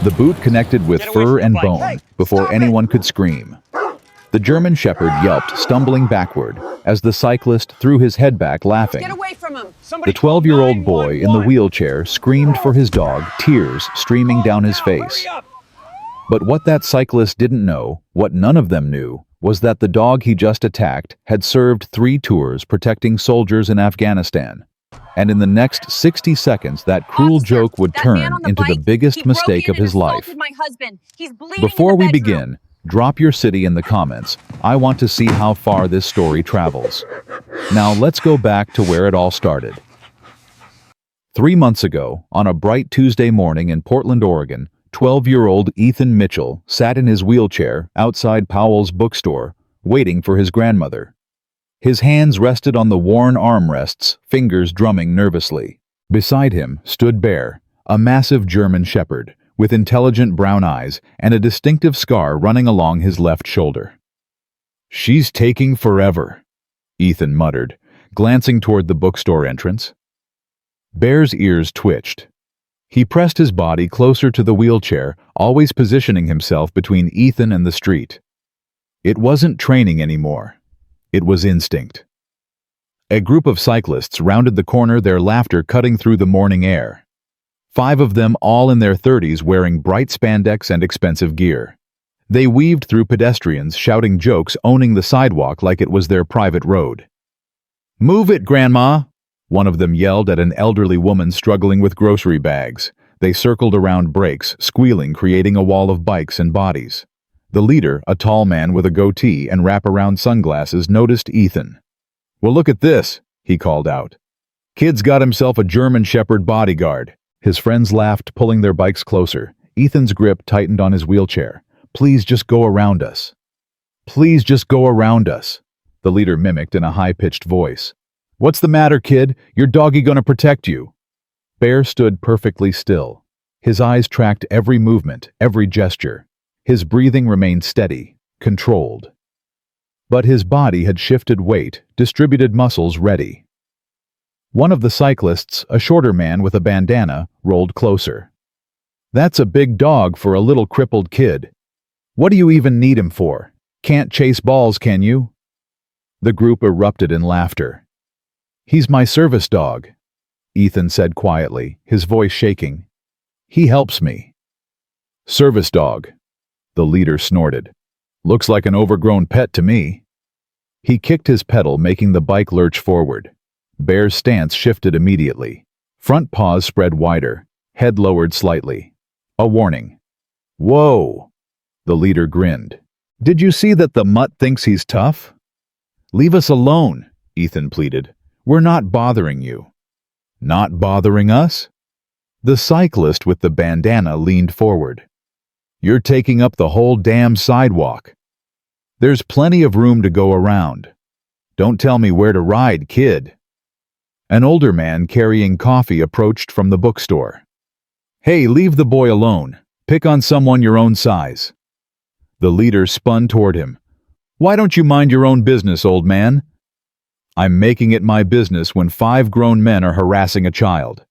The boot connected with fur and bone before anyone could scream. The German Shepherd yelped, stumbling backward, as the cyclist threw his head back, laughing. Get away from him! The 12-year-old boy in the wheelchair screamed for his dog, tears streaming down his face. But what that cyclist didn't know, what none of them knew, was that the dog he just attacked had served 3 tours protecting soldiers in Afghanistan. And in the next 60 seconds, that cruel joke would turn into the biggest mistake of his life. Before we begin, drop your city in the comments. I want to see how far this story travels. Now let's go back to where it all started. 3 months ago, on a bright Tuesday morning in Portland, Oregon, 12-year-old Ethan Mitchell sat in his wheelchair outside Powell's bookstore, waiting for his grandmother. His hands rested on the worn armrests, fingers drumming nervously. Beside him stood Bear, a massive German Shepherd, with intelligent brown eyes and a distinctive scar running along his left shoulder. "She's taking forever," Ethan muttered, glancing toward the bookstore entrance. Bear's ears twitched. He pressed his body closer to the wheelchair, always positioning himself between Ethan and the street. It wasn't training anymore. It was instinct. A group of cyclists rounded the corner, their laughter cutting through the morning air. 5 of them, all in their 30s, wearing bright spandex and expensive gear. They weaved through pedestrians, shouting jokes, owning the sidewalk like it was their private road. "Move it, Grandma!" One of them yelled at an elderly woman struggling with grocery bags. They circled around brakes, squealing, creating a wall of bikes and bodies. The leader, a tall man with a goatee and wraparound sunglasses, noticed Ethan. "Well, look at this," he called out. "Kid's got himself a German Shepherd bodyguard." His friends laughed, pulling their bikes closer. Ethan's grip tightened on his wheelchair. "Please just go around us. Please just go around us," the leader mimicked in a high-pitched voice. "What's the matter, kid? Your doggy gonna protect you." Bear stood perfectly still. His eyes tracked every movement, every gesture. His breathing remained steady, controlled. But his body had shifted weight, distributed muscles ready. One of the cyclists, a shorter man with a bandana, rolled closer. "That's a big dog for a little crippled kid. What do you even need him for? Can't chase balls, can you?" The group erupted in laughter. "He's my service dog," Ethan said quietly, his voice shaking. "He helps me." "Service dog," the leader snorted. "Looks like an overgrown pet to me." He kicked his pedal, making the bike lurch forward. Bear's stance shifted immediately. Front paws spread wider, head lowered slightly. A warning. "Whoa!" The leader grinned. "Did you see that the mutt thinks he's tough?" "Leave us alone," Ethan pleaded. "We're not bothering you." "Not bothering us?" The cyclist with the bandana leaned forward. "You're taking up the whole damn sidewalk. There's plenty of room to go around. Don't tell me where to ride, kid." An older man carrying coffee approached from the bookstore. "Hey, leave the boy alone. Pick on someone your own size." The leader spun toward him. "Why don't you mind your own business, old man?" "I'm making it my business when 5 grown men are harassing a child."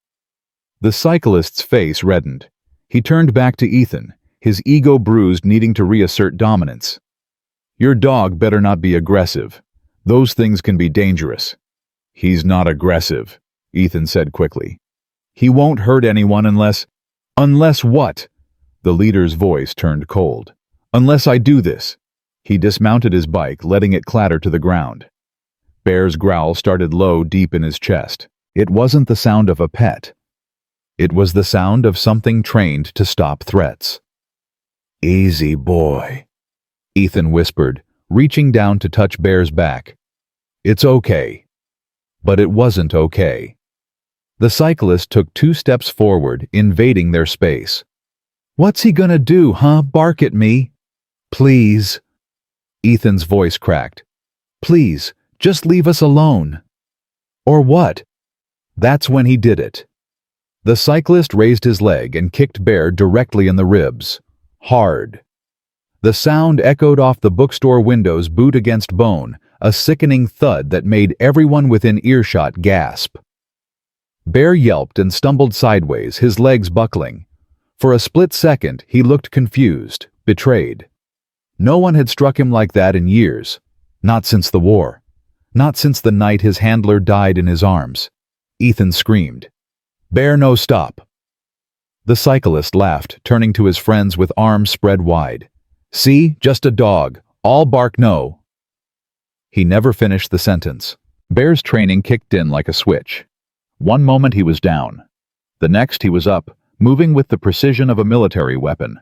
The cyclist's face reddened. He turned back to Ethan, his ego bruised, needing to reassert dominance. "Your dog better not be aggressive. Those things can be dangerous." "He's not aggressive," Ethan said quickly. "He won't hurt anyone unless—" "Unless what?" The leader's voice turned cold. "Unless I do this." He dismounted his bike, letting it clatter to the ground. Bear's growl started low, deep in his chest. It wasn't the sound of a pet. It was the sound of something trained to stop threats. "Easy, boy," Ethan whispered, reaching down to touch Bear's back. "It's okay." But it wasn't okay. The cyclist took 2 steps forward, invading their space. "What's he gonna do, huh? Bark at me?" "Please." Ethan's voice cracked. "Please, just leave us alone." "Or what?" That's when he did it. The cyclist raised his leg and kicked Bear directly in the ribs. Hard. The sound echoed off the bookstore windows, boot against bone, a sickening thud that made everyone within earshot gasp. Bear yelped and stumbled sideways, his legs buckling. For a split second, he looked confused, betrayed. No one had struck him like that in years. Not since the war. Not since the night his handler died in his arms. Ethan screamed. "Bear, no, stop." The cyclist laughed, turning to his friends with arms spread wide. "See, just a dog. All bark no." He never finished the sentence. Bear's training kicked in like a switch. One moment he was down. The next he was up, moving with the precision of a military weapon.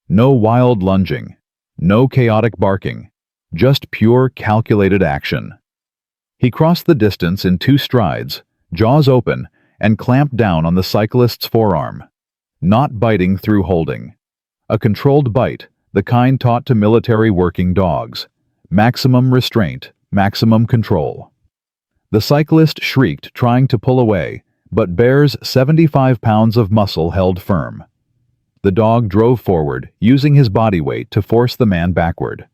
No wild lunging. No chaotic barking. Just pure, calculated action. He crossed the distance in 2 strides, jaws open, and clamped down on the cyclist's forearm. Not biting through holding. A controlled bite, the kind taught to military working dogs. Maximum restraint, maximum control. The cyclist shrieked, trying to pull away, but Bear's 75 pounds of muscle held firm. The dog drove forward, using his body weight to force the man backward.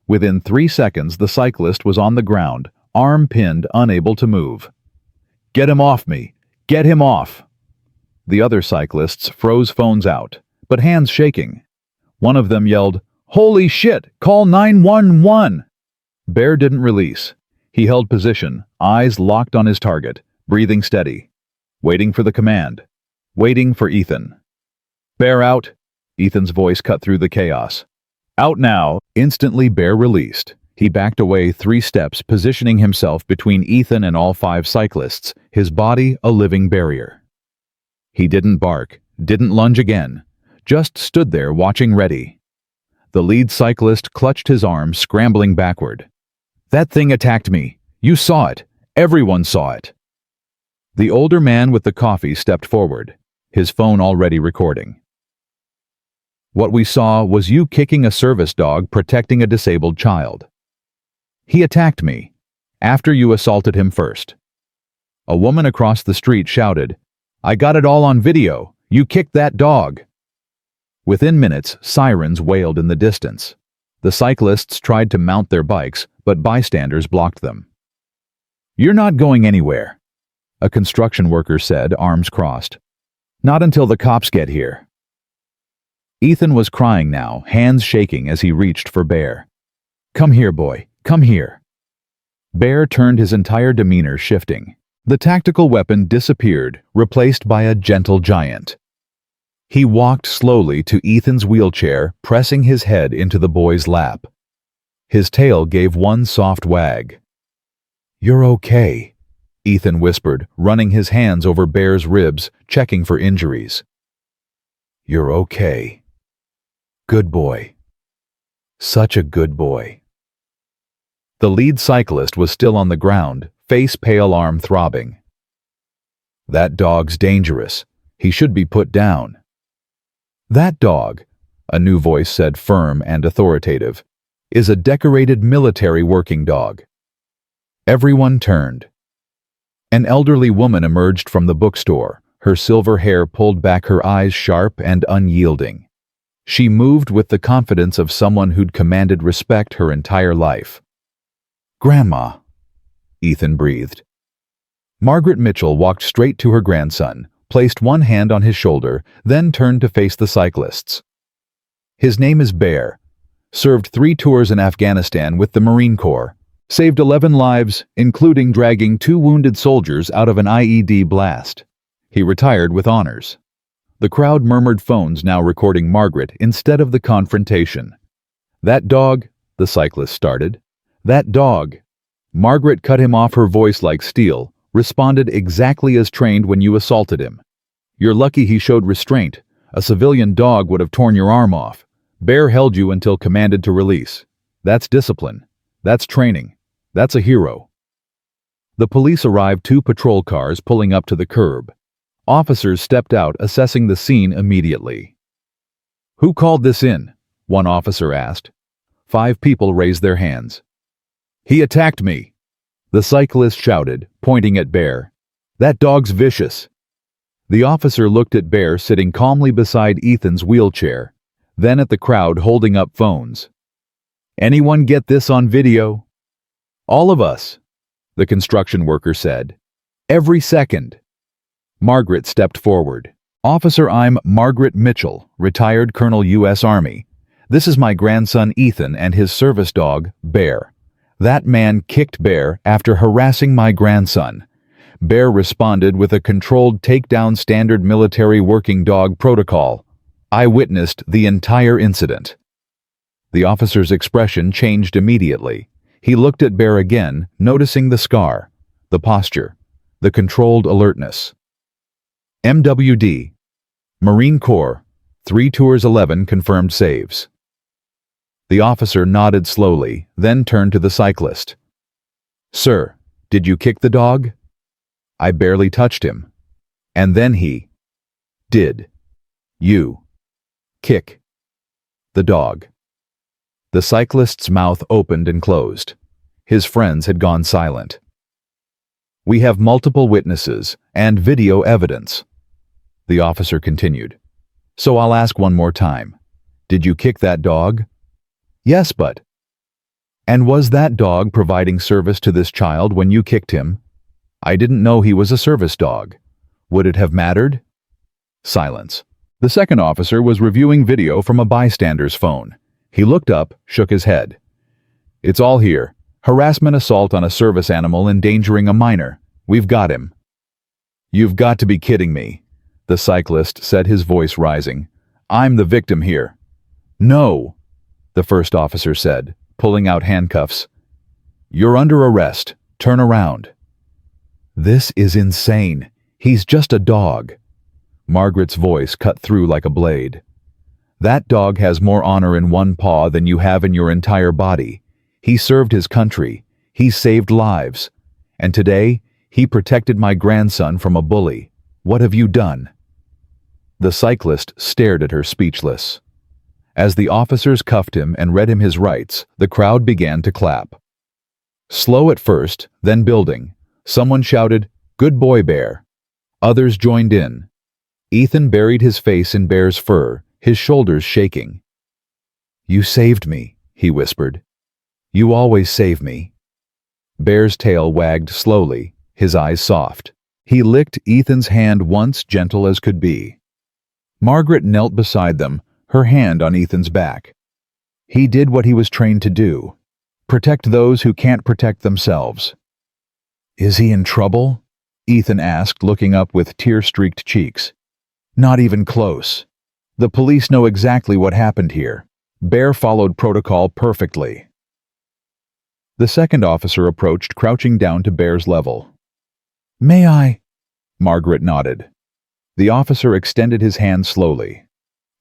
Within 3 seconds, the cyclist was on the ground, arm pinned, unable to move. "Get him off me! Get him off!" The other cyclists froze phones out, but hands shaking. One of them yelled, "Holy shit! Call 911!" Bear didn't release. He held position, eyes locked on his target, breathing steady. Waiting for the command. Waiting for Ethan. "Bear out!" Ethan's voice cut through the chaos. "Out now!" Instantly Bear released. He backed away 3 steps, positioning himself between Ethan and all 5 cyclists, his body a living barrier. He didn't bark, didn't lunge again, just stood there watching ready. The lead cyclist clutched his arm, scrambling backward. "That thing attacked me. You saw it. Everyone saw it." The older man with the coffee stepped forward, his phone already recording. "What we saw was you kicking a service dog protecting a disabled child. He attacked me, after you assaulted him first." A woman across the street shouted, "I got it all on video. You kicked that dog." Within minutes, sirens wailed in the distance. The cyclists tried to mount their bikes, but bystanders blocked them. "You're not going anywhere," a construction worker said, arms crossed. "Not until the cops get here." Ethan was crying now, hands shaking as he reached for Bear. "Come here, boy. Come here." Bear turned, his entire demeanor shifting. The tactical weapon disappeared, replaced by a gentle giant. He walked slowly to Ethan's wheelchair, pressing his head into the boy's lap. His tail gave one soft wag. "You're okay," Ethan whispered, running his hands over Bear's ribs, checking for injuries. "You're okay. Good boy. Such a good boy." The lead cyclist was still on the ground, face pale, arm throbbing. "That dog's dangerous. He should be put down." "That dog," a new voice said, firm and authoritative, "is a decorated military working dog." Everyone turned. An elderly woman emerged from the bookstore, her silver hair pulled back, her eyes sharp and unyielding. She moved with the confidence of someone who'd commanded respect her entire life. "Grandma," Ethan breathed. Margaret Mitchell walked straight to her grandson, placed one hand on his shoulder, then turned to face the cyclists. "His name is Bear. Served 3 tours in Afghanistan with the Marine Corps. Saved 11 lives, including dragging 2 wounded soldiers out of an IED blast. He retired with honors." The crowd murmured, phones now recording Margaret instead of the confrontation. "That dog," the cyclist started. "That dog." Margaret cut him off, her voice like steel, responded exactly as trained when you assaulted him. "You're lucky he showed restraint. A civilian dog would have torn your arm off. Bear held you until commanded to release. That's discipline. That's training. That's a hero." The police arrived, 2 patrol cars pulling up to the curb. Officers stepped out, assessing the scene immediately. "Who called this in?" one officer asked. 5 people raised their hands. "He attacked me," the cyclist shouted, pointing at Bear. "That dog's vicious." The officer looked at Bear sitting calmly beside Ethan's wheelchair, then at the crowd holding up phones. "Anyone get this on video?" "All of us," the construction worker said. "Every second." Margaret stepped forward. Officer, I'm Margaret Mitchell, retired Colonel U.S. Army. This is my grandson Ethan and his service dog, Bear. That man kicked Bear after harassing my grandson. Bear responded with a controlled takedown standard military working dog protocol. I witnessed the entire incident. The officer's expression changed immediately. He looked at Bear again, noticing the scar, the posture, the controlled alertness. MWD, Marine Corps, 3 tours 11 confirmed saves. The officer nodded slowly, then turned to the cyclist. Sir, did you kick the dog? I barely touched him. And then he did. You kick the dog. The cyclist's mouth opened and closed. His friends had gone silent. We have multiple witnesses and video evidence. The officer continued. So I'll ask one more time. Did you kick that dog? Yes, but. And was that dog providing service to this child when you kicked him? I didn't know he was a service dog. Would it have mattered? Silence. The second officer was reviewing video from a bystander's phone. He looked up, shook his head. It's all here. Harassment assault on a service animal endangering a minor. We've got him. You've got to be kidding me, the cyclist said, his voice rising. I'm the victim here. No, the first officer said, pulling out handcuffs. You're under arrest. Turn around. This is insane. He's just a dog. Margaret's voice cut through like a blade. That dog has more honor in one paw than you have in your entire body. He served his country. He saved lives. And today, he protected my grandson from a bully. What have you done? The cyclist stared at her, speechless. As the officers cuffed him and read him his rights, the crowd began to clap. Slow at first, then building. Someone shouted, "Good boy, Bear." Others joined in. Ethan buried his face in Bear's fur, his shoulders shaking. You saved me, he whispered. You always save me. Bear's tail wagged slowly, his eyes soft. He licked Ethan's hand once, gentle as could be. Margaret knelt beside them, her hand on Ethan's back. He did what he was trained to do. Protect those who can't protect themselves. Is he in trouble? Ethan asked, looking up with tear-streaked cheeks. Not even close. The police know exactly what happened here. Bear followed protocol perfectly. The second officer approached, crouching down to Bear's level. May I? Margaret nodded. The officer extended his hand slowly.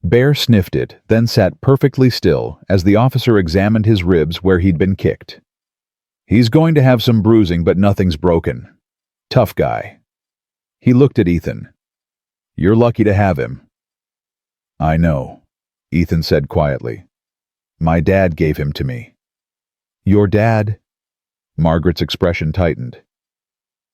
Bear sniffed it, then sat perfectly still as the officer examined his ribs where he'd been kicked. He's going to have some bruising, but nothing's broken. Tough guy. He looked at Ethan. You're lucky to have him. I know, Ethan said quietly. My dad gave him to me. Your dad? Margaret's expression tightened.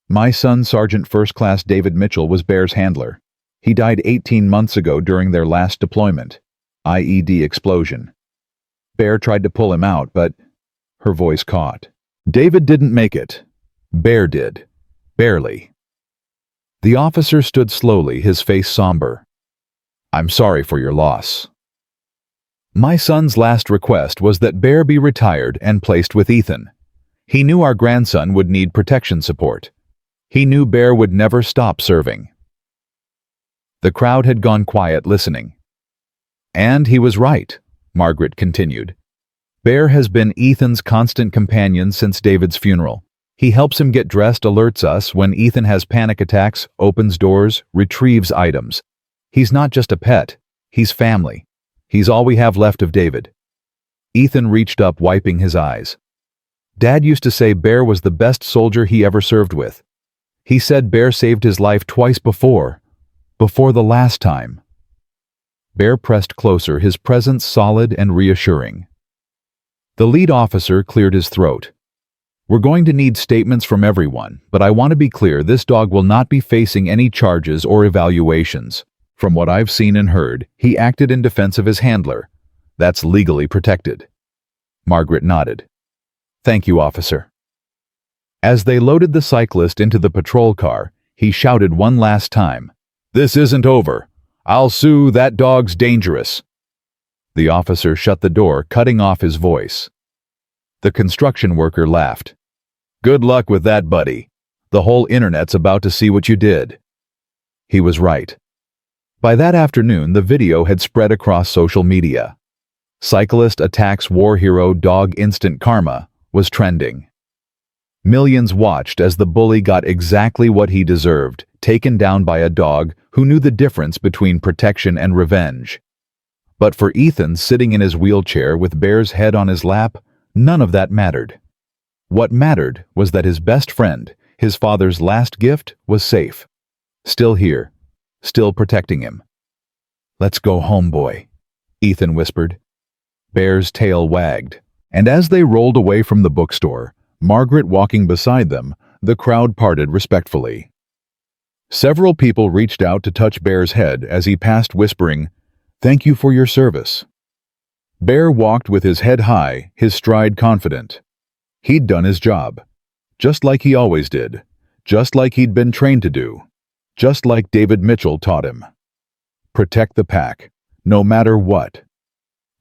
My son, Sergeant First Class David Mitchell, was Bear's handler. He died 18 months ago during their last deployment. IED explosion. Bear tried to pull him out, but her voice caught. David didn't make it. Bear did. Barely. The officer stood slowly, his face somber. I'm sorry for your loss. My son's last request was that Bear be retired and placed with Ethan. He knew our grandson would need protection support. He knew Bear would never stop serving. The crowd had gone quiet, listening. And he was right, Margaret continued. Bear has been Ethan's constant companion since David's funeral. He helps him get dressed, alerts us when Ethan has panic attacks, opens doors, retrieves items. He's not just a pet, he's family. He's all we have left of David. Ethan reached up, wiping his eyes. Dad used to say Bear was the best soldier he ever served with. He said Bear saved his life twice before the last time. Bear pressed closer, his presence solid and reassuring. The lead officer cleared his throat. We're going to need statements from everyone, but I want to be clear, this dog will not be facing any charges or evaluations. From what I've seen and heard, he acted in defense of his handler. That's legally protected. Margaret nodded. Thank you, officer. As they loaded the cyclist into the patrol car, he shouted one last time, This isn't over. I'll sue, that dog's dangerous. The officer shut the door, cutting off his voice. The construction worker laughed. Good luck with that, buddy. The whole internet's about to see what you did. He was right. By that afternoon, the video had spread across social media. Cyclist attacks war hero dog, instant karma was trending. Millions watched as the bully got exactly what he deserved, taken down by a dog who knew the difference between protection and revenge. But for Ethan, sitting in his wheelchair with Bear's head on his lap, none of that mattered. What mattered was that his best friend, his father's last gift, was safe. Still here, still protecting him. Let's go home, boy, Ethan whispered. Bear's tail wagged, and as they rolled away from the bookstore, Margaret walking beside them, the crowd parted respectfully. Several people reached out to touch Bear's head as he passed, whispering, "Thank you for your service." Bear walked with his head high, his stride confident. He'd done his job, just like he always did, just like he'd been trained to do, just like David Mitchell taught him. Protect the pack, no matter what.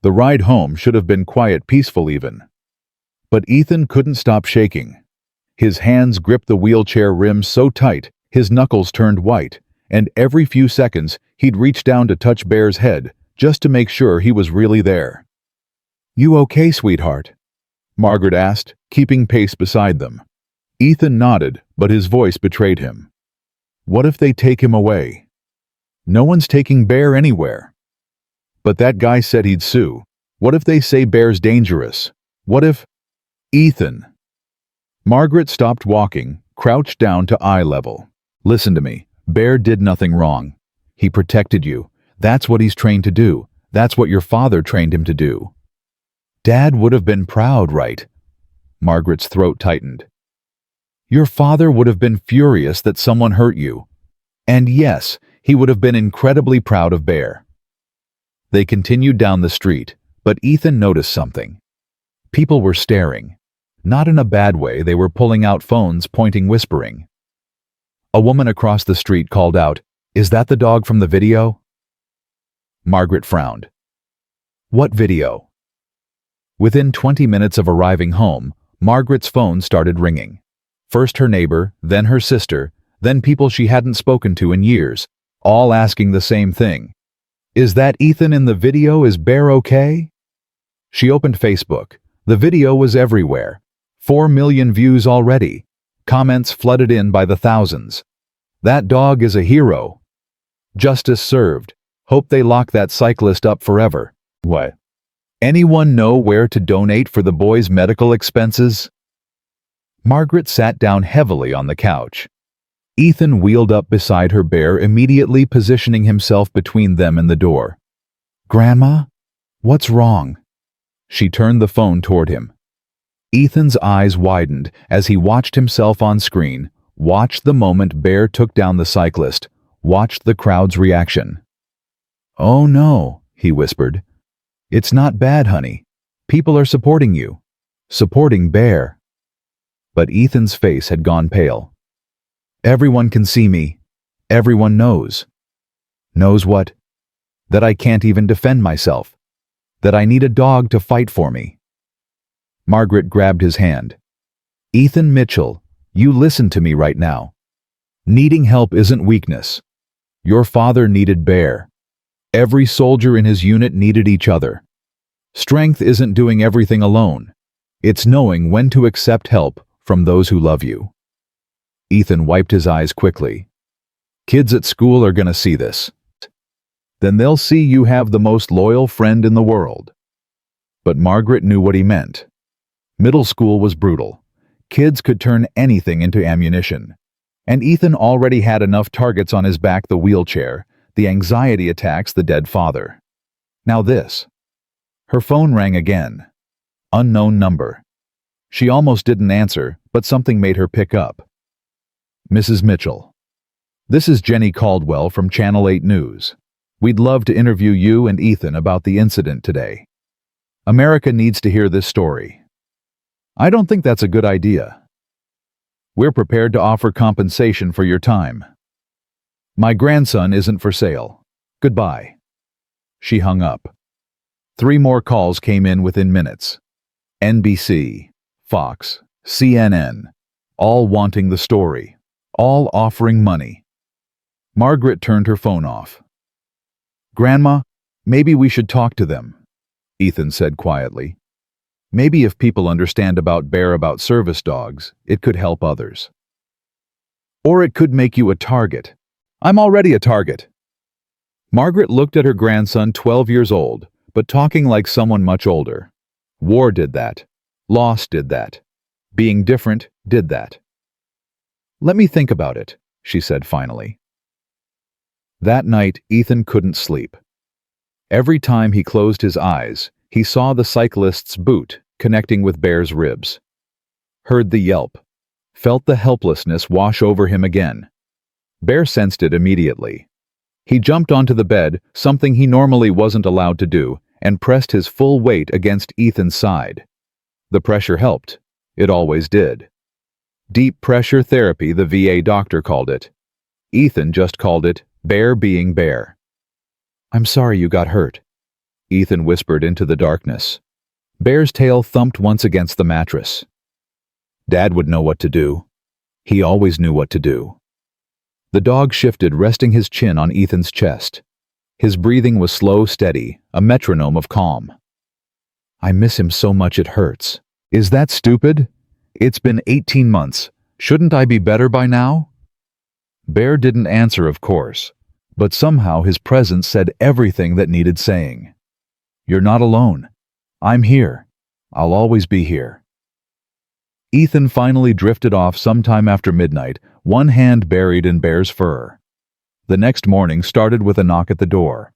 The ride home should have been quiet, peaceful even. But Ethan couldn't stop shaking. His hands gripped the wheelchair rim so tight, his knuckles turned white, and every few seconds he'd reach down to touch Bear's head, just to make sure he was really there. "You okay, sweetheart?" Margaret asked, keeping pace beside them. Ethan nodded, but his voice betrayed him. What if they take him away? No one's taking Bear anywhere. But that guy said he'd sue. What if they say Bear's dangerous? What if... Ethan. Margaret stopped walking, crouched down to eye level. Listen to me. Bear did nothing wrong. He protected you. That's what he's trained to do. That's what your father trained him to do. Dad would have been proud, right? Margaret's throat tightened. Your father would have been furious that someone hurt you. And yes, he would have been incredibly proud of Bear. They continued down the street, but Ethan noticed something. People were staring. Not in a bad way, they were pulling out phones, pointing, whispering. A woman across the street called out, "Is that the dog from the video?" Margaret frowned. What video? Within 20 minutes of arriving home, Margaret's phone started ringing. First her neighbor, then her sister, then people she hadn't spoken to in years, all asking the same thing. Is that Ethan in the video? Is Bear okay? She opened Facebook. The video was everywhere. 4 million views already. Comments flooded in by the thousands. That dog is a hero. Justice served. Hope they lock that cyclist up forever. What? Anyone know where to donate for the boy's medical expenses? Margaret sat down heavily on the couch. Ethan wheeled up beside her, Bear immediately positioning himself between them and the door. Grandma? What's wrong? She turned the phone toward him. Ethan's eyes widened as he watched himself on screen, watched the moment Bear took down the cyclist, watched the crowd's reaction. Oh no, he whispered. It's not bad, honey. People are supporting you. Supporting Bear. But Ethan's face had gone pale. Everyone can see me. Everyone knows. Knows what? That I can't even defend myself. That I need a dog to fight for me. Margaret grabbed his hand. Ethan Mitchell, you listen to me right now. Needing help isn't weakness. Your father needed Bear. Every soldier in his unit needed each other. Strength isn't doing everything alone. It's knowing when to accept help from those who love you. Ethan wiped his eyes quickly. Kids at school are gonna see this. Then they'll see you have the most loyal friend in the world. But Margaret knew what he meant. Middle school was brutal. Kids could turn anything into ammunition. And Ethan already had enough targets on his back: the wheelchair, the anxiety attacks, the dead father. Now this. Her phone rang again. Unknown number. She almost didn't answer, but something made her pick up. Mrs. Mitchell. This is Jenny Caldwell from Channel 8 News. We'd love to interview you and Ethan about the incident today. America needs to hear this story. I don't think that's a good idea. We're prepared to offer compensation for your time. My grandson isn't for sale. Goodbye." She hung up. 3 more calls came in within minutes. NBC, Fox, CNN, all wanting the story, all offering money. Margaret turned her phone off. "Grandma, maybe we should talk to them," Ethan said quietly. "Maybe if people understand about service dogs, it could help others. Or it could make you a target." "I'm already a target." Margaret looked at her grandson, 12 years old, but talking like someone much older. War did that. Loss did that. Being different did that. "Let me think about it," she said finally. That night, Ethan couldn't sleep. Every time he closed his eyes, he saw the cyclist's boot connecting with Bear's ribs. Heard the yelp. Felt the helplessness wash over him again. Bear sensed it immediately. He jumped onto the bed, something he normally wasn't allowed to do, and pressed his full weight against Ethan's side. The pressure helped. It always did. Deep pressure therapy, the VA doctor called it. Ethan just called it Bear being Bear. "I'm sorry you got hurt," Ethan whispered into the darkness. Bear's tail thumped once against the mattress. Dad would know what to do. He always knew what to do. The dog shifted, resting his chin on Ethan's chest. His breathing was slow, steady, a metronome of calm. "I miss him so much it hurts." "Is that stupid? It's been 18 months. Shouldn't I be better by now?" Bear didn't answer, of course, but somehow his presence said everything that needed saying. "You're not alone. I'm here. I'll always be here." Ethan finally drifted off sometime after midnight, one hand buried in Bear's fur. The next morning started with a knock at the door.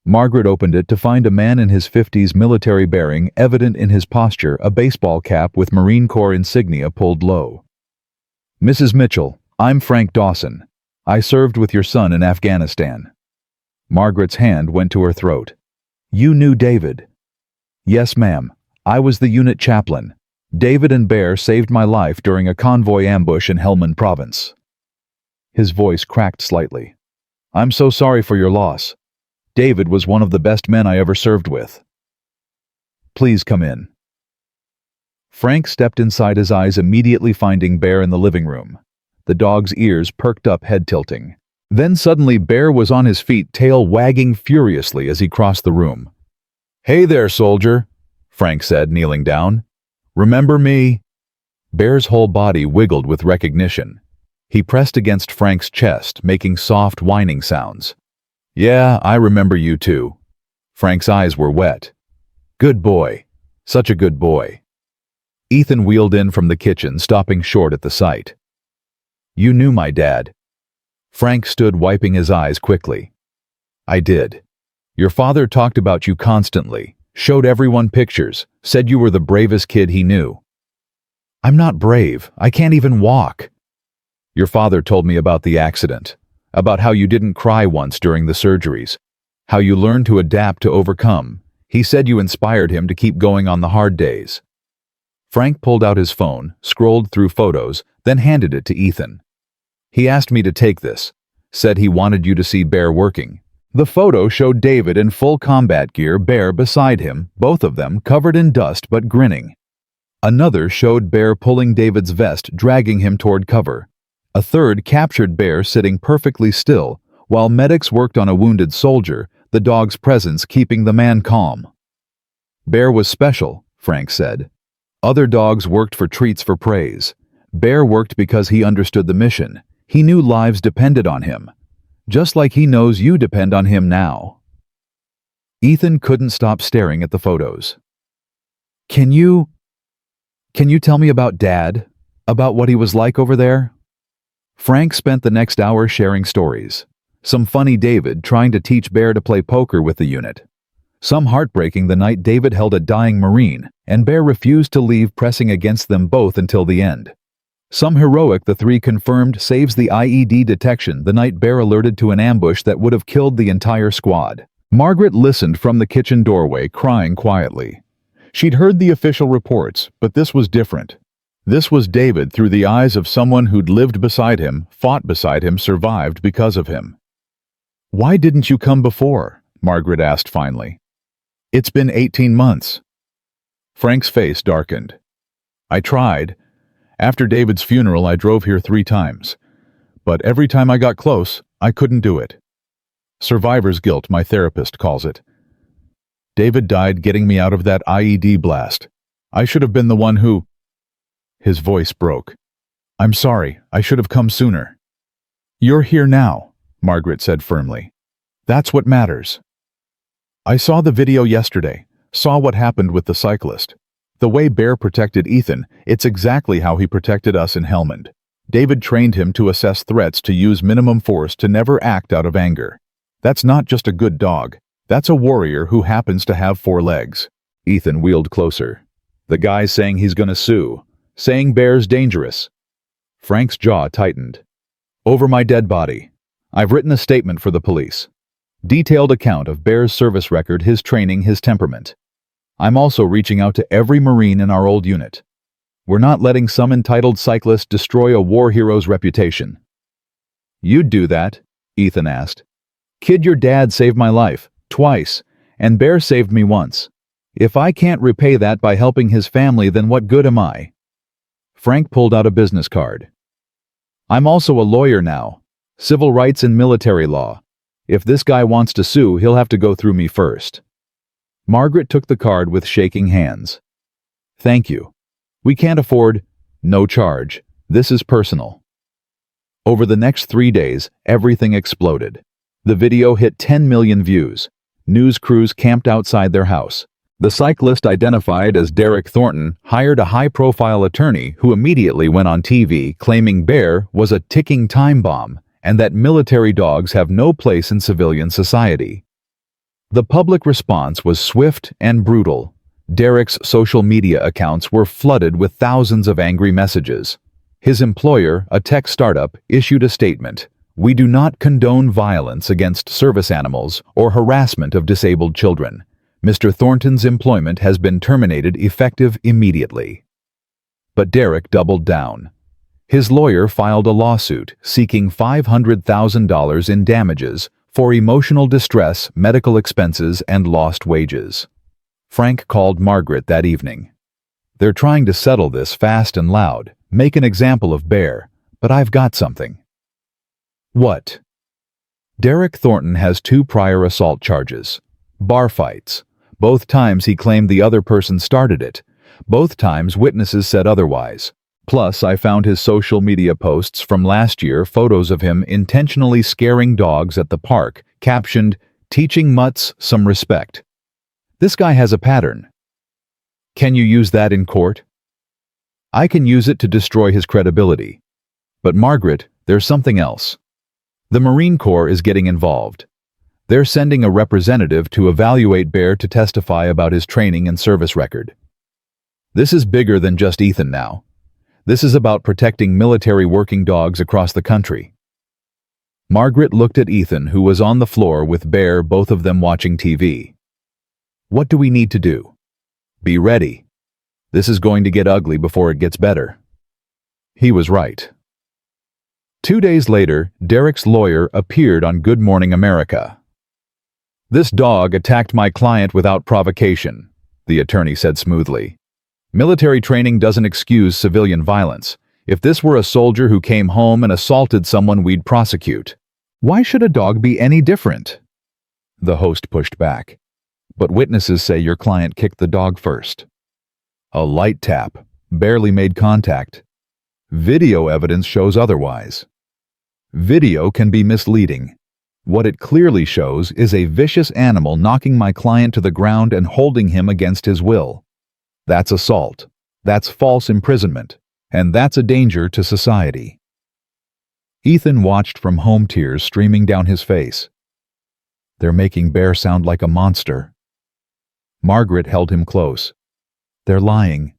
Margaret opened it to find a man in his 50s, military bearing evident in his posture, a baseball cap with Marine Corps insignia pulled low. "Mrs. Mitchell, I'm Frank Dawson. I served with your son in Afghanistan." Margaret's hand went to her throat. "You knew David?" "Yes, ma'am. I was the unit chaplain. David and Bear saved my life during a convoy ambush in Helmand Province." His voice cracked slightly. "I'm so sorry for your loss. David was one of the best men I ever served with." "Please come in." Frank stepped inside, his eyes immediately finding Bear in the living room. The dog's ears perked up, head tilting. Then suddenly Bear was on his feet, tail wagging furiously as he crossed the room. "Hey there, soldier," Frank said, kneeling down. "Remember me?" Bear's whole body wiggled with recognition. He pressed against Frank's chest, making soft whining sounds. "Yeah, I remember you too." Frank's eyes were wet. "Good boy. Such a good boy." Ethan wheeled in from the kitchen, stopping short at the sight. "You knew my dad." Frank stood, wiping his eyes quickly. "I did. Your father talked about you constantly, showed everyone pictures, said you were the bravest kid he knew." "I'm not brave. I can't even walk." "Your father told me about the accident, about how you didn't cry once during the surgeries, how you learned to adapt, to overcome. He said you inspired him to keep going on the hard days." Frank pulled out his phone, scrolled through photos, then handed it to Ethan. "He asked me to take this, said he wanted you to see Bear working." The photo showed David in full combat gear, Bear beside him, both of them covered in dust but grinning. Another showed Bear pulling David's vest, dragging him toward cover. A third captured Bear sitting perfectly still, while medics worked on a wounded soldier, the dog's presence keeping the man calm. "Bear was special," Frank said. "Other dogs worked for treats, for praise. Bear worked because he understood the mission. He knew lives depended on him. Just like he knows you depend on him now." Ethan couldn't stop staring at the photos. Can you tell me about Dad? About what he was like over there?" Frank spent the next hour sharing stories. Some funny, David trying to teach Bear to play poker with the unit. Some heartbreaking, the night David held a dying Marine, and Bear refused to leave, pressing against them both until the end. Some heroic, the three confirmed saves the IED detection, the night Bear alerted to an ambush that would have killed the entire squad. Margaret listened from the kitchen doorway, crying quietly. She'd heard the official reports, but this was different. This was David through the eyes of someone who'd lived beside him, fought beside him, survived because of him. "Why didn't you come before?" Margaret asked finally. "It's been 18 months. Frank's face darkened. "I tried. After David's funeral, I drove here 3 times. But every time I got close, I couldn't do it. Survivor's guilt, my therapist calls it. David died getting me out of that IED blast. I should have been the one who—" His voice broke. "I'm sorry, I should have come sooner." "You're here now," Margaret said firmly. "That's what matters." "I saw the video yesterday, saw what happened with the cyclist. The way Bear protected Ethan, it's exactly how he protected us in Helmand. David trained him to assess threats, to use minimum force, to never act out of anger. That's not just a good dog. That's a warrior who happens to have 4 legs." Ethan wheeled closer. "The guy's saying he's gonna sue, saying Bear's dangerous." Frank's jaw tightened. "Over my dead body. I've written a statement for the police. Detailed account of Bear's service record, his training, his temperament. I'm also reaching out to every Marine in our old unit. We're not letting some entitled cyclist destroy a war hero's reputation." "You'd do that?" Ethan asked. "Kid, your dad saved my life, twice, and Bear saved me once. If I can't repay that by helping his family, then what good am I?" Frank pulled out a business card. "I'm also a lawyer now. Civil rights and military law. If this guy wants to sue, he'll have to go through me first." Margaret took the card with shaking hands. "Thank you. We can't afford—" "No charge. This is personal." Over the next 3 days, everything exploded. The video hit 10 million views. News crews camped outside their house. The cyclist, identified as Derek Thornton, hired a high-profile attorney who immediately went on TV claiming Bear was a ticking time bomb and that military dogs have no place in civilian society. The public response was swift and brutal. Derek's social media accounts were flooded with thousands of angry messages. His employer, a tech startup, issued a statement: "We do not condone violence against service animals or harassment of disabled children. Mr. Thornton's employment has been terminated effective immediately." But Derek doubled down. His lawyer filed a lawsuit seeking $500,000 in damages for emotional distress, medical expenses, and lost wages. Frank called Margaret that evening. "They're trying to settle this fast and loud, make an example of Bear, but I've got something." "What?" "Derek Thornton has 2 prior assault charges. Bar fights. Both times he claimed the other person started it. Both times witnesses said otherwise. Plus, I found his social media posts from last year, photos of him intentionally scaring dogs at the park, captioned, 'Teaching mutts some respect.' This guy has a pattern." "Can you use that in court?" "I can use it to destroy his credibility. But Margaret, there's something else. The Marine Corps is getting involved. They're sending a representative to evaluate Bear to testify about his training and service record. This is bigger than just Ethan now. This is about protecting military working dogs across the country." Margaret looked at Ethan, who was on the floor with Bear, both of them watching TV. "What do we need to do?" "Be ready. This is going to get ugly before it gets better." He was right. 2 days later, Derek's lawyer appeared on Good Morning America. "This dog attacked my client without provocation," the attorney said smoothly. "Military training doesn't excuse civilian violence. If this were a soldier who came home and assaulted someone, we'd prosecute. Why should a dog be any different?" The host pushed back. "But witnesses say your client kicked the dog first." "A light tap, barely made contact. Video evidence shows otherwise." "Video can be misleading. What it clearly shows is a vicious animal knocking my client to the ground and holding him against his will. That's assault. That's false imprisonment. And that's a danger to society." Ethan watched from home, tears streaming down his face. "They're making Bear sound like a monster." Margaret held him close. "They're lying.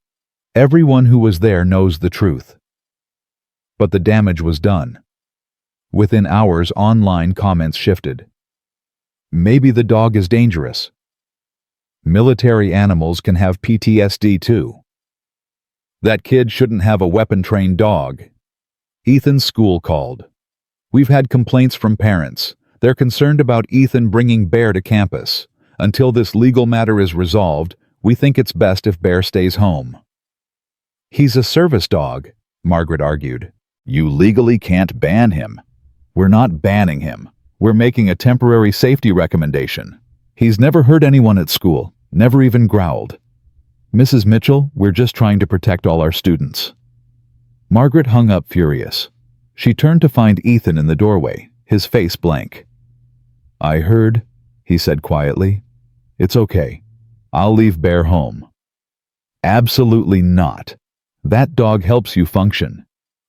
Everyone who was there knows the truth." But the damage was done. Within hours, online comments shifted. "Maybe the dog is dangerous. Military animals can have PTSD too. That kid shouldn't have a weapon-trained dog." Ethan's school called. "We've had complaints from parents. They're concerned about Ethan bringing Bear to campus. Until this legal matter is resolved, we think it's best if Bear stays home. He's a service dog, Margaret argued. You legally can't ban him. We're not banning him. We're making a temporary safety recommendation. He's never hurt anyone at school, never even growled. Mrs. Mitchell, we're just trying to protect all our students. Margaret hung up furious. She turned to find Ethan in the doorway, his face blank. I heard, he said quietly. It's okay. I'll leave Bear home. Absolutely not. That dog helps you function.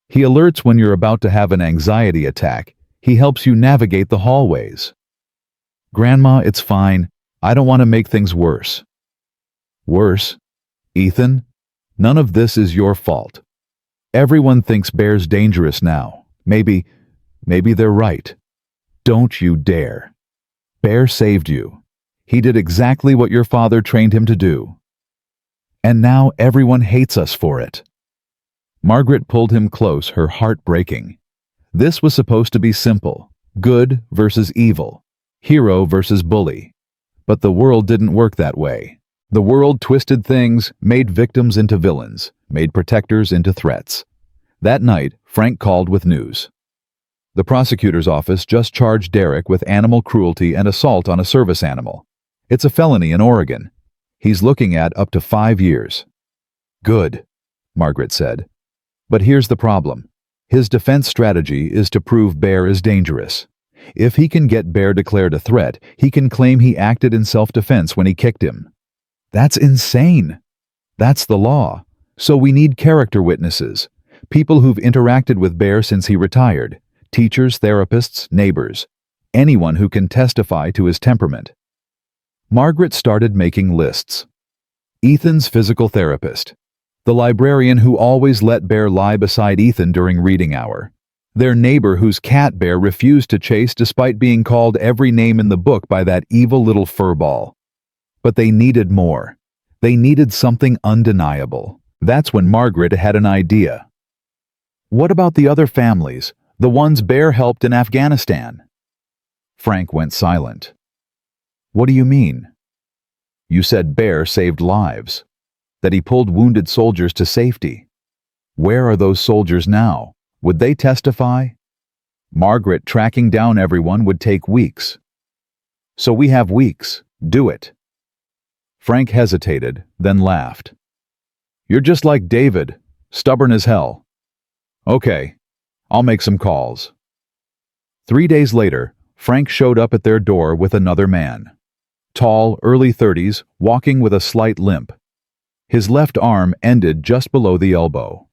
He alerts when you're about to have an anxiety attack. He helps you navigate the hallways. Grandma, it's fine. I don't want to make things worse. Worse? Ethan? None of this is your fault. Everyone thinks Bear's dangerous now. Maybe they're right. Don't you dare. Bear saved you. He did exactly what your father trained him to do. And now everyone hates us for it. Margaret pulled him close, her heart breaking. This was supposed to be simple. Good versus evil. Hero versus bully. But the world didn't work that way. The world twisted things, made victims into villains, made protectors into threats. That night, Frank called with news. The prosecutor's office just charged Derek with animal cruelty and assault on a service animal. It's a felony in Oregon. He's looking at up to 5 years. Good, Margaret said. But here's the problem. His defense strategy is to prove Bear is dangerous. If he can get Bear declared a threat, he can claim he acted in self-defense when he kicked him. That's insane. That's the law. So we need character witnesses. People who've interacted with Bear since he retired. Teachers, therapists, neighbors. Anyone who can testify to his temperament. Margaret started making lists. Ethan's physical therapist. The librarian who always let Bear lie beside Ethan during reading hour. Their neighbor whose cat Bear refused to chase despite being called every name in the book by that evil little furball. But they needed more. They needed something undeniable. That's when Margaret had an idea. What about the other families, the ones Bear helped in Afghanistan? Frank went silent. What do you mean? You said Bear saved lives, that he pulled wounded soldiers to safety. Where are those soldiers now? Would they testify? Margaret, tracking down everyone would take weeks. So we have weeks. Do it. Frank hesitated, then laughed. You're just like David, stubborn as hell. Okay, I'll make some calls. 3 days later, Frank showed up at their door with another man. Tall, early 30s, walking with a slight limp. His left arm ended just below the elbow.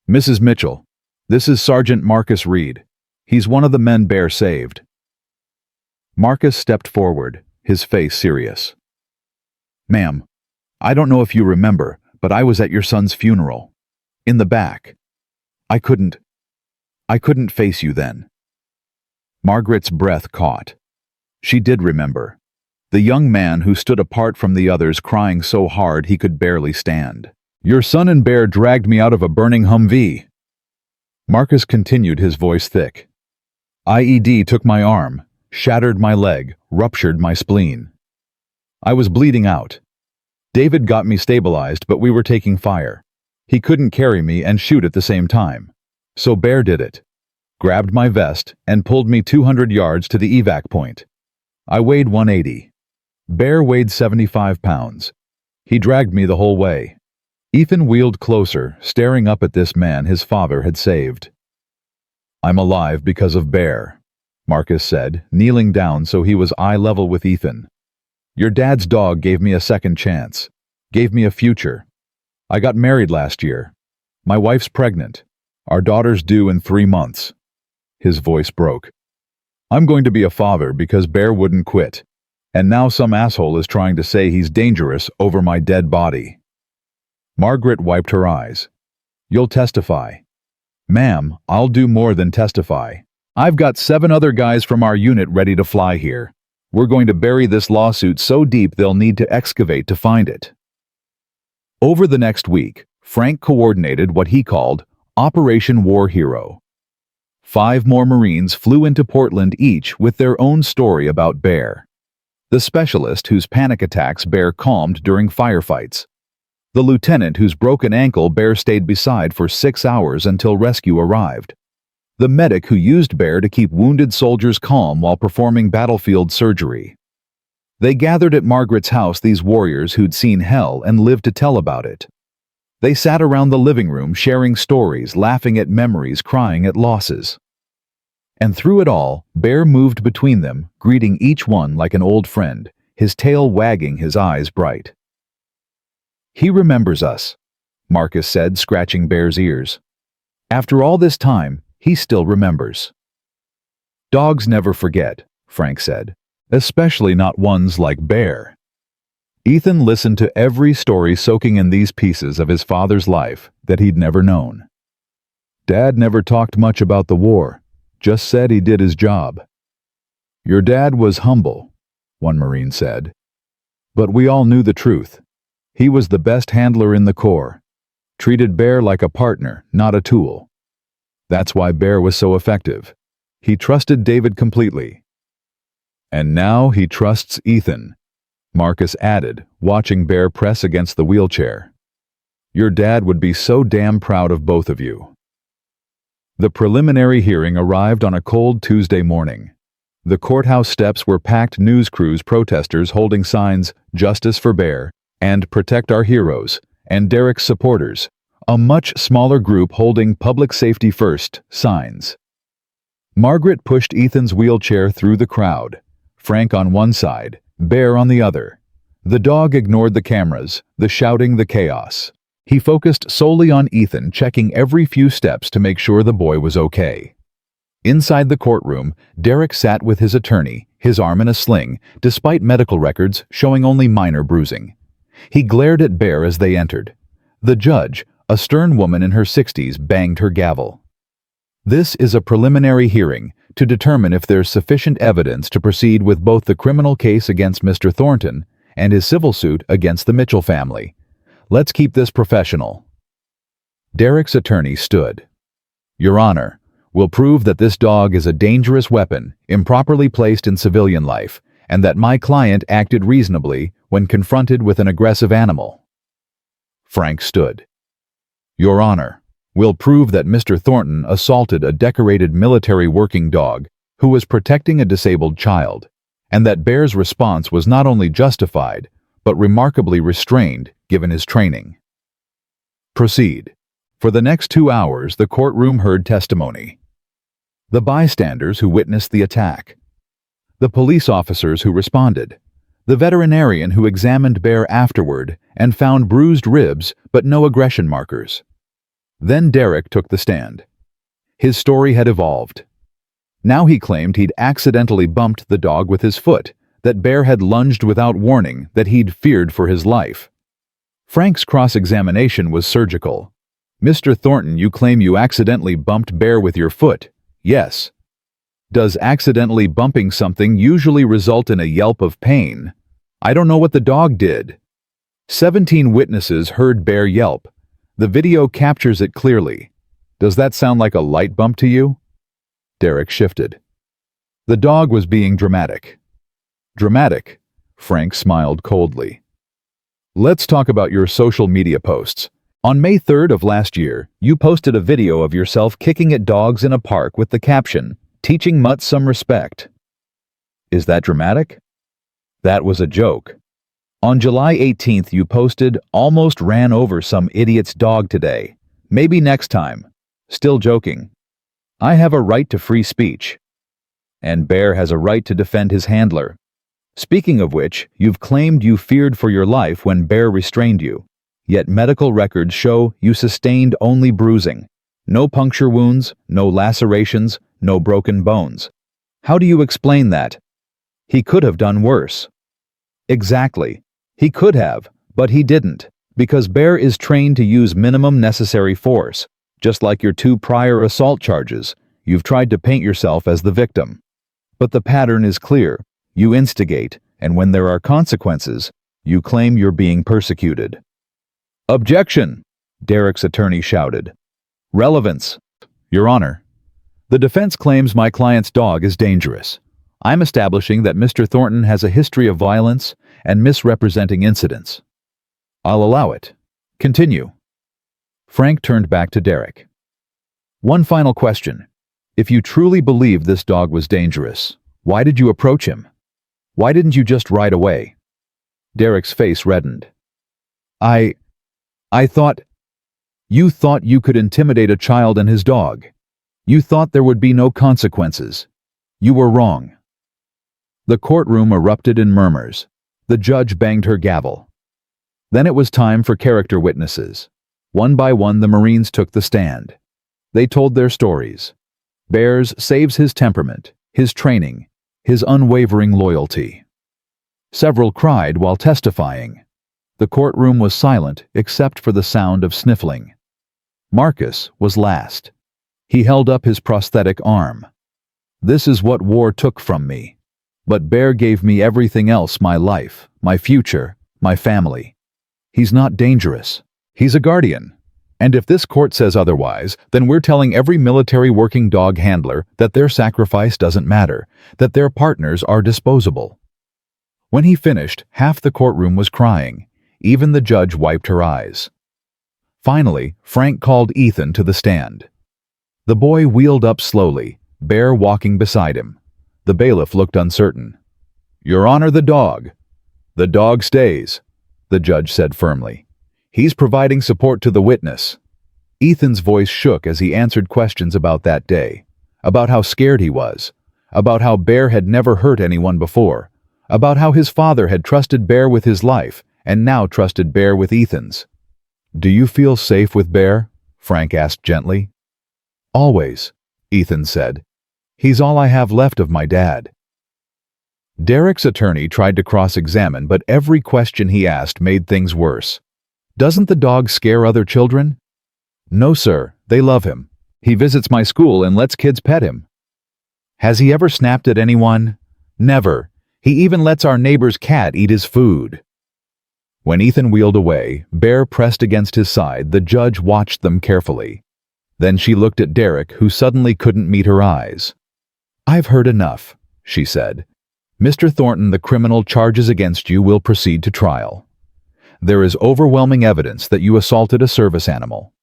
Mrs. Mitchell, this is Sergeant Marcus Reed. He's one of the men Bear saved. Marcus stepped forward, his face serious. Ma'am, I don't know if you remember, but I was at your son's funeral. In the back. I couldn't face you then. Margaret's breath caught. She did remember. The young man who stood apart from the others crying so hard he could barely stand. Your son and Bear dragged me out of a burning Humvee. Marcus continued, his voice thick. IED took my arm, shattered my leg, ruptured my spleen. I was bleeding out. David got me stabilized, but we were taking fire. He couldn't carry me and shoot at the same time. So Bear did it. Grabbed my vest and pulled me 200 yards to the evac point. I weighed 180. Bear weighed 75 pounds. He dragged me the whole way. Ethan wheeled closer, staring up at this man his father had saved. I'm alive because of Bear, Marcus said, kneeling down so he was eye level with Ethan. Your dad's dog gave me a second chance, gave me a future. I got married last year. My wife's pregnant. Our daughter's due in 3 months. His voice broke. I'm going to be a father because Bear wouldn't quit. And now some asshole is trying to say he's dangerous over my dead body. Margaret wiped her eyes. You'll testify. Ma'am, I'll do more than testify. I've got 7 other guys from our unit ready to fly here. We're going to bury this lawsuit so deep they'll need to excavate to find it. Over the next week, Frank coordinated what he called Operation War Hero. 5 more Marines flew into Portland, each with their own story about Bear. The specialist whose panic attacks Bear calmed during firefights. The lieutenant whose broken ankle Bear stayed beside for 6 hours until rescue arrived. The medic who used Bear to keep wounded soldiers calm while performing battlefield surgery. They gathered at Margaret's house, these warriors who'd seen hell and lived to tell about it. They sat around the living room sharing stories, laughing at memories, crying at losses. And through it all, Bear moved between them, greeting each one like an old friend, his tail wagging, his eyes bright. "He remembers us," Marcus said, scratching Bear's ears. "After all this time, he still remembers." "Dogs never forget," Frank said, "especially not ones like Bear." Ethan listened to every story, soaking in these pieces of his father's life that he'd never known. "Dad never talked much about the war, just said he did his job." "Your dad was humble," one Marine said. "But we all knew the truth. He was the best handler in the Corps, treated Bear like a partner, not a tool. That's why Bear was so effective. He trusted David completely. And now he trusts Ethan," Marcus added, watching Bear press against the wheelchair. "Your dad would be so damn proud of both of you." The preliminary hearing arrived on a cold Tuesday morning. The courthouse steps were packed, news crews, protesters holding signs, "Justice for Bear," and "Protect Our Heroes," and Derek's supporters, a much smaller group holding "Public Safety First" signs. Margaret pushed Ethan's wheelchair through the crowd, Frank on one side, Bear on the other. The dog ignored the cameras, the shouting, the chaos. He focused solely on Ethan, checking every few steps to make sure the boy was okay. Inside the courtroom, Derek sat with his attorney, his arm in a sling, despite medical records showing only minor bruising. He glared at Bear as they entered. The judge, a stern woman in her 60s, banged her gavel. "This is a preliminary hearing to determine if there's sufficient evidence to proceed with both the criminal case against Mr. Thornton and his civil suit against the Mitchell family. Let's keep this professional." Derek's attorney stood. "Your Honor, we'll prove that this dog is a dangerous weapon, improperly placed in civilian life, and that my client acted reasonably when confronted with an aggressive animal." Frank stood. "Your Honor, we'll prove that Mr. Thornton assaulted a decorated military working dog who was protecting a disabled child, and that Bear's response was not only justified, but remarkably restrained given his training." Proceed. For the next 2 hours, the courtroom heard testimony. The bystanders who witnessed the attack. The police officers who responded. The veterinarian who examined Bear afterward and found bruised ribs but no aggression markers. Then Derek took the stand. His story had evolved. Now he claimed he'd accidentally bumped the dog with his foot, that Bear had lunged without warning, that he'd feared for his life. Frank's cross-examination was surgical. "Mr. Thornton, you claim you accidentally bumped Bear with your foot. Yes. Does accidentally bumping something usually result in a yelp of pain? I don't know what the dog did." 17 witnesses heard Bear yelp. The video captures it clearly. Does that sound like a light bump to you? Derek shifted. The dog was being dramatic. Dramatic? Frank smiled coldly. Let's talk about your social media posts. On May 3rd of last year, you posted a video of yourself kicking at dogs in a park with the caption, "Teaching mutts some respect." Is that dramatic? That was a joke. On July 18th, you posted, "Almost ran over some idiot's dog today. Maybe next time." Still joking. I have a right to free speech. And Bear has a right to defend his handler. Speaking of which, you've claimed you feared for your life when Bear restrained you. Yet medical records show you sustained only bruising. No puncture wounds, no lacerations, no broken bones. How do you explain that? He could have done worse. Exactly. He could have, but he didn't, because Bear is trained to use minimum necessary force. Just like your 2 prior assault charges, you've tried to paint yourself as the victim. But the pattern is clear. You instigate, and when there are consequences, you claim you're being persecuted. Objection! Derek's attorney shouted. Relevance. Your Honor. The defense claims my client's dog is dangerous. I'm establishing that Mr. Thornton has a history of violence and misrepresenting incidents. I'll allow it. Continue. Frank turned back to Derek. One final question. If you truly believed this dog was dangerous, why did you approach him? Why didn't you just ride away? Derek's face reddened. I thought... You thought you could intimidate a child and his dog. You thought there would be no consequences. You were wrong. The courtroom erupted in murmurs. The judge banged her gavel. Then it was time for character witnesses. One by one, the Marines took the stand. They told their stories. Bears saves his temperament, his training, his unwavering loyalty. Several cried while testifying. The courtroom was silent except for the sound of sniffling. Marcus was last. He held up his prosthetic arm. This is what war took from me. But Bear gave me everything else: my life, my future, my family. He's not dangerous. He's a guardian. And if this court says otherwise, then we're telling every military working dog handler that their sacrifice doesn't matter, that their partners are disposable. When he finished, half the courtroom was crying. Even the judge wiped her eyes. Finally, Frank called Ethan to the stand. The boy wheeled up slowly, Bear walking beside him. The bailiff looked uncertain. Your Honor, the dog. The dog stays, the judge said firmly. He's providing support to the witness. Ethan's voice shook as he answered questions about that day, about how scared he was, about how Bear had never hurt anyone before, about how his father had trusted Bear with his life and now trusted Bear with Ethan's. Do you feel safe with Bear? Frank asked gently. Always, Ethan said. He's all I have left of my dad. Derek's attorney tried to cross-examine, but every question he asked made things worse. Doesn't the dog scare other children? No, sir, they love him. He visits my school and lets kids pet him. Has he ever snapped at anyone? Never. He even lets our neighbor's cat eat his food. When Ethan wheeled away, Bear pressed against his side. The judge watched them carefully. Then she looked at Derek, who suddenly couldn't meet her eyes. I've heard enough, she said. Mr. Thornton, the criminal charges against you will proceed to trial. There is overwhelming evidence that you assaulted a service animal.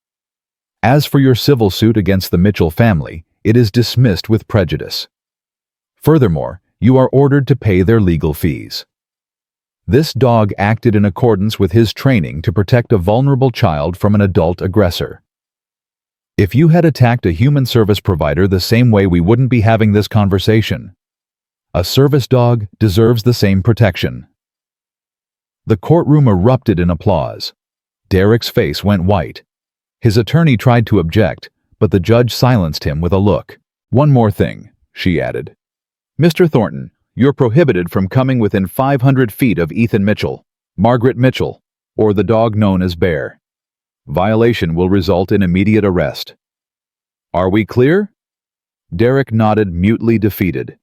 As for your civil suit against the Mitchell family, it is dismissed with prejudice. Furthermore, you are ordered to pay their legal fees. This dog acted in accordance with his training to protect a vulnerable child from an adult aggressor. If you had attacked a human service provider the same way, we wouldn't be having this conversation. A service dog deserves the same protection. The courtroom erupted in applause. Derek's face went white. His attorney tried to object, but the judge silenced him with a look. One more thing, she added. Mr. Thornton, you're prohibited from coming within 500 feet of Ethan Mitchell, Margaret Mitchell, or the dog known as Bear. Violation will result in immediate arrest. Are we clear? Derek nodded, mutely defeated.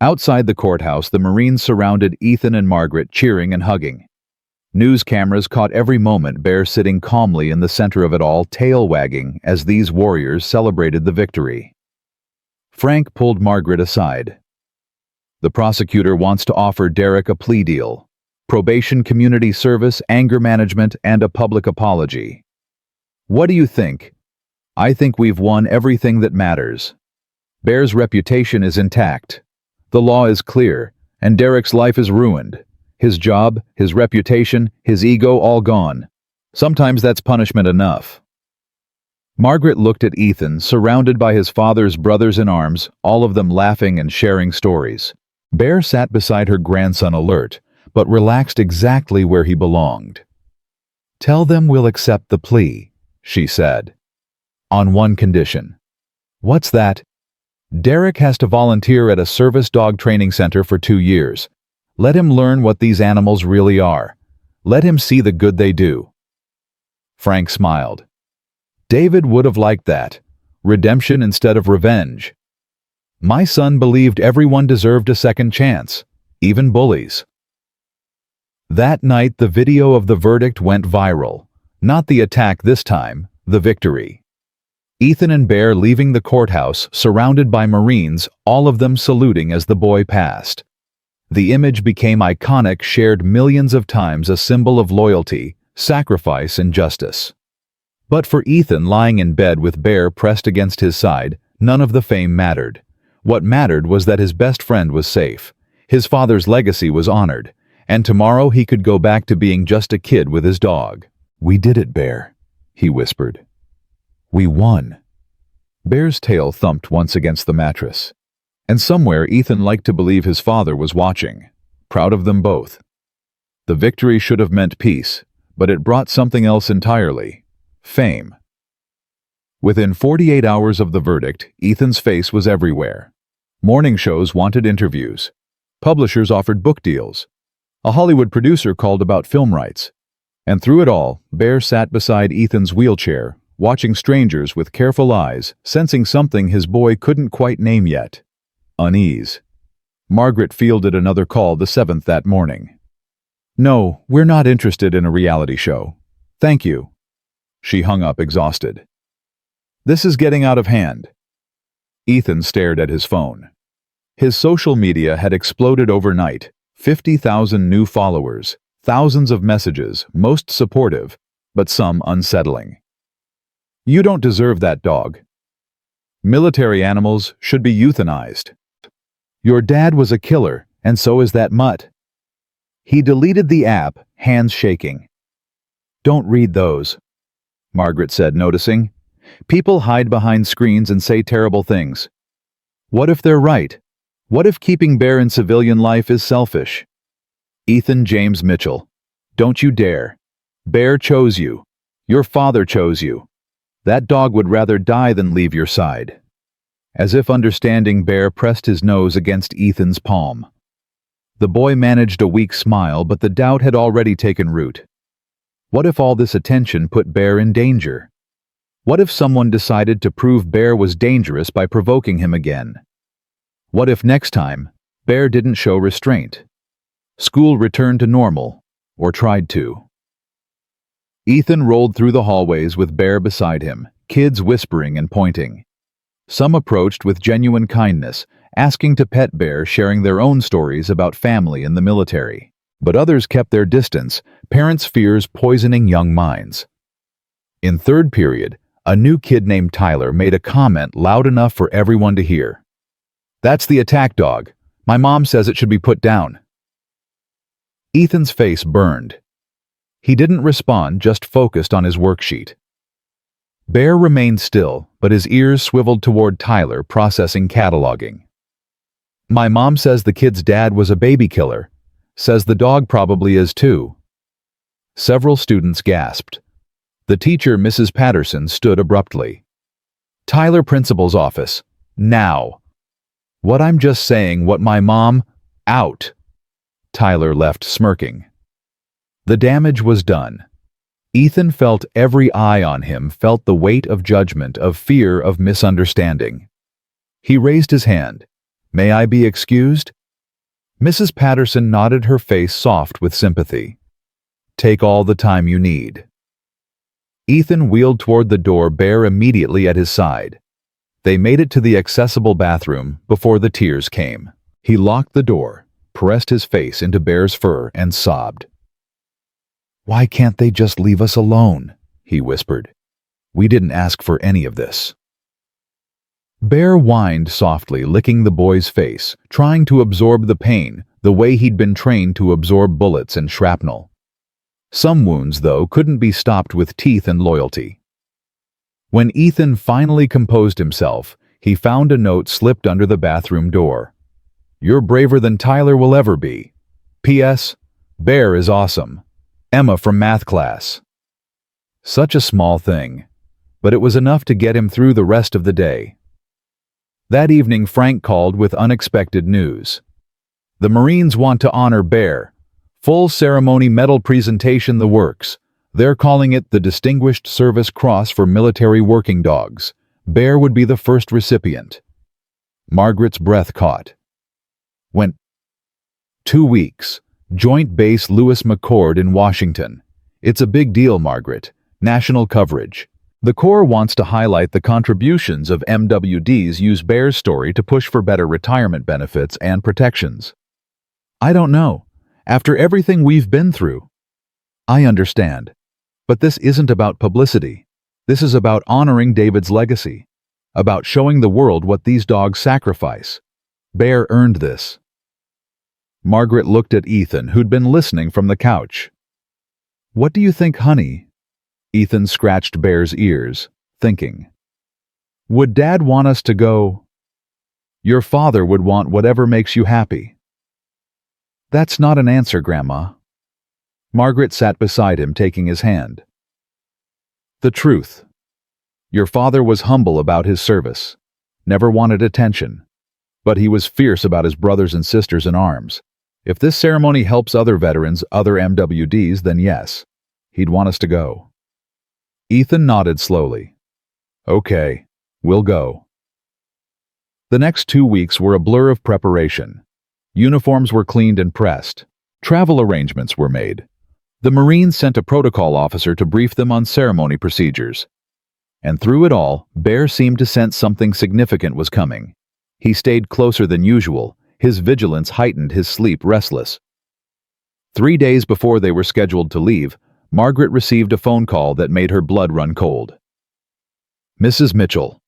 Outside the courthouse, the Marines surrounded Ethan and Margaret, cheering and hugging. News cameras caught every moment, Bear sitting calmly in the center of it all, tail wagging as these warriors celebrated the victory. Frank pulled Margaret aside. The prosecutor wants to offer Derek a plea deal: probation, community service, anger management, and a public apology. What do you think? I think we've won everything that matters. Bear's reputation is intact. The law is clear, and Derek's life is ruined. His job, his reputation, his ego, all gone. Sometimes that's punishment enough. Margaret looked at Ethan, surrounded by his father's brothers in arms, all of them laughing and sharing stories. Bear sat beside her grandson, alert, but relaxed exactly where he belonged. Tell them we'll accept the plea, she said. On one condition. What's that? Derek has to volunteer at a service dog training center for 2 years. Let him learn what these animals really are. Let him see the good they do. Frank smiled. David would have liked that. Redemption instead of revenge. My son believed everyone deserved a second chance, even bullies. That night, the video of the verdict went viral. Not the attack this time, the victory. Ethan and Bear leaving the courthouse, surrounded by Marines, all of them saluting as the boy passed. The image became iconic, shared millions of times, a symbol of loyalty, sacrifice, and justice. But for Ethan, lying in bed with Bear pressed against his side, none of the fame mattered. What mattered was that his best friend was safe, his father's legacy was honored, and tomorrow he could go back to being just a kid with his dog. "We did it, Bear," he whispered. "We won." Bear's tail thumped once against the mattress. And somewhere Ethan liked to believe his father was watching, proud of them both. The victory should have meant peace, but it brought something else entirely: fame. Within 48 hours of the verdict, Ethan's face was everywhere. Morning shows wanted interviews. Publishers offered book deals. A Hollywood producer called about film rights. And through it all, Bear sat beside Ethan's wheelchair, watching strangers with careful eyes, sensing something his boy couldn't quite name yet: unease. Margaret fielded another call, the 7th that morning. "No, we're not interested in a reality show. Thank you." She hung up exhausted. "This is getting out of hand." Ethan stared at his phone. His social media had exploded overnight. 50,000 new followers, thousands of messages, most supportive, but some unsettling. "You don't deserve that dog. Military animals should be euthanized. Your dad was a killer, and so is that mutt." He deleted the app, hands shaking. "Don't read those," Margaret said, noticing. "People hide behind screens and say terrible things. What if they're right? What if keeping Bear in civilian life is selfish?" Ethan James Mitchell: "Don't you dare. Bear chose you. Your father chose you. That dog would rather die than leave your side." As if understanding, Bear pressed his nose against Ethan's palm. The boy managed a weak smile, but the doubt had already taken root. What if all this attention put Bear in danger? What if someone decided to prove Bear was dangerous by provoking him again? What if next time, Bear didn't show restraint? School returned to normal, or tried to. Ethan rolled through the hallways with Bear beside him, kids whispering and pointing. Some approached with genuine kindness, asking to pet Bear, sharing their own stories about family in the military. But others kept their distance, parents' fears poisoning young minds. In third period, a new kid named Tyler made a comment loud enough for everyone to hear. "That's the attack dog. My mom says it should be put down." Ethan's face burned. He didn't respond, just focused on his worksheet. Bear remained still, but his ears swiveled toward Tyler, processing cataloging. "My mom says the kid's dad was a baby killer. Says the dog probably is too." Several students gasped. The teacher, Mrs. Patterson, stood abruptly. "Tyler, principal's office. Now." "What? I'm just saying what my mom—" "Out." Tyler left, smirking. The damage was done. Ethan felt every eye on him, felt the weight of judgment, of fear, of misunderstanding. He raised his hand. "May I be excused?" Mrs. Patterson nodded, her face soft with sympathy. "Take all the time you need." Ethan wheeled toward the door, Bear immediately at his side. They made it to the accessible bathroom before the tears came. He locked the door, pressed his face into Bear's fur, and sobbed. "Why can't they just leave us alone?" he whispered. "We didn't ask for any of this." Bear whined softly, licking the boy's face, trying to absorb the pain, the way he'd been trained to absorb bullets and shrapnel. Some wounds, though, couldn't be stopped with teeth and loyalty. When Ethan finally composed himself, he found a note slipped under the bathroom door. "You're braver than Tyler will ever be. P.S. Bear is awesome. Emma from math class." Such a small thing, but it was enough to get him through the rest of the day. That evening, Frank called with unexpected news. "The Marines want to honor Bear. Full ceremony, medal presentation, the works. They're calling it the Distinguished Service Cross for Military Working Dogs. Bear would be the first recipient." Margaret's breath caught. Went 2 weeks. Joint Base Lewis McChord in Washington. "It's a big deal, Margaret. National coverage. The Corps wants to highlight the contributions of MWDs. Use Bear's story to push for better retirement benefits and protections. I don't know. After everything we've been through. I understand. But this isn't about publicity. This is about honoring David's legacy. About showing the world what these dogs sacrifice. Bear earned this. Margaret looked at Ethan, who'd been listening from the couch. What do you think, honey? Ethan scratched Bear's ears, thinking. Would Dad want us to go? Your father would want whatever makes you happy. That's not an answer, Grandma. Margaret sat beside him, taking his hand. The truth. Your father was humble about his service, never wanted attention, but he was fierce about his brothers and sisters in arms. If this ceremony helps other veterans, other MWDs, then yes, he'd want us to go. Ethan nodded slowly. Okay, we'll go. The next 2 weeks were a blur of preparation. Uniforms were cleaned and pressed. Travel arrangements were made. The Marines sent a protocol officer to brief them on ceremony procedures. And through it all, Bear seemed to sense something significant was coming. He stayed closer than usual, his vigilance heightened, his sleep restless. 3 days before they were scheduled to leave, Margaret received a phone call that made her blood run cold. Mrs. Mitchell,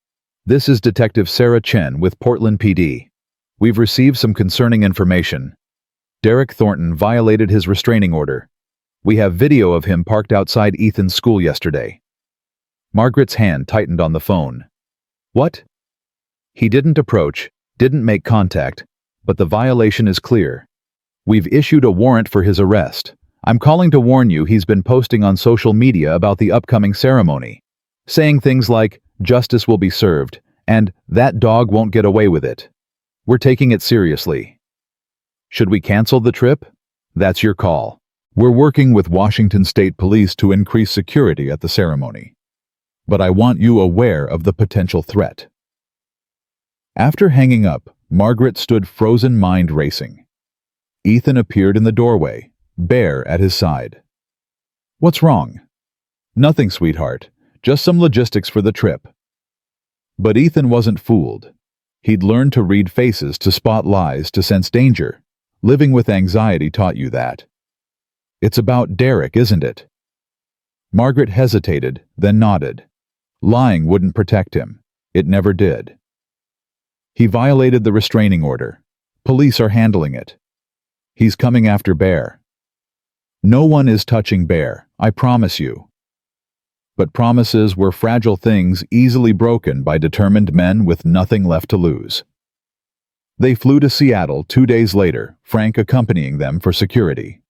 this is Detective Sarah Chen with Portland PD. We've received some concerning information. Derek Thornton violated his restraining order. We have video of him parked outside Ethan's school yesterday. Margaret's hand tightened on the phone. What? He didn't approach, didn't make contact, but the violation is clear. We've issued a warrant for his arrest. I'm calling to warn you he's been posting on social media about the upcoming ceremony, saying things like, justice will be served, and that dog won't get away with it. We're taking it seriously. Should we cancel the trip? That's your call. We're working with Washington State Police to increase security at the ceremony. But I want you aware of the potential threat. After hanging up, Margaret stood frozen, mind racing. Ethan appeared in the doorway, Bear at his side. What's wrong? Nothing, sweetheart. Just some logistics for the trip. But Ethan wasn't fooled. He'd learned to read faces, to spot lies, to sense danger. Living with anxiety taught you that. It's about Derek, isn't it? Margaret hesitated, then nodded. Lying wouldn't protect him. It never did. He violated the restraining order. Police are handling it. He's coming after Bear. No one is touching Bear, I promise you. But promises were fragile things easily broken by determined men with nothing left to lose. They flew to Seattle 2 days later, Frank accompanying them for security.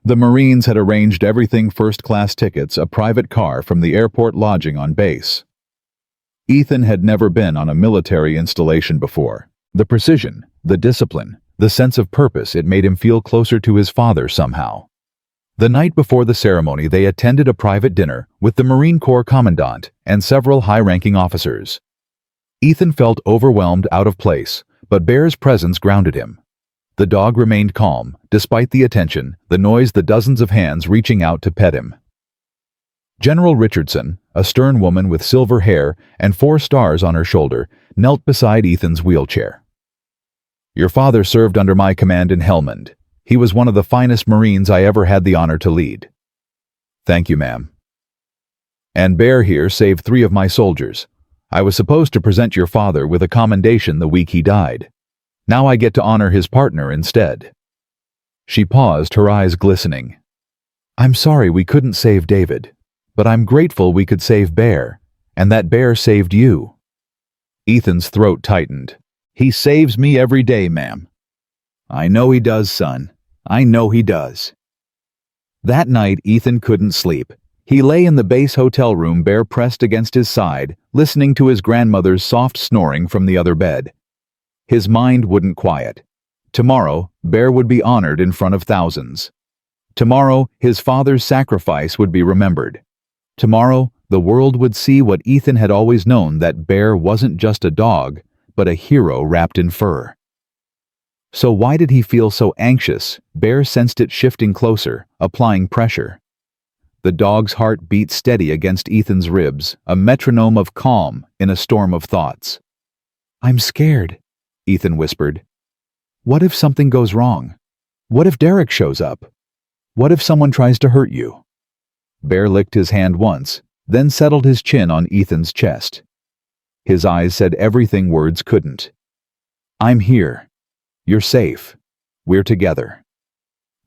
The Marines had arranged everything: first-class tickets, a private car from the airport, lodging on base. Ethan had never been on a military installation before. The precision, the discipline, the sense of purpose, it made him feel closer to his father somehow. The night before the ceremony, they attended a private dinner with the Marine Corps Commandant and several high-ranking officers. Ethan felt overwhelmed, out of place, but Bear's presence grounded him. The dog remained calm, despite the attention, the noise, the dozens of hands reaching out to pet him. General Richardson, a stern woman with silver hair and 4 stars on her shoulder, knelt beside Ethan's wheelchair. Your father served under my command in Helmand. He was one of the finest Marines I ever had the honor to lead. Thank you, ma'am. And Bear here saved 3 of my soldiers. I was supposed to present your father with a commendation the week he died. Now I get to honor his partner instead. She paused, her eyes glistening. I'm sorry we couldn't save David, but I'm grateful we could save Bear, and that Bear saved you. Ethan's throat tightened. He saves me every day, ma'am. I know he does, son. I know he does. That night, Ethan couldn't sleep. He lay in the base hotel room, Bear pressed against his side, listening to his grandmother's soft snoring from the other bed. His mind wouldn't quiet. Tomorrow, Bear would be honored in front of thousands. Tomorrow, his father's sacrifice would be remembered. Tomorrow, the world would see what Ethan had always known, that Bear wasn't just a dog, but a hero wrapped in fur. So why did he feel so anxious? Bear sensed it shifting closer, applying pressure. The dog's heart beat steady against Ethan's ribs, a metronome of calm in a storm of thoughts. "I'm scared," Ethan whispered. "What if something goes wrong? What if Derek shows up? What if someone tries to hurt you?" Bear licked his hand once, then settled his chin on Ethan's chest. His eyes said everything words couldn't. "I'm here. You're safe. We're together."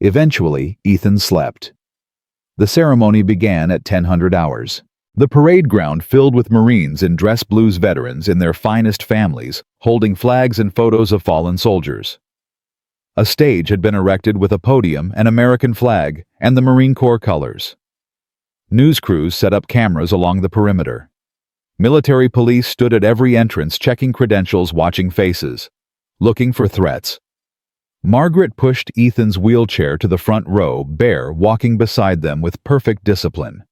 Eventually, Ethan slept. The ceremony began at 1000 hours. The parade ground filled with Marines and dress blues veterans in their finest families, holding flags and photos of fallen soldiers. A stage had been erected with a podium, an American flag, and the Marine Corps colors. News crews set up cameras along the perimeter. Military police stood at every entrance checking credentials, watching faces, looking for threats. Margaret pushed Ethan's wheelchair to the front row, Bear walking beside them with perfect discipline.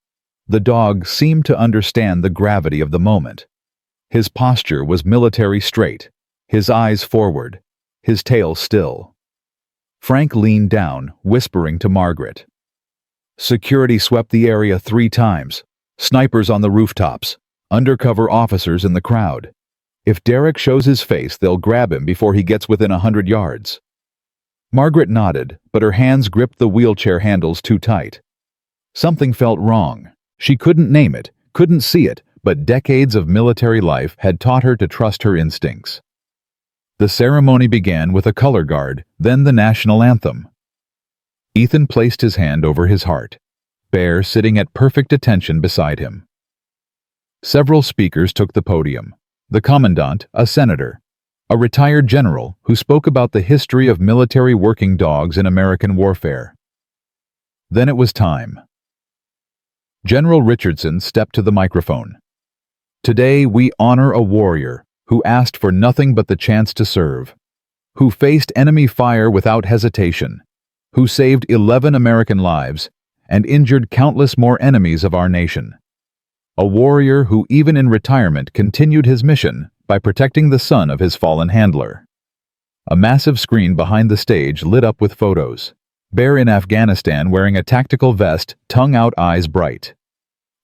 The dog seemed to understand the gravity of the moment. His posture was military straight, his eyes forward, his tail still. Frank leaned down, whispering to Margaret. Security swept the area 3 times. Snipers on the rooftops, undercover officers in the crowd. If Derek shows his face, they'll grab him before he gets within 100 yards. Margaret nodded, but her hands gripped the wheelchair handles too tight. Something felt wrong. She couldn't name it, couldn't see it, but decades of military life had taught her to trust her instincts. The ceremony began with a color guard, then the national anthem. Ethan placed his hand over his heart, Bear sitting at perfect attention beside him. Several speakers took the podium. The commandant, a senator, a retired general who spoke about the history of military working dogs in American warfare. Then it was time. General Richardson stepped to the microphone. "Today we honor a warrior who asked for nothing but the chance to serve, who faced enemy fire without hesitation, who saved 11 American lives and injured countless more enemies of our nation. A warrior who even in retirement continued his mission by protecting the son of his fallen handler." A massive screen behind the stage lit up with photos. Bear in Afghanistan wearing a tactical vest, tongue out, eyes bright.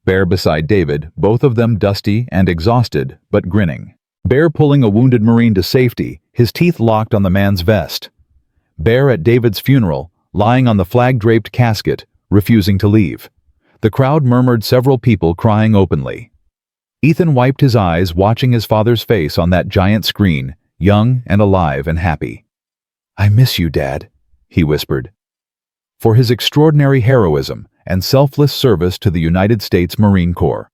Bear beside David, both of them dusty and exhausted, but grinning. Bear pulling a wounded Marine to safety, his teeth locked on the man's vest. Bear at David's funeral, lying on the flag-draped casket, refusing to leave. The crowd murmured, several people crying openly. Ethan wiped his eyes, watching his father's face on that giant screen, young and alive and happy. "I miss you, Dad," he whispered. For his extraordinary heroism and selfless service to the United States Marine Corps.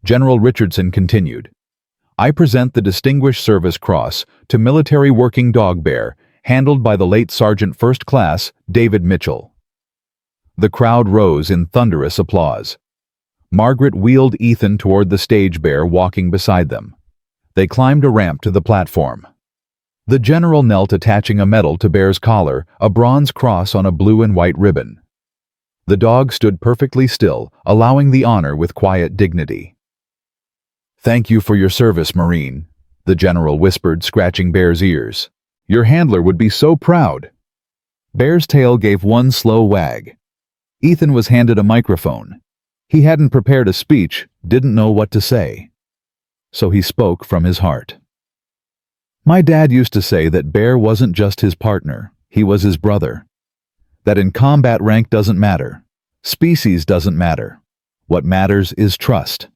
General Richardson continued, "I present the Distinguished Service Cross to Military Working Dog Bear, handled by the late Sergeant First Class David Mitchell." The crowd rose in thunderous applause. Margaret wheeled Ethan toward the stage, Bear walking beside them. They climbed a ramp to the platform. The general knelt, attaching a medal to Bear's collar, a bronze cross on a blue and white ribbon. The dog stood perfectly still, allowing the honor with quiet dignity. "Thank you for your service, Marine," the general whispered, scratching Bear's ears. "Your handler would be so proud." Bear's tail gave one slow wag. Ethan was handed a microphone. He hadn't prepared a speech, didn't know what to say. So he spoke from his heart. "My dad used to say that Bear wasn't just his partner, he was his brother. That in combat rank doesn't matter. Species doesn't matter. What matters is trust.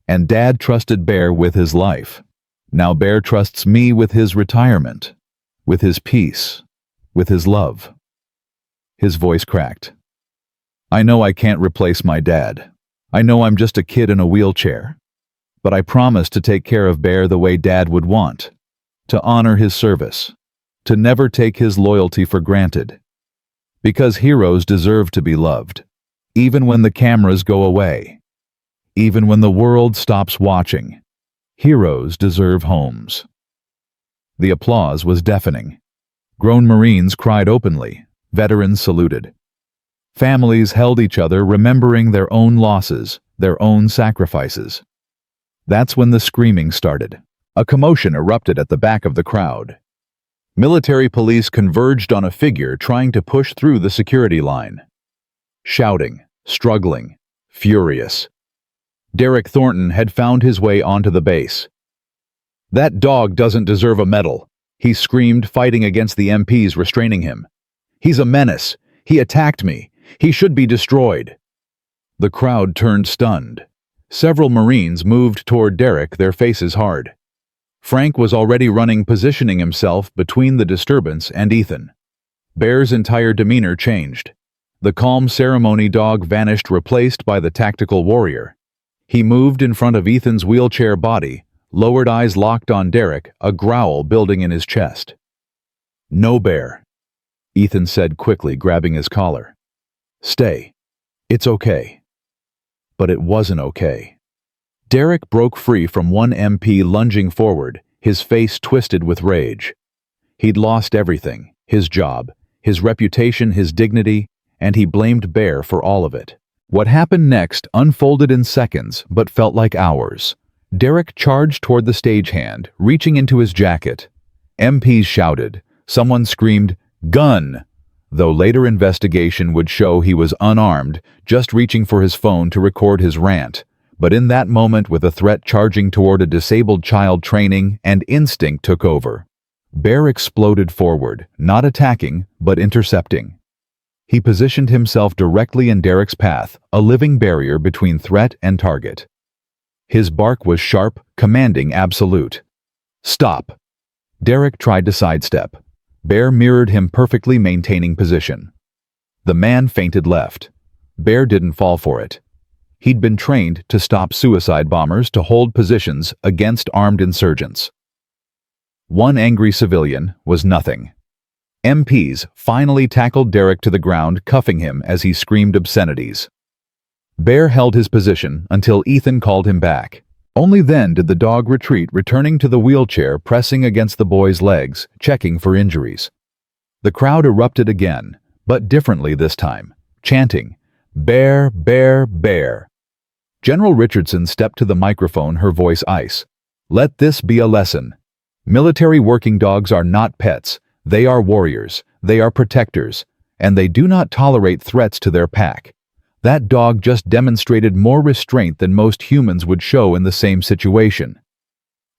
And Dad trusted Bear with his life. Now Bear trusts me with his retirement, with his peace, with his love." His voice cracked. "I know I can't replace my dad. I know I'm just a kid in a wheelchair. But I promise to take care of Bear the way Dad would want, to honor his service, to never take his loyalty for granted. Because heroes deserve to be loved, even when the cameras go away, even when the world stops watching. Heroes deserve homes." The applause was deafening. Grown Marines cried openly, veterans saluted. Families held each other, remembering their own losses, their own sacrifices. That's when the screaming started. A commotion erupted at the back of the crowd. Military police converged on a figure trying to push through the security line. Shouting, struggling, furious. Derek Thornton had found his way onto the base. "That dog doesn't deserve a medal," he screamed, fighting against the MPs restraining him. "He's a menace. He attacked me. He should be destroyed." The crowd turned stunned. Several Marines moved toward Derek, their faces hard. Frank was already running, positioning himself between the disturbance and Ethan. Bear's entire demeanor changed. The calm ceremony dog vanished, replaced by the tactical warrior. He moved in front of Ethan's wheelchair body, lowered eyes locked on Derek, a growl building in his chest. "No, Bear," Ethan said quickly, grabbing his collar. "Stay. It's okay." But it wasn't okay. Derek broke free from one MP lunging forward, his face twisted with rage. He'd lost everything, his job, his reputation, his dignity, and he blamed Bear for all of it. What happened next unfolded in seconds, but felt like hours. Derek charged toward the stagehand, reaching into his jacket. MPs shouted. Someone screamed, "Gun!" Though later investigation would show he was unarmed, just reaching for his phone to record his rant. But in that moment, with a threat charging toward a disabled child, training and instinct took over. Bear exploded forward, not attacking, but intercepting. He positioned himself directly in Derek's path, a living barrier between threat and target. His bark was sharp, commanding, absolute. "Stop!" Derek tried to sidestep. Bear mirrored him perfectly, maintaining position. The man feinted left. Bear didn't fall for it. He'd been trained to stop suicide bombers, to hold positions against armed insurgents. One angry civilian was nothing. MPs finally tackled Derek to the ground, cuffing him as he screamed obscenities. Bear held his position until Ethan called him back. Only then did the dog retreat, returning to the wheelchair, pressing against the boy's legs, checking for injuries. The crowd erupted again, but differently this time, chanting, "Bear, Bear, Bear." General Richardson stepped to the microphone, her voice ice. "Let this be a lesson. Military working dogs are not pets. They are warriors, they are protectors, and they do not tolerate threats to their pack. That dog just demonstrated more restraint than most humans would show in the same situation."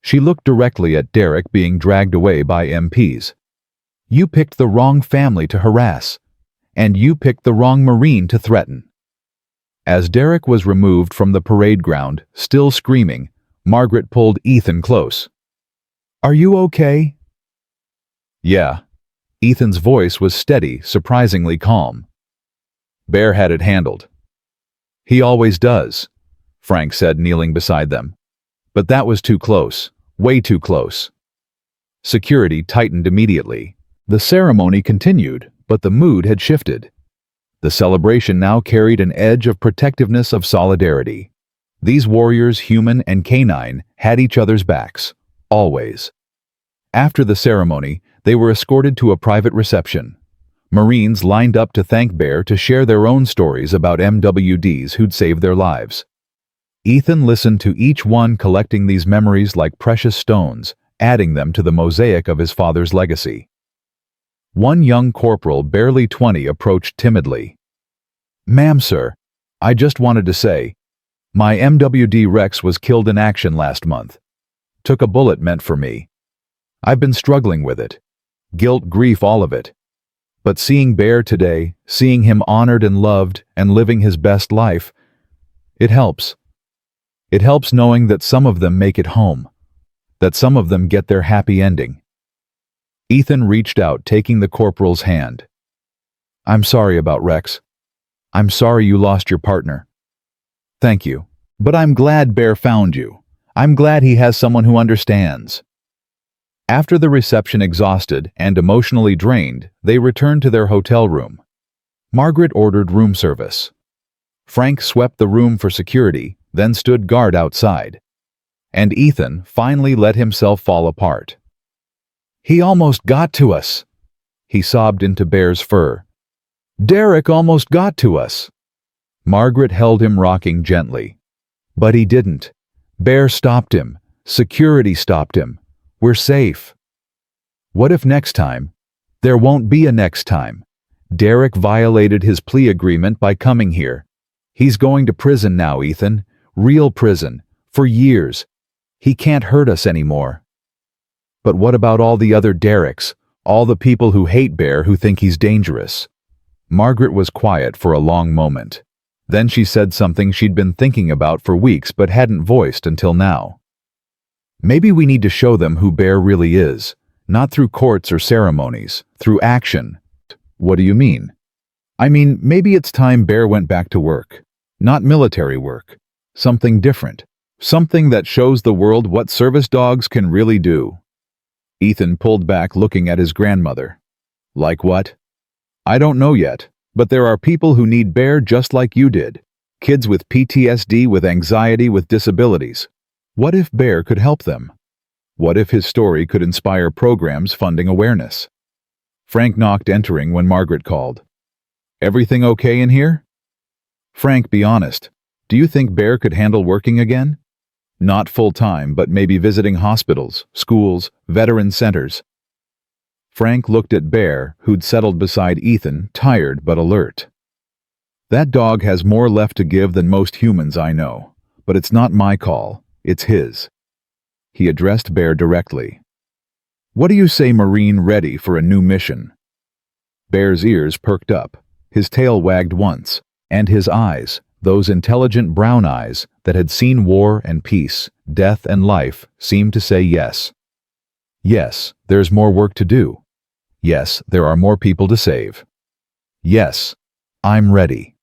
She looked directly at Derek, being dragged away by MPs. "You picked the wrong family to harass, and you picked the wrong Marine to threaten." As Derek was removed from the parade ground, still screaming, Margaret pulled Ethan close. "Are you okay?" "Yeah." Ethan's voice was steady, surprisingly calm. "Bear had it handled." "He always does," Frank said, kneeling beside them. "But that was too close, way too close." Security tightened immediately. The ceremony continued, but the mood had shifted. The celebration now carried an edge of protectiveness, of solidarity. These warriors, human and canine, had each other's backs, always. After the ceremony, they were escorted to a private reception. Marines lined up to thank Bear, to share their own stories about MWDs who'd saved their lives. Ethan listened to each one, collecting these memories like precious stones, adding them to the mosaic of his father's legacy. One young corporal, barely 20, approached timidly. "Ma'am, sir, I just wanted to say, my MWD Rex was killed in action last month. Took a bullet meant for me. I've been struggling with it. Guilt, grief, all of it. But seeing Bear today, seeing him honored and loved and living his best life, it helps. It helps knowing that some of them make it home, that some of them get their happy ending." Ethan reached out, taking the corporal's hand. "I'm sorry about Rex. I'm sorry you lost your partner. Thank you. But I'm glad Bear found you. I'm glad he has someone who understands." After the reception exhausted and emotionally drained, they returned to their hotel room. Margaret ordered room service. Frank swept the room for security, then stood guard outside. And Ethan finally let himself fall apart. "He almost got to us," he sobbed into Bear's fur. "Derek almost got to us." Margaret held him, rocking gently. "But he didn't. Bear stopped him. Security stopped him. We're safe." What if next time? There won't be a next time. Derek violated his plea agreement by coming here. He's going to prison now, Ethan. Real prison. For years. He can't hurt us anymore. But what about all the other Dereks? All the people who hate Bear, who think he's dangerous? Margaret was quiet for a long moment. Then she said something she'd been thinking about for weeks but hadn't voiced until now. Maybe we need to show them who Bear really is. Not through courts or ceremonies, through action. What do you mean? I mean, maybe it's time Bear went back to work. Not military work. Something different. Something that shows the world what service dogs can really do. Ethan pulled back, looking at his grandmother. Like what? I don't know yet, but there are people who need Bear just like you did. Kids with PTSD, with anxiety, with disabilities. What if Bear could help them? What if his story could inspire programs funding awareness? Frank knocked, entering when Margaret called. Everything okay in here? Frank, be honest. Do you think Bear could handle working again? Not full-time, but maybe visiting hospitals, schools, veteran centers. Frank looked at Bear, who'd settled beside Ethan, tired but alert. That dog has more left to give than most humans I know, but it's not my call, it's his. He addressed Bear directly. What do you say, Marine, ready for a new mission? Bear's ears perked up, his tail wagged once, and his eyes, those intelligent brown eyes that had seen war and peace, death and life, seemed to say yes. Yes, there's more work to do. Yes, there are more people to save. Yes, I'm ready.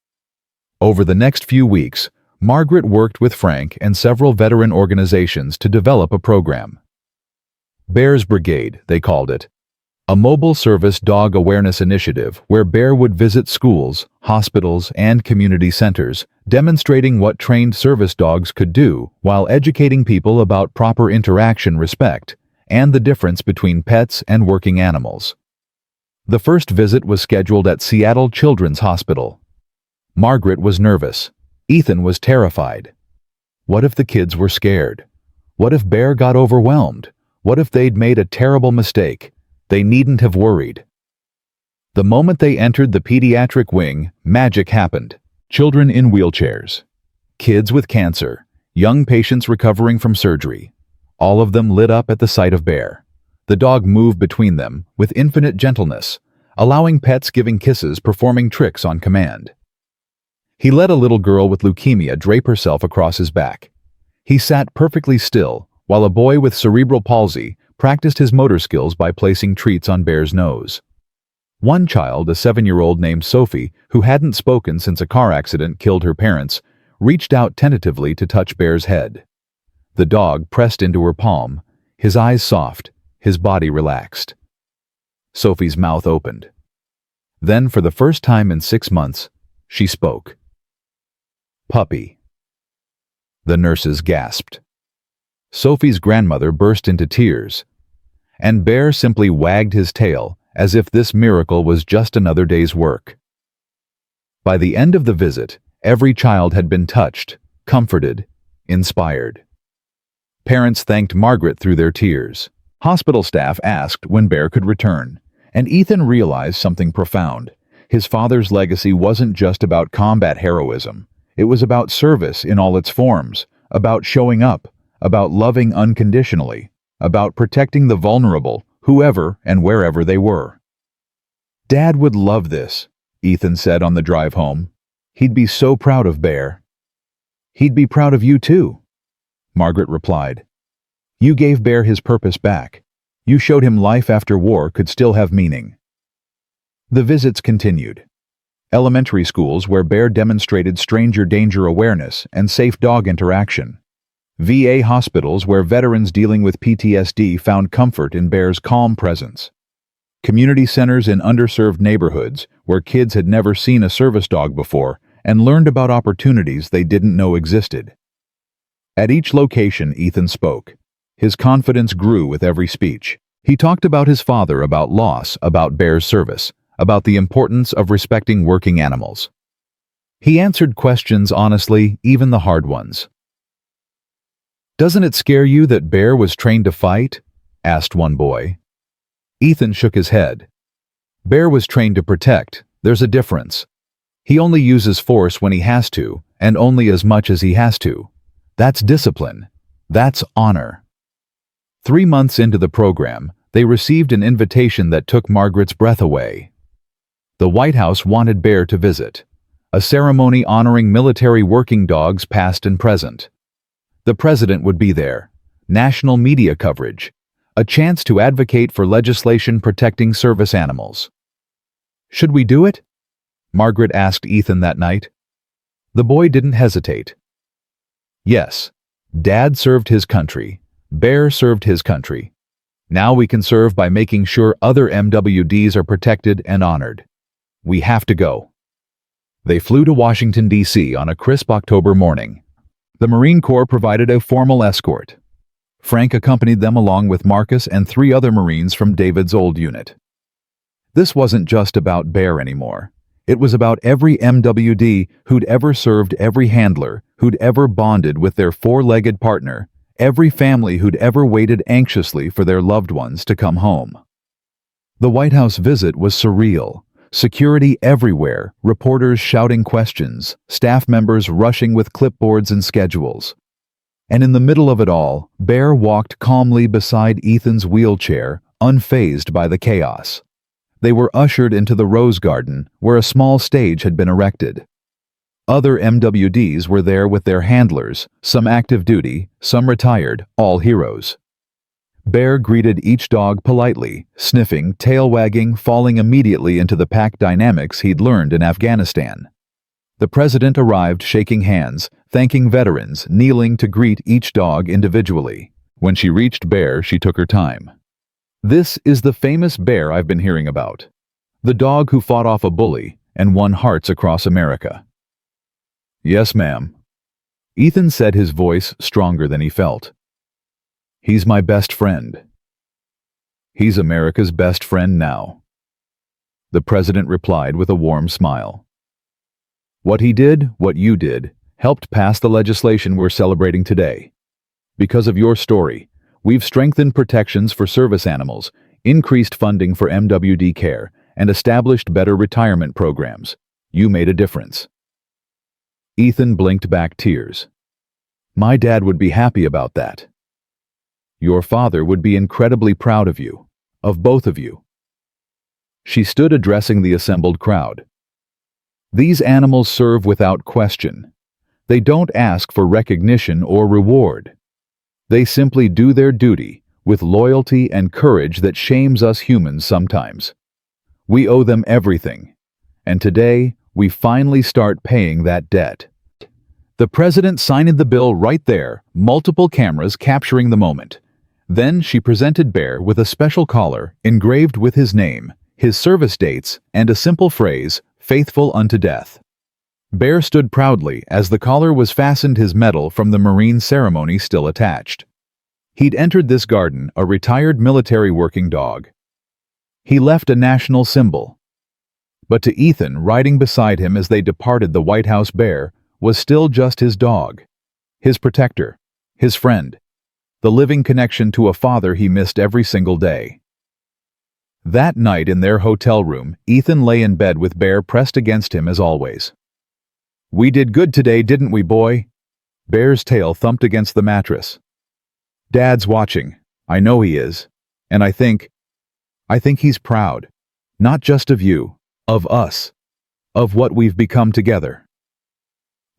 Over the next few weeks, Margaret worked with Frank and several veteran organizations to develop a program. Bear's Brigade, they called it. A mobile service dog awareness initiative where Bear would visit schools, hospitals, and community centers, demonstrating what trained service dogs could do while educating people about proper interaction, respect, and the difference between pets and working animals. The first visit was scheduled at Seattle Children's Hospital. Margaret was nervous. Ethan was terrified. What if the kids were scared? What if Bear got overwhelmed? What if they'd made a terrible mistake? They needn't have worried. The moment they entered the pediatric wing, magic happened. Children in wheelchairs, kids with cancer, young patients recovering from surgery. All of them lit up at the sight of Bear. The dog moved between them with infinite gentleness, allowing pets, giving kisses, performing tricks on command. He let a little girl with leukemia drape herself across his back. He sat perfectly still, while a boy with cerebral palsy practiced his motor skills by placing treats on Bear's nose. One child, a 7-year-old named Sophie, who hadn't spoken since a car accident killed her parents, reached out tentatively to touch Bear's head. The dog pressed into her palm, his eyes soft, his body relaxed. Sophie's mouth opened. Then, for the first time in 6 months, she spoke. Puppy. The nurses gasped. Sophie's grandmother burst into tears, and Bear simply wagged his tail as if this miracle was just another day's work. By the end of the visit, every child had been touched, comforted, inspired. Parents thanked Margaret through their tears. Hospital staff asked when Bear could return, and Ethan realized something profound. His father's legacy wasn't just about combat heroism. It was about service in all its forms, about showing up, about loving unconditionally, about protecting the vulnerable, whoever and wherever they were. Dad would love this, Ethan said on the drive home. He'd be so proud of Bear. He'd be proud of you too, Margaret replied. You gave Bear his purpose back. You showed him life after war could still have meaning. The visits continued. Elementary schools where Bear demonstrated stranger danger awareness and safe dog interaction. VA hospitals where veterans dealing with PTSD found comfort in Bear's calm presence. Community centers in underserved neighborhoods where kids had never seen a service dog before and learned about opportunities they didn't know existed. At each location, Ethan spoke. His confidence grew with every speech. He talked about his father, about loss, about Bear's service, about the importance of respecting working animals. He answered questions honestly, even the hard ones. Doesn't it scare you that Bear was trained to fight? Asked one boy. Ethan shook his head. Bear was trained to protect. There's a difference. He only uses force when he has to, and only as much as he has to. That's discipline. That's honor. 3 months into the program, they received an invitation that took Margaret's breath away. The White House wanted Bear to visit, a ceremony honoring military working dogs past and present. The president would be there, national media coverage, a chance to advocate for legislation protecting service animals. "Should we do it?" Margaret asked Ethan that night. The boy didn't hesitate. Yes, Dad served his country, Bear served his country. Now we can serve by making sure other MWDs are protected and honored. We have to go. They flew to Washington, D.C. on a crisp October morning. The Marine Corps provided a formal escort. Frank accompanied them along with Marcus and 3 other Marines from David's old unit. This wasn't just about Bear anymore. It was about every MWD who'd ever served, every handler who'd ever bonded with their 4-legged partner, every family who'd ever waited anxiously for their loved ones to come home. The White House visit was surreal. Security everywhere, reporters shouting questions, staff members rushing with clipboards and schedules. And in the middle of it all, Bear walked calmly beside Ethan's wheelchair, unfazed by the chaos. They were ushered into the Rose Garden, where a small stage had been erected. Other MWDs were there with their handlers, some active duty, some retired, all heroes. Bear greeted each dog politely, sniffing, tail wagging, falling immediately into the pack dynamics he'd learned in Afghanistan. The president arrived shaking hands, thanking veterans, kneeling to greet each dog individually. When she reached Bear, she took her time. "This is the famous Bear I've been hearing about. The dog who fought off a bully and won hearts across America." "Yes, ma'am." Ethan said, his voice stronger than he felt. "He's my best friend. He's America's best friend now." The president replied with a warm smile. "What he did, what you did, helped pass the legislation we're celebrating today. Because of your story, we've strengthened protections for service animals, increased funding for MWD care, and established better retirement programs. You made a difference." Ethan blinked back tears. "My dad would be happy about that. Your father would be incredibly proud of you, of both of you." She stood addressing the assembled crowd. "These animals serve without question. They don't ask for recognition or reward. They simply do their duty with loyalty and courage that shames us humans sometimes. We owe them everything, and today we finally start paying that debt." The president signed the bill right there, multiple cameras capturing the moment. Then she presented Bear with a special collar engraved with his name, his service dates, and a simple phrase, "Faithful unto death." Bear stood proudly as the collar was fastened, his medal from the Marine ceremony still attached. He'd entered this garden a retired military working dog. He left a national symbol. But to Ethan, riding beside him as they departed the White House, Bear was still just his dog, his protector, his friend, the living connection to a father he missed every single day. That night in their hotel room, Ethan lay in bed with Bear pressed against him as always. "We did good today, didn't we, boy?" Bear's tail thumped against the mattress. "Dad's watching. I know he is. And I think he's proud. Not just of you, of us, of what we've become together."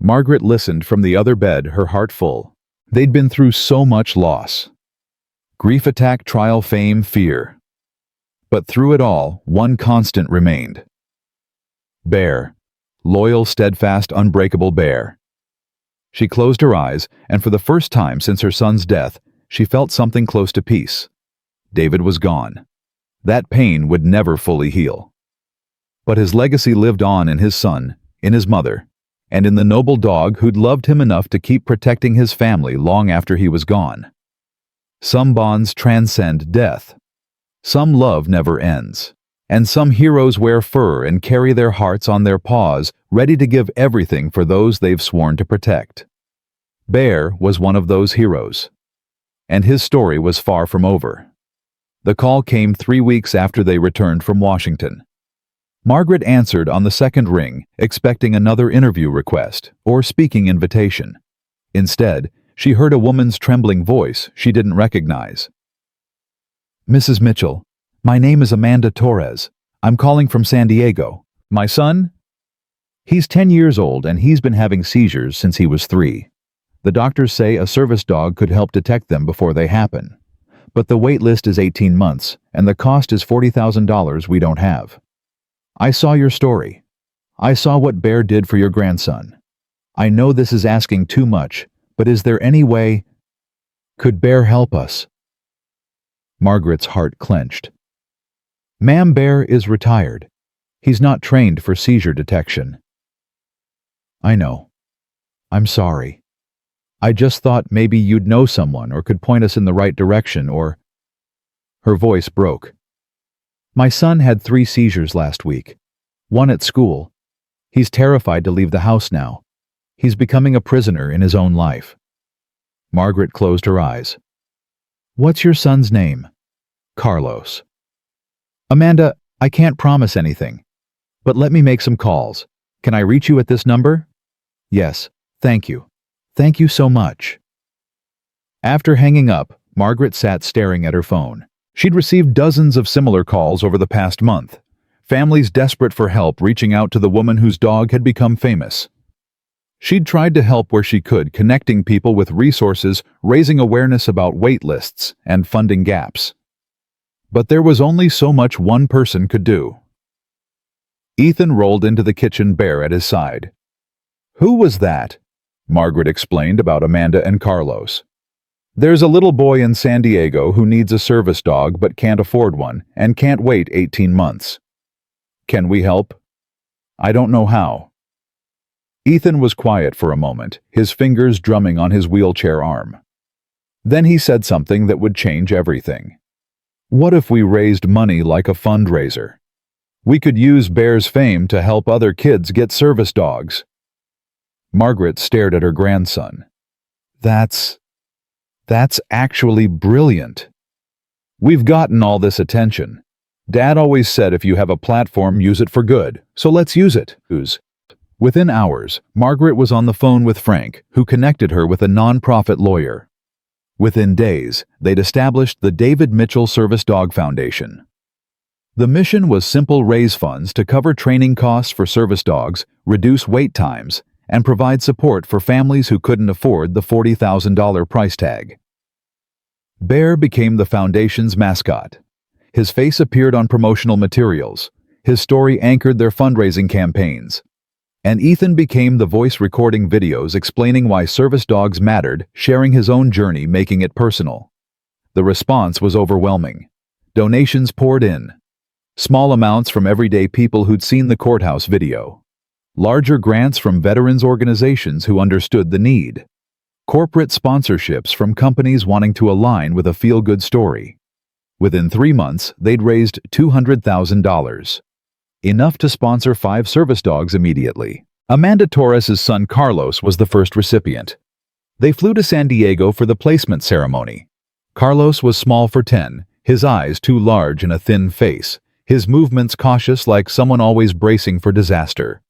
Margaret listened from the other bed, her heart full. They'd been through so much loss. Grief, attack, trial, fame, fear. But through it all, one constant remained. Bear. Loyal, steadfast, unbreakable Bear. She closed her eyes, and for the first time since her son's death, she felt something close to peace. David was gone. That pain would never fully heal. But his legacy lived on in his son, in his mother, and in the noble dog who'd loved him enough to keep protecting his family long after he was gone. Some bonds transcend death. Some love never ends. And some heroes wear fur and carry their hearts on their paws, ready to give everything for those they've sworn to protect. Bear was one of those heroes. And his story was far from over. The call came 3 weeks after they returned from Washington. Margaret answered on the second ring, expecting another interview request or speaking invitation. Instead, she heard a woman's trembling voice she didn't recognize. "Mrs. Mitchell, my name is Amanda Torres. I'm calling from San Diego. My son? He's 10 years old and he's been having seizures since he was 3. The doctors say a service dog could help detect them before they happen. But the wait list is 18 months and the cost is $40,000 we don't have. I saw your story. I saw what Bear did for your grandson. I know this is asking too much, but is there any way? Could Bear help us?" Margaret's heart clenched. "Ma'am, Bear is retired. He's not trained for seizure detection." "I know. I'm sorry. I just thought maybe you'd know someone or could point us in the right direction or—" Her voice broke. "My son had 3 seizures last week. 1 at school. He's terrified to leave the house now. He's becoming a prisoner in his own life." Margaret closed her eyes. "What's your son's name?" "Carlos." "Amanda, I can't promise anything, but let me make some calls. Can I reach you at this number?" "Yes, thank you. Thank you so much." After hanging up, Margaret sat staring at her phone. She'd received dozens of similar calls over the past month. Families desperate for help reaching out to the woman whose dog had become famous. She'd tried to help where she could, connecting people with resources, raising awareness about wait lists, and funding gaps. But there was only so much one person could do. Ethan rolled into the kitchen, Bear at his side. "Who was that?" Margaret explained about Amanda and Carlos. "There's a little boy in San Diego who needs a service dog but can't afford one and can't wait 18 months. Can we help? I don't know how." Ethan was quiet for a moment, his fingers drumming on his wheelchair arm. Then he said something that would change everything. "What if we raised money like a fundraiser? We could use Bear's fame to help other kids get service dogs." Margaret stared at her grandson. That's actually brilliant. "We've gotten all this attention. Dad always said if you have a platform, use it for good, so let's use it." Within hours, Margaret was on the phone with Frank, who connected her with a non-profit lawyer. Within days, they'd established the David Mitchell Service Dog Foundation. The mission was simple: raise funds to cover training costs for service dogs, reduce wait times, and provide support for families who couldn't afford the $40,000 price tag. Bear became the foundation's mascot. His face appeared on promotional materials. His story anchored their fundraising campaigns. And Ethan became the voice recording videos explaining why service dogs mattered, sharing his own journey, making it personal. The response was overwhelming. Donations poured in. Small amounts from everyday people who'd seen the courthouse video. Larger grants from veterans organizations who understood the need. Corporate sponsorships from companies wanting to align with a feel-good story. Within 3 months, they'd raised $200,000. Enough to sponsor 5 service dogs immediately. Amanda Torres' son Carlos was the first recipient. They flew to San Diego for the placement ceremony. Carlos was small for 10, his eyes too large in a thin face, his movements cautious like someone always bracing for disaster.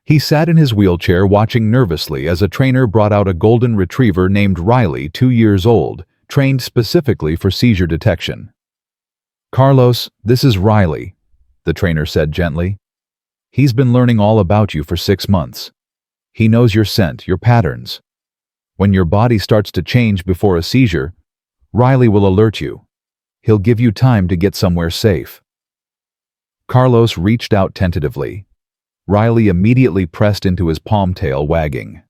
He sat in his wheelchair watching nervously as a trainer brought out a golden retriever named Riley, 2 years old, trained specifically for seizure detection. "Carlos, this is Riley," the trainer said gently. "He's been learning all about you for 6 months. He knows your scent, your patterns. When your body starts to change before a seizure, Riley will alert you. He'll give you time to get somewhere safe." Carlos reached out tentatively. Riley immediately pressed into his palm, tail wagging.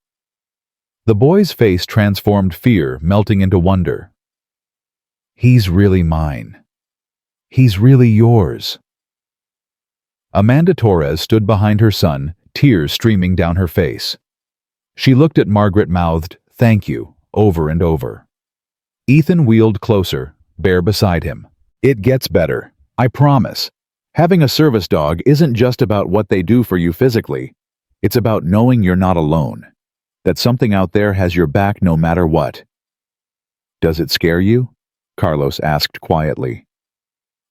The boy's face transformed, fear melting into wonder. "He's really mine. He's really yours." Amanda Torres stood behind her son, tears streaming down her face. She looked at Margaret, mouthed, "Thank you," over and over. Ethan wheeled closer, Bear beside him. "It gets better, I promise. Having a service dog isn't just about what they do for you physically. It's about knowing you're not alone, that something out there has your back no matter what." "Does it scare you?" Carlos asked quietly.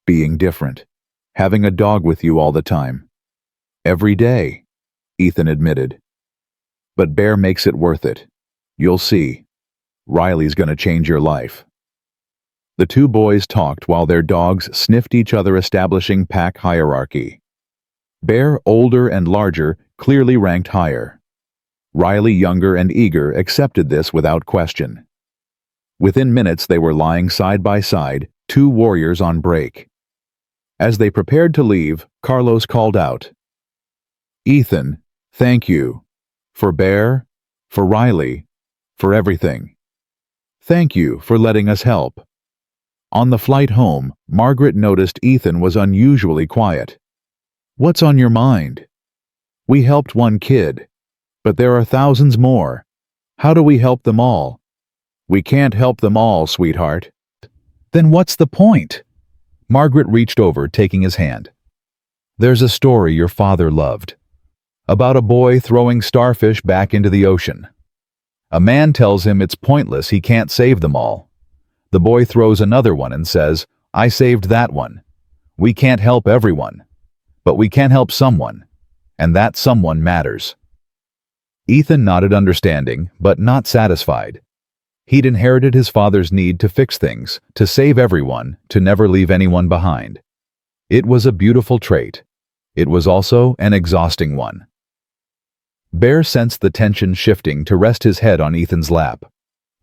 "Being different. Having a dog with you all the time. Every day, Ethan admitted. But Bear makes it worth it. You'll see. Riley's gonna change your life. The two boys talked while their dogs sniffed each other, establishing pack hierarchy. Bear, older and larger, clearly ranked higher. Riley, younger and eager, accepted this without question. Within minutes they were lying side by side, two warriors on break. As they prepared to leave, Carlos called out, "Ethan, thank you. For Bear, for Riley, for everything. Thank you for letting us help." On the flight home, Margaret noticed Ethan was unusually quiet. "What's on your mind?" "We helped one kid, but there are thousands more. How do we help them all?" "We can't help them all, sweetheart." "Then what's the point?" Margaret reached over, taking his hand. "There's a story your father loved. About a boy throwing starfish back into the ocean. A man tells him it's pointless, he can't save them all. The boy throws another one and says, 'I saved that one.' We can't help everyone, but we can help someone, and that someone matters." Ethan nodded, understanding, but not satisfied. He'd inherited his father's need to fix things, to save everyone, to never leave anyone behind. It was a beautiful trait. It was also an exhausting one. Bear sensed the tension shifting to rest his head on Ethan's lap.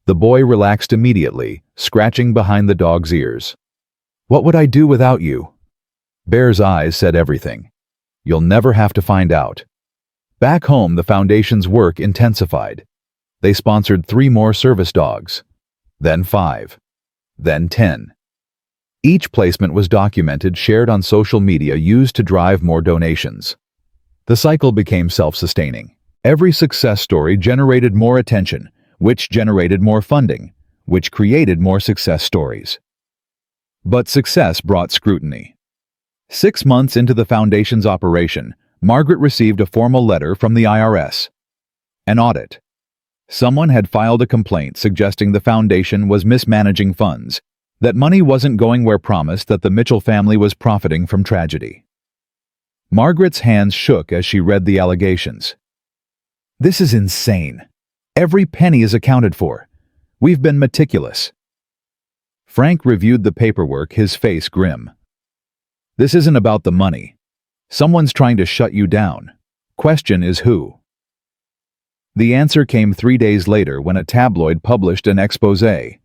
The boy relaxed immediately, scratching behind the dog's ears. "What would I do without you?" Bear's eyes said everything. "You'll never have to find out." Back home, the Foundation's work intensified. They sponsored 3 more service dogs, then 5, then 10. Each placement was documented, shared on social media, used to drive more donations. The cycle became self-sustaining. Every success story generated more attention, which generated more funding, which created more success stories. But success brought scrutiny. 6 months into the Foundation's operation, Margaret received a formal letter from the IRS. An audit. Someone had filed a complaint suggesting the Foundation was mismanaging funds, that money wasn't going where promised, that the Mitchell family was profiting from tragedy. Margaret's hands shook as she read the allegations. "This is insane. Every penny is accounted for. We've been meticulous." Frank reviewed the paperwork, his face grim. "This isn't about the money. Someone's trying to shut you down. Question is who?" The answer came 3 days later when a tabloid published an exposé.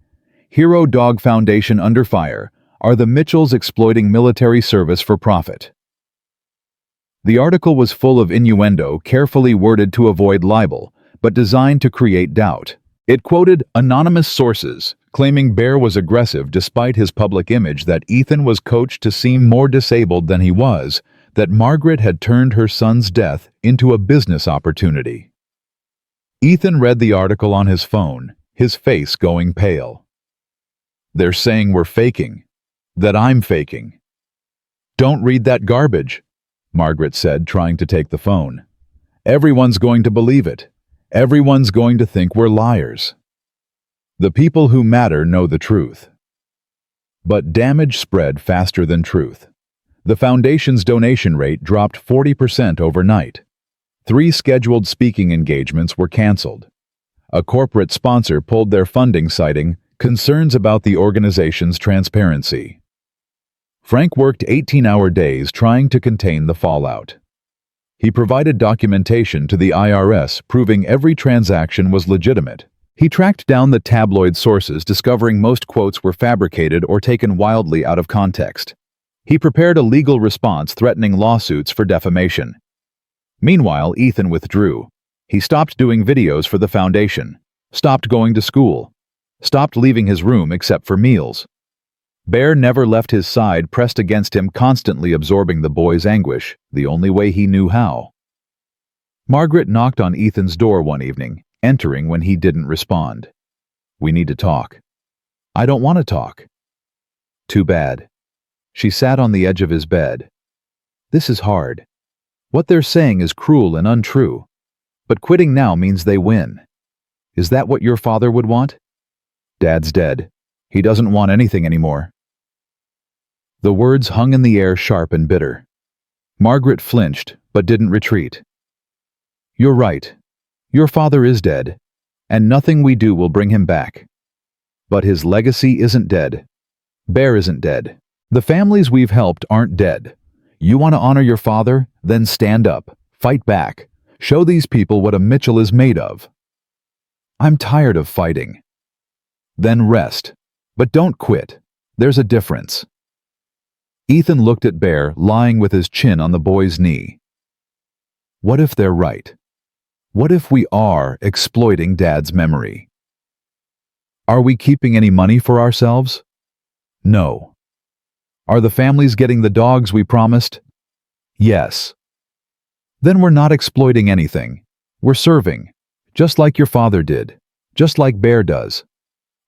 "Hero Dog Foundation under fire. Are the Mitchells exploiting military service for profit?" The article was full of innuendo, carefully worded to avoid libel, but designed to create doubt. It quoted anonymous sources, claiming Bear was aggressive despite his public image, that Ethan was coached to seem more disabled than he was, that Margaret had turned her son's death into a business opportunity. Ethan read the article on his phone, his face going pale. "They're saying we're faking, that I'm faking." "Don't read that garbage," Margaret said, trying to take the phone. "Everyone's going to believe it. Everyone's going to think we're liars. The people who matter know the truth." But damage spread faster than truth. The Foundation's donation rate dropped 40% overnight. 3 scheduled speaking engagements were canceled. A corporate sponsor pulled their funding, citing concerns about the organization's transparency. Frank worked 18-hour days trying to contain the fallout. He provided documentation to the IRS proving every transaction was legitimate. He tracked down the tabloid sources, discovering most quotes were fabricated or taken wildly out of context. He prepared a legal response threatening lawsuits for defamation. Meanwhile, Ethan withdrew. He stopped doing videos for the Foundation, stopped going to school, stopped leaving his room except for meals. Bear never left his side, pressed against him, constantly absorbing the boy's anguish, the only way he knew how. Margaret knocked on Ethan's door one evening, entering when he didn't respond. "We need to talk." "I don't want to talk." "Too bad." She sat on the edge of his bed. "This is hard. What they're saying is cruel and untrue. But quitting now means they win. Is that what your father would want?" "Dad's dead. He doesn't want anything anymore." The words hung in the air, sharp and bitter. Margaret flinched, but didn't retreat. You're right. Your father is dead, and nothing we do will bring him back. But his legacy isn't dead. Bear isn't dead. The families we've helped aren't dead. You want to honor your father? Then stand up, fight back, show these people what a Mitchell is made of. I'm tired of fighting. Then rest. But don't quit. There's a difference. Ethan looked at Bear lying with his chin on the boy's knee. What if they're right? What if we are exploiting Dad's memory? Are we keeping any money for ourselves? No. Are the families getting the dogs we promised? Yes. Then we're not exploiting anything. We're serving, just like your father did, just like Bear does.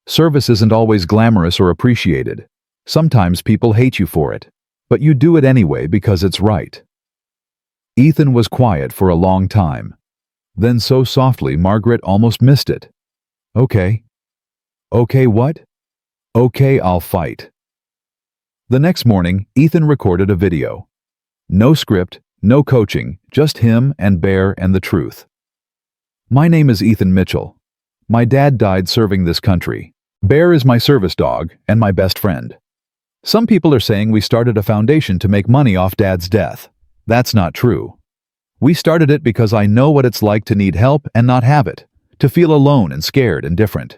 Service isn't always glamorous or appreciated. Sometimes people hate you for it, but you do it anyway because it's right. Ethan was quiet for a long time. Then so softly Margaret almost missed it. Okay. Okay, what? Okay, I'll fight. The next morning, Ethan recorded a video. No script, no coaching, just him and Bear and the truth. My name is Ethan Mitchell. My dad died serving this country. Bear is my service dog and my best friend. Some people are saying we started a foundation to make money off Dad's death. That's not true. We started it because I know what it's like to need help and not have it, to feel alone and scared and different.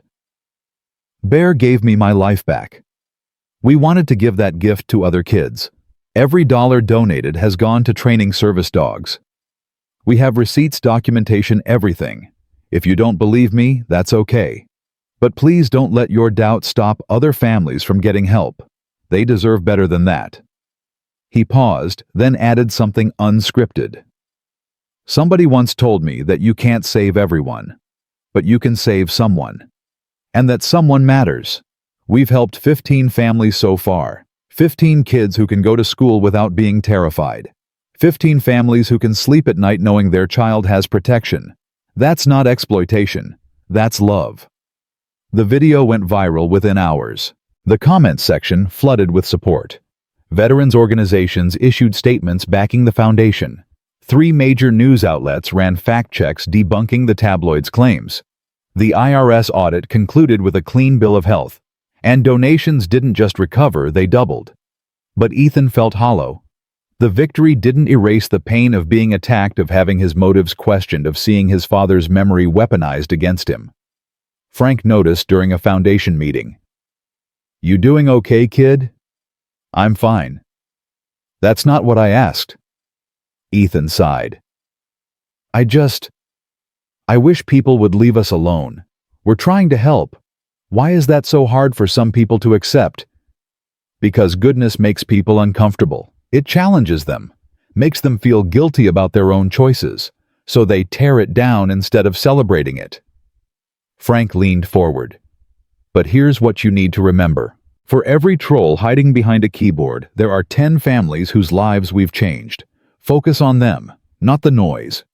Bear gave me my life back. We wanted to give that gift to other kids. Every dollar donated has gone to training service dogs. We have receipts, documentation, everything. If you don't believe me, that's okay. But please don't let your doubt stop other families from getting help. They deserve better than that. He paused, then added something unscripted. Somebody once told me that you can't save everyone, but you can save someone. And that someone matters. We've helped 15 families so far. 15 kids who can go to school without being terrified. 15 families who can sleep at night knowing their child has protection. That's not exploitation. That's love. The video went viral within hours. The comments section flooded with support. Veterans organizations issued statements backing the foundation. 3 major news outlets ran fact checks debunking the tabloid's claims. The IRS audit concluded with a clean bill of health, and donations didn't just recover, they doubled. But Ethan felt hollow. The victory didn't erase the pain of being attacked, of having his motives questioned, of seeing his father's memory weaponized against him. Frank noticed during a foundation meeting. You doing okay, kid? I'm fine. That's not what I asked. Ethan sighed. I wish people would leave us alone. We're trying to help. Why is that so hard for some people to accept? Because goodness makes people uncomfortable. It challenges them, makes them feel guilty about their own choices, so they tear it down instead of celebrating it. Frank leaned forward. But here's what you need to remember. For every troll hiding behind a keyboard, there are 10 families whose lives we've changed. Focus on them, not the noise.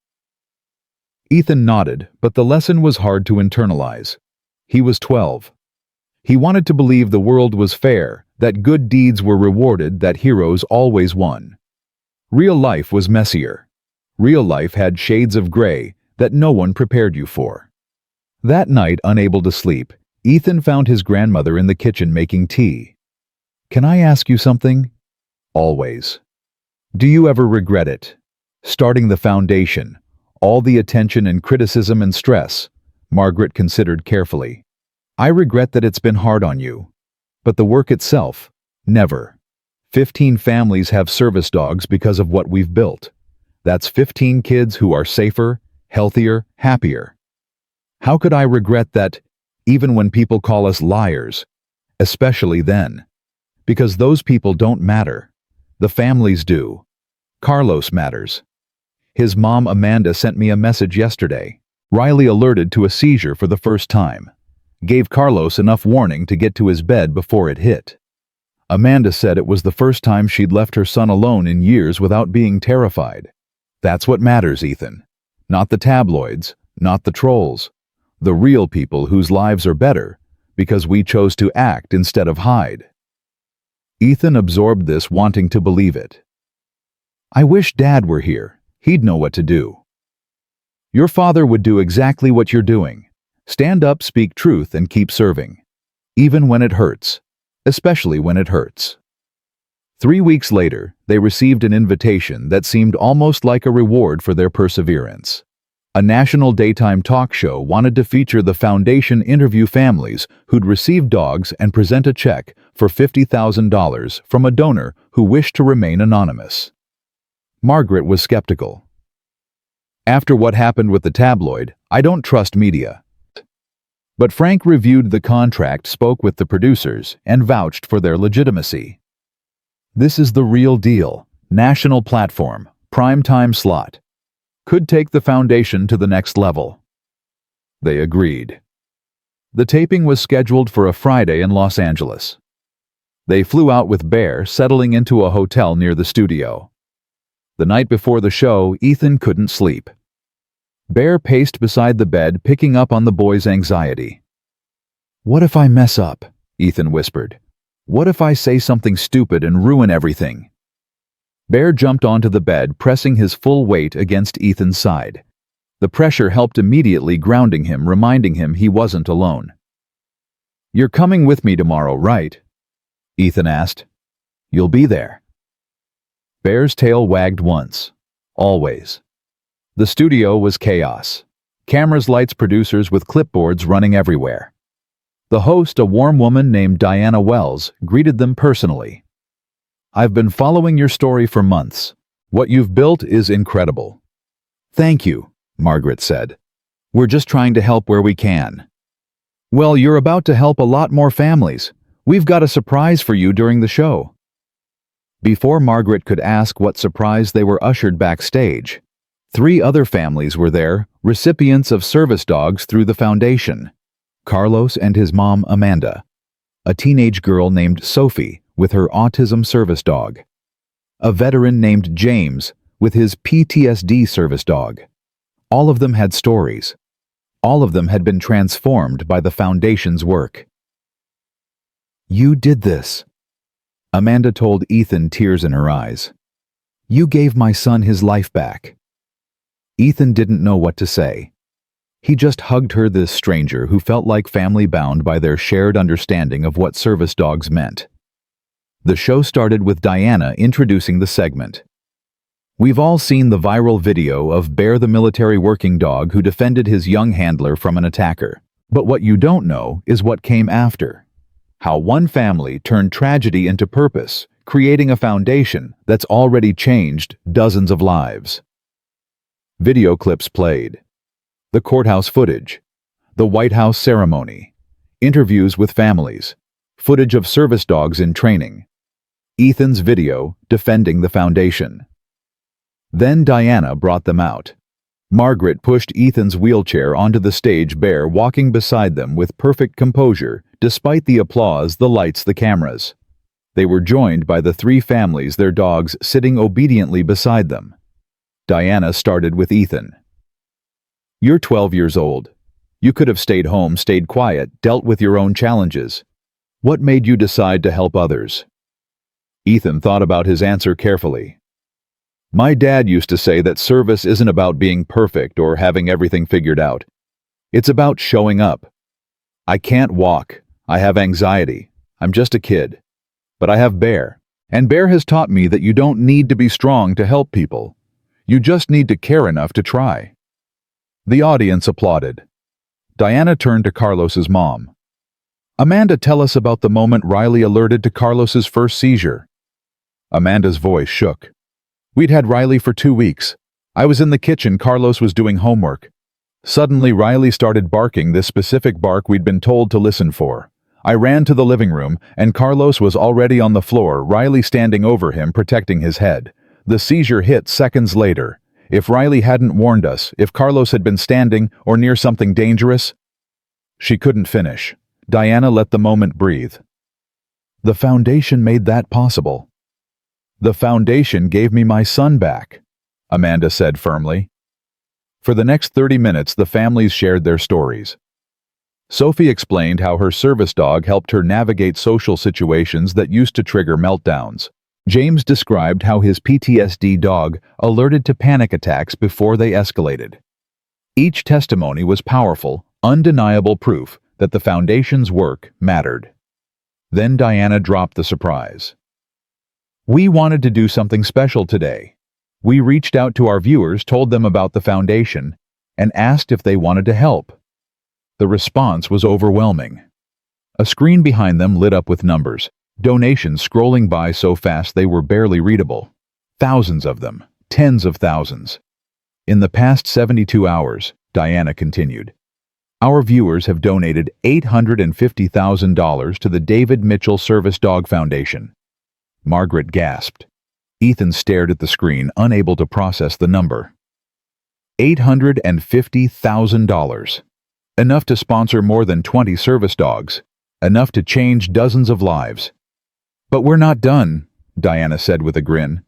Ethan nodded, but the lesson was hard to internalize. He was 12. He wanted to believe the world was fair, that good deeds were rewarded, that heroes always won. Real life was messier. Real life had shades of gray that no one prepared you for. That night, unable to sleep, Ethan found his grandmother in the kitchen making tea. Can I ask you something? Always. Do you ever regret it? Starting the foundation, all the attention and criticism and stress. Margaret considered carefully. I regret that it's been hard on you. But the work itself, never. 15 families have service dogs because of what we've built. That's 15 kids who are safer, healthier, happier. How could I regret that, even when people call us liars? Especially then. Because those people don't matter. The families do. Carlos matters. His mom Amanda sent me a message yesterday. Riley alerted to a seizure for the first time. Gave Carlos enough warning to get to his bed before it hit. Amanda said it was the first time she'd left her son alone in years without being terrified. That's what matters, Ethan. Not the tabloids, not the trolls. The real people whose lives are better because we chose to act instead of hide. Ethan absorbed this, wanting to believe it. I wish Dad were here. He'd know what to do. Your father would do exactly what you're doing. Stand up, speak truth, and keep serving. Even when it hurts. Especially when it hurts. 3 weeks later, they received an invitation that seemed almost like a reward for their perseverance. A national daytime talk show wanted to feature the foundation interview families who'd received dogs and present a check for $50,000 from a donor who wished to remain anonymous. Margaret was skeptical. After what happened with the tabloid, I don't trust media. But Frank reviewed the contract, spoke with the producers, and vouched for their legitimacy. This is the real deal. National platform, primetime slot. Could take the foundation to the next level. They agreed. The taping was scheduled for a Friday in Los Angeles. They flew out with Bear, settling into a hotel near the studio. The night before the show, Ethan couldn't sleep. Bear paced beside the bed, picking up on the boy's anxiety. "What if I mess up?" Ethan whispered. "What if I say something stupid and ruin everything?" Bear jumped onto the bed, pressing his full weight against Ethan's side. The pressure helped immediately, grounding him, reminding him he wasn't alone. "You're coming with me tomorrow, right?" Ethan asked. "You'll be there." Bear's tail wagged once. Always. The studio was chaos. Cameras, lights, producers with clipboards running everywhere. The host, a warm woman named Diana Wells, greeted them personally. "I've been following your story for months. What you've built is incredible." "Thank you," Margaret said. "We're just trying to help where we can." "Well, you're about to help a lot more families. We've got a surprise for you during the show." Before Margaret could ask what surprise, they were ushered backstage. 3 other families were there, recipients of service dogs through the foundation. Carlos and his mom, Amanda. A teenage girl named Sophie with her autism service dog. A veteran named James with his PTSD service dog. All of them had stories. All of them had been transformed by the foundation's work. "You did this," Amanda told Ethan, tears in her eyes. "You gave my son his life back." Ethan didn't know what to say. He just hugged her, this stranger who felt like family, bound by their shared understanding of what service dogs meant. The show started with Diana introducing the segment. We've all seen the viral video of Bear, the military working dog who defended his young handler from an attacker. But what you don't know is what came after. How one family turned tragedy into purpose, creating a foundation that's already changed dozens of lives. Video clips played. The courthouse footage. The White House ceremony. Interviews with families. Footage of service dogs in training. Ethan's video defending the foundation. Then Diana brought them out. Margaret pushed Ethan's wheelchair onto the stage, Bear walking beside them with perfect composure, despite the applause, the lights, the cameras. They were joined by the 3 families, their dogs sitting obediently beside them. Diana started with Ethan. "You're 12 years old. You could have stayed home, stayed quiet, dealt with your own challenges. What made you decide to help others?" Ethan thought about his answer carefully. "My dad used to say that service isn't about being perfect or having everything figured out. It's about showing up. I can't walk. I have anxiety. I'm just a kid. But I have Bear. And Bear has taught me that you don't need to be strong to help people. You just need to care enough to try." The audience applauded. Diana turned to Carlos's mom. "Amanda, tell us about the moment Riley alerted to Carlos's first seizure." Amanda's voice shook. "We'd had Riley for 2 weeks. I was in the kitchen, Carlos was doing homework. Suddenly Riley started barking, this specific bark we'd been told to listen for. I ran to the living room, and Carlos was already on the floor, Riley standing over him, protecting his head. The seizure hit seconds later. If Riley hadn't warned us, if Carlos had been standing or near something dangerous..." She couldn't finish. Diana let the moment breathe. "The foundation made that possible." "The foundation gave me my son back," Amanda said firmly. For the next 30 minutes, the families shared their stories. Sophie explained how her service dog helped her navigate social situations that used to trigger meltdowns. James described how his PTSD dog alerted to panic attacks before they escalated. Each testimony was powerful, undeniable proof that the Foundation's work mattered. Then Diana dropped the surprise. "We wanted to do something special today. We reached out to our viewers, told them about the Foundation, and asked if they wanted to help." The response was overwhelming. A screen behind them lit up with numbers, donations scrolling by so fast they were barely readable. Thousands of them, tens of thousands. "In the past 72 hours, Diana continued, our viewers have donated $850,000 to the David Mitchell Service Dog Foundation." Margaret gasped. Ethan stared at the screen, unable to process the number. $850,000. Enough to sponsor more than 20 service dogs. Enough to change dozens of lives. "But we're not done," Diana said with a grin.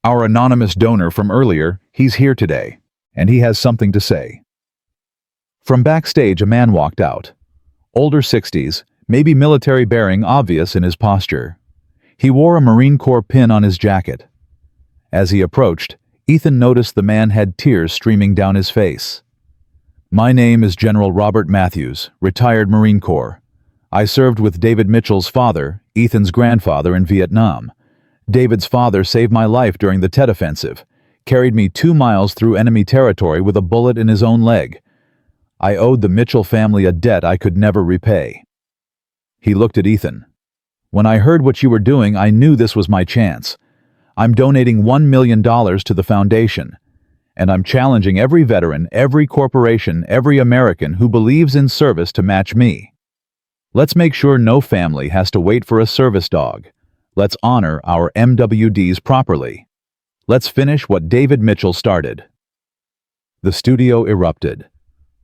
"Our anonymous donor from earlier, he's here today, and he has something to say." From backstage, a man walked out. Older 60s, maybe military bearing obvious in his posture. He wore a Marine Corps pin on his jacket. As he approached, Ethan noticed the man had tears streaming down his face. "My name is General Robert Matthews, retired Marine Corps. I served with David Mitchell's father, Ethan's grandfather, in Vietnam. David's father saved my life during the Tet Offensive, carried me 2 miles through enemy territory with a bullet in his own leg. I owed the Mitchell family a debt I could never repay." He looked at Ethan. "When I heard what you were doing, I knew this was my chance. I'm donating $1 million to the Foundation, and I'm challenging every veteran, every corporation, every American who believes in service to match me. Let's make sure no family has to wait for a service dog. Let's honor our MWDs properly. Let's finish what David Mitchell started." The studio erupted.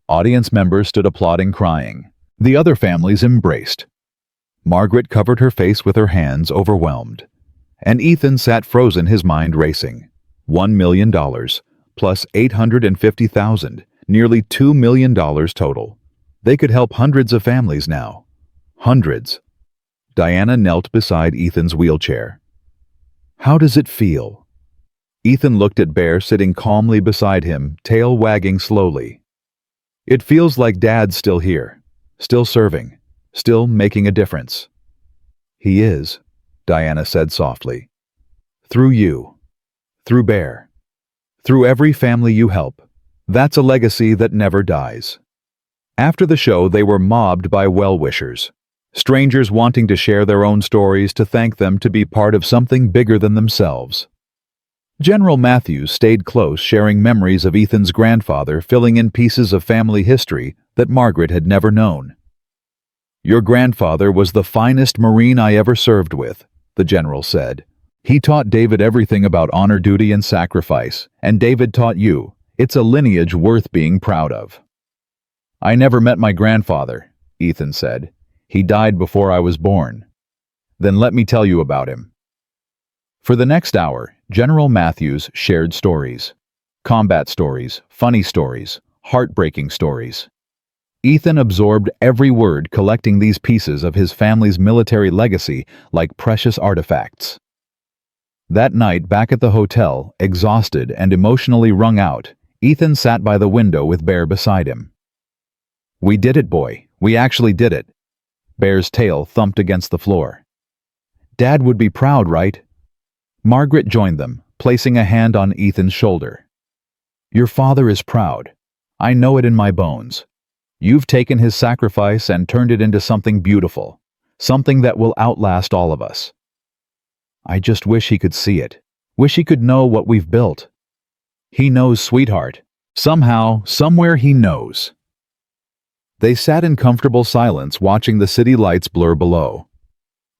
Audience members stood applauding, crying. The other families embraced. Margaret covered her face with her hands, overwhelmed. And Ethan sat frozen, his mind racing. $1 million, plus $850,000, nearly $2 million total. They could help hundreds of families now. Hundreds. Diana knelt beside Ethan's wheelchair. "How does it feel?" Ethan looked at Bear sitting calmly beside him, tail wagging slowly. "It feels like Dad's still here, still serving, still making a difference." "He is," Diana said softly. "Through you. Through Bear. Through every family you help. That's a legacy that never dies." After the show, they were mobbed by well-wishers. Strangers wanting to share their own stories, to thank them, to be part of something bigger than themselves. General Matthews stayed close, sharing memories of Ethan's grandfather, filling in pieces of family history that Margaret had never known. "Your grandfather was the finest Marine I ever served with," the general said. "He taught David everything about honor, duty, and sacrifice, and David taught you. It's a lineage worth being proud of." "I never met my grandfather," Ethan said. "He died before I was born." "Then let me tell you about him." For the next hour, General Matthews shared stories. Combat stories, funny stories, heartbreaking stories. Ethan absorbed every word, collecting these pieces of his family's military legacy like precious artifacts. That night, back at the hotel, exhausted and emotionally wrung out, Ethan sat by the window with Bear beside him. "We did it, boy. We actually did it." Bear's tail thumped against the floor. "Dad would be proud, right?" Margaret joined them, placing a hand on Ethan's shoulder. "Your father is proud. I know it in my bones. You've taken his sacrifice and turned it into something beautiful, something that will outlast all of us. I just wish he could see it. Wish he could know what we've built." "He knows, sweetheart. Somehow, somewhere he knows." They sat in comfortable silence, watching the city lights blur below.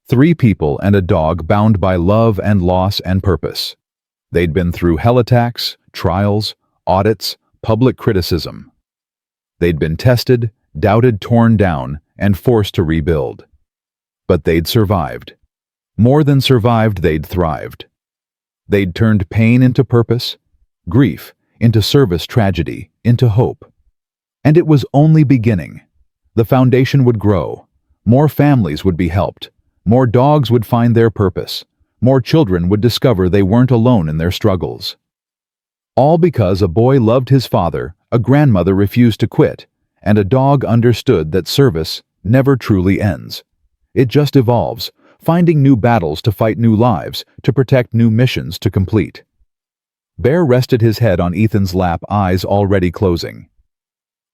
3 people and a dog bound by love and loss and purpose. They'd been through hell attacks, trials, audits, public criticism. They'd been tested, doubted, torn down, and forced to rebuild. But they'd survived. More than survived, they'd thrived. They'd turned pain into purpose, grief into service, tragedy into hope. And it was only beginning. The foundation would grow. More families would be helped. More dogs would find their purpose. more children would discover they weren't alone in their struggles. All because a boy loved his father, a grandmother refused to quit, and a dog understood that service never truly ends. It just evolves, finding new battles to fight new lives, to protect new missions to complete. Bear rested his head on Ethan's lap, eyes already closing.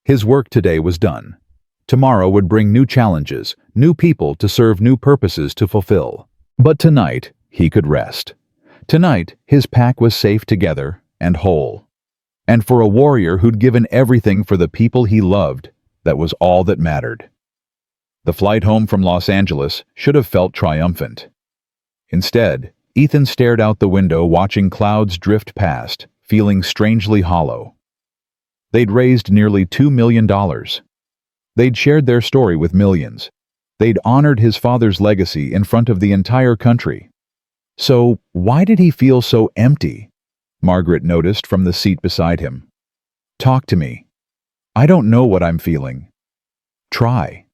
His work today was done. Tomorrow would bring new challenges, new people to serve, new purposes to fulfill. But tonight, he could rest. Tonight, his pack was safe together and whole. And for a warrior who'd given everything for the people he loved, that was all that mattered. The flight home from Los Angeles should have felt triumphant. Instead, Ethan stared out the window, watching clouds drift past, feeling strangely hollow. They'd raised nearly $2 million. They'd shared their story with millions. They'd honored his father's legacy in front of the entire country. So, why did he feel so empty? Margaret noticed from the seat beside him. Talk to me. I don't know what I'm feeling. Try.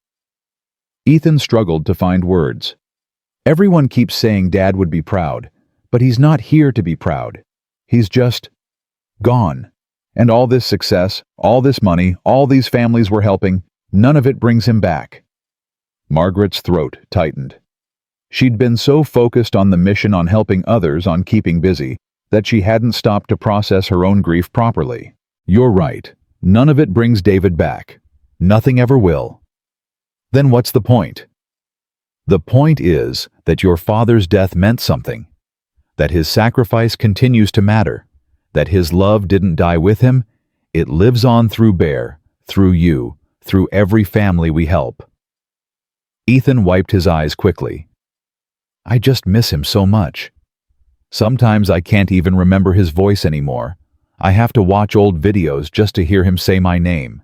Ethan struggled to find words. Everyone keeps saying Dad would be proud, but he's not here to be proud. He's just gone. And all this success, all this money, all these families we're helping, none of it brings him back. Margaret's throat tightened. She'd been so focused on the mission, on helping others, on keeping busy, that she hadn't stopped to process her own grief properly. You're right. None of it brings David back. Nothing ever will. Then what's the point? The point is that your father's death meant something. That his sacrifice continues to matter. That his love didn't die with him. It lives on through Bear, through you, through every family we help. Ethan wiped his eyes quickly. I just miss him so much. Sometimes I can't even remember his voice anymore. I have to watch old videos just to hear him say my name.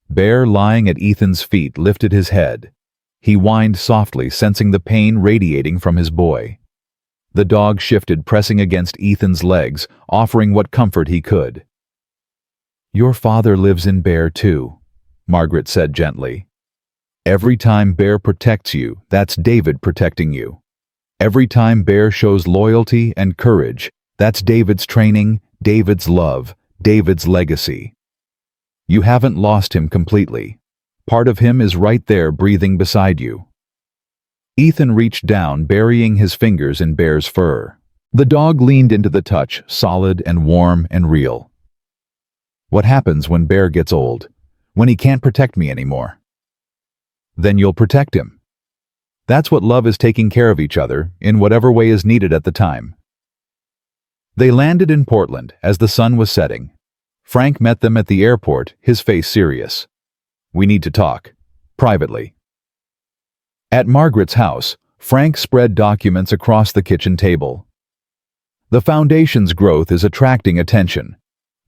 Bear, lying at Ethan's feet, lifted his head. He whined softly, sensing the pain radiating from his boy. The dog shifted, pressing against Ethan's legs, offering what comfort he could. Your father lives in Bear too, Margaret said gently. Every time Bear protects you, that's David protecting you. Every time Bear shows loyalty and courage, that's David's training, David's love, David's legacy. You haven't lost him completely. Part of him is right there, breathing beside you. Ethan reached down, burying his fingers in Bear's fur. The dog leaned into the touch, solid and warm and real. What happens when Bear gets old? When he can't protect me anymore? Then you'll protect him. That's what love is, taking care of each other, in whatever way is needed at the time. They landed in Portland as the sun was setting. Frank met them at the airport, his face serious. We need to talk. Privately. At Margaret's house, Frank spread documents across the kitchen table. The foundation's growth is attracting attention.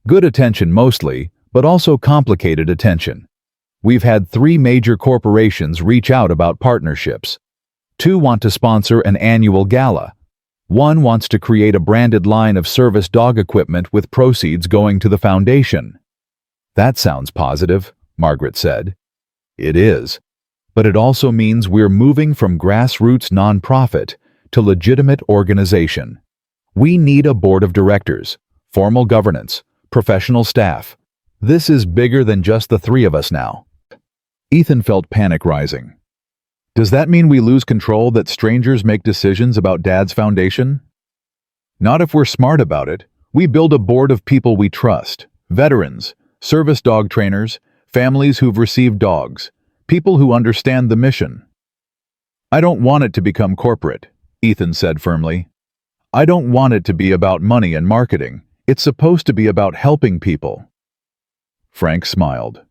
Good attention mostly, but also complicated attention. We've had 3 major corporations reach out about partnerships. 2 want to sponsor an annual gala. 1 wants to create a branded line of service dog equipment with proceeds going to the foundation. That sounds positive, Margaret said. It is. But it also means we're moving from grassroots nonprofit to legitimate organization. We need a board of directors, formal governance, professional staff. This is bigger than just the 3 of us now. Ethan felt panic rising. Does that mean we lose control, that strangers make decisions about Dad's foundation? Not if we're smart about it. We build a board of people we trust, veterans, service dog trainers, families who've received dogs, people who understand the mission. I don't want it to become corporate, Ethan said firmly. I don't want it to be about money and marketing. It's supposed to be about helping people. Frank smiled.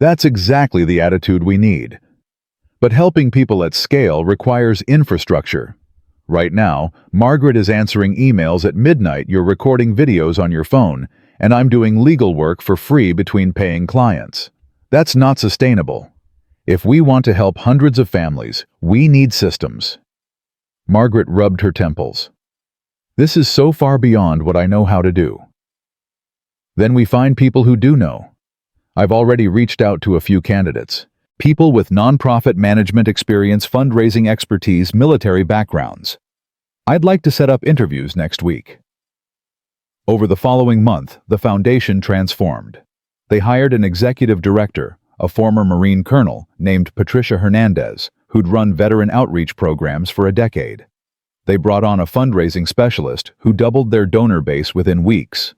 That's exactly the attitude we need. But helping people at scale requires infrastructure. Right now, Margaret is answering emails at midnight, you're recording videos on your phone, and I'm doing legal work for free between paying clients. That's not sustainable. If we want to help hundreds of families, we need systems. Margaret rubbed her temples. This is so far beyond what I know how to do. Then we find people who do know. I've already reached out to a few candidates. People with nonprofit management experience, fundraising expertise, military backgrounds. I'd like to set up interviews next week." Over the following month, the foundation transformed. They hired an executive director, a former Marine colonel named Patricia Hernandez, who'd run veteran outreach programs for a decade. They brought on a fundraising specialist who doubled their donor base within weeks.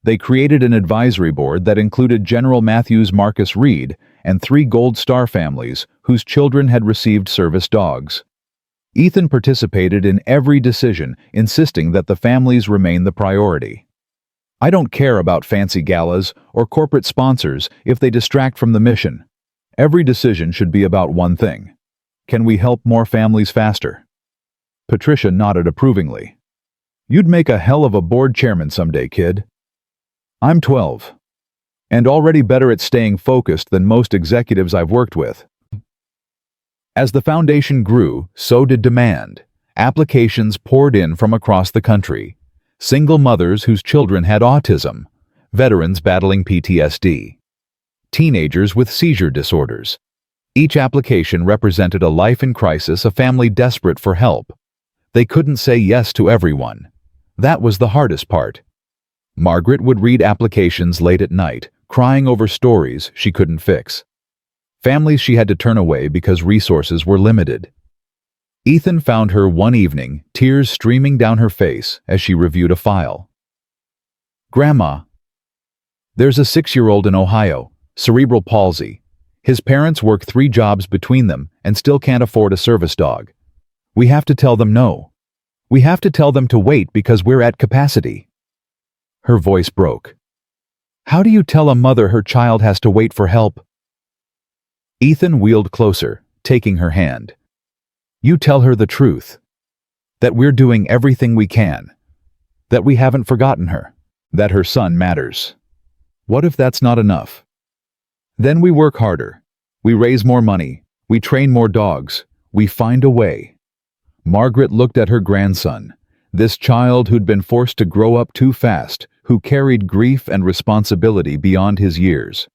They created an advisory board that included General Matthews Marcus Reed and 3 Gold Star families whose children had received service dogs. Ethan participated in every decision, insisting that the families remain the priority. "I don't care about fancy galas or corporate sponsors if they distract from the mission. Every decision should be about one thing. Can we help more families faster?" Patricia nodded approvingly. "You'd make a hell of a board chairman someday, kid." "I'm 12. And already better at staying focused than most executives I've worked with." As the foundation grew, so did demand. Applications poured in from across the country. Single mothers whose children had autism, veterans battling PTSD, teenagers with seizure disorders. Each application represented a life in crisis, a family desperate for help. They couldn't say yes to everyone. That was the hardest part. Margaret would read applications late at night, crying over stories she couldn't fix. Families she had to turn away because resources were limited. Ethan found her one evening, tears streaming down her face as she reviewed a file. "Grandma, there's a 6-year-old in Ohio, cerebral palsy. His parents work 3 jobs between them and still can't afford a service dog. We have to tell them no. We have to tell them to wait because we're at capacity." Her voice broke. "How do you tell a mother her child has to wait for help?" Ethan wheeled closer, taking her hand. "You tell her the truth. That we're doing everything we can. That we haven't forgotten her. That her son matters. What if that's not enough? Then we work harder. We raise more money. We train more dogs. We find a way." Margaret looked at her grandson, this child who'd been forced to grow up too fast, who carried grief and responsibility beyond his years.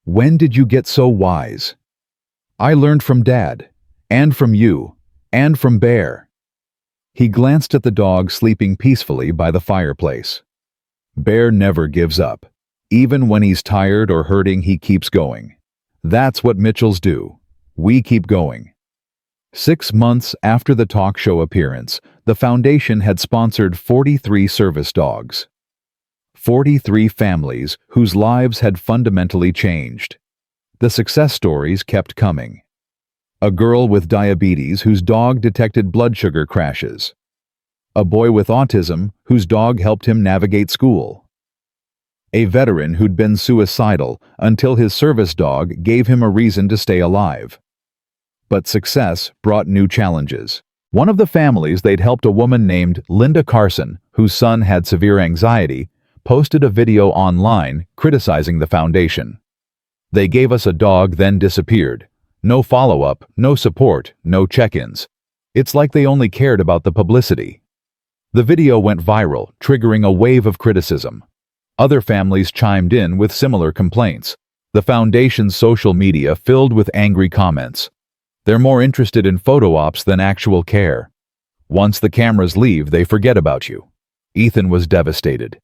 "When did you get so wise?" "I learned from Dad, and from you, and from Bear." He glanced at the dog sleeping peacefully by the fireplace. "Bear never gives up. Even when he's tired or hurting, he keeps going. That's what Mitchells do. We keep going." 6 months after the talk show appearance, the foundation had sponsored 43 service dogs. 43 families whose lives had fundamentally changed. The success stories kept coming. A girl with diabetes whose dog detected blood sugar crashes. A boy with autism whose dog helped him navigate school. A veteran who'd been suicidal until his service dog gave him a reason to stay alive. But success brought new challenges. One of the families they'd helped, a woman named Linda Carson, whose son had severe anxiety, posted a video online criticizing the foundation. "They gave us a dog, then disappeared. No follow-up, no support, no check-ins. It's like they only cared about the publicity." The video went viral, triggering a wave of criticism. Other families chimed in with similar complaints. The foundation's social media filled with angry comments. "They're more interested in photo ops than actual care. Once the cameras leave, they forget about you." Ethan was devastated.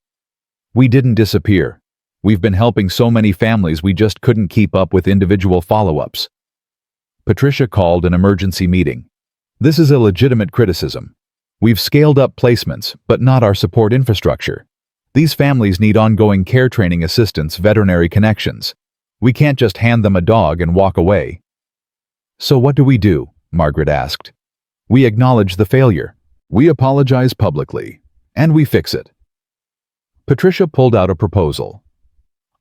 "We didn't disappear. We've been helping so many families we just couldn't keep up with individual follow-ups." Patricia called an emergency meeting. "This is a legitimate criticism. We've scaled up placements, but not our support infrastructure. These families need ongoing care, training assistance, veterinary connections. We can't just hand them a dog and walk away." "So what do we do?" Margaret asked. "We acknowledge the failure. We apologize publicly. And we fix it." Patricia pulled out a proposal.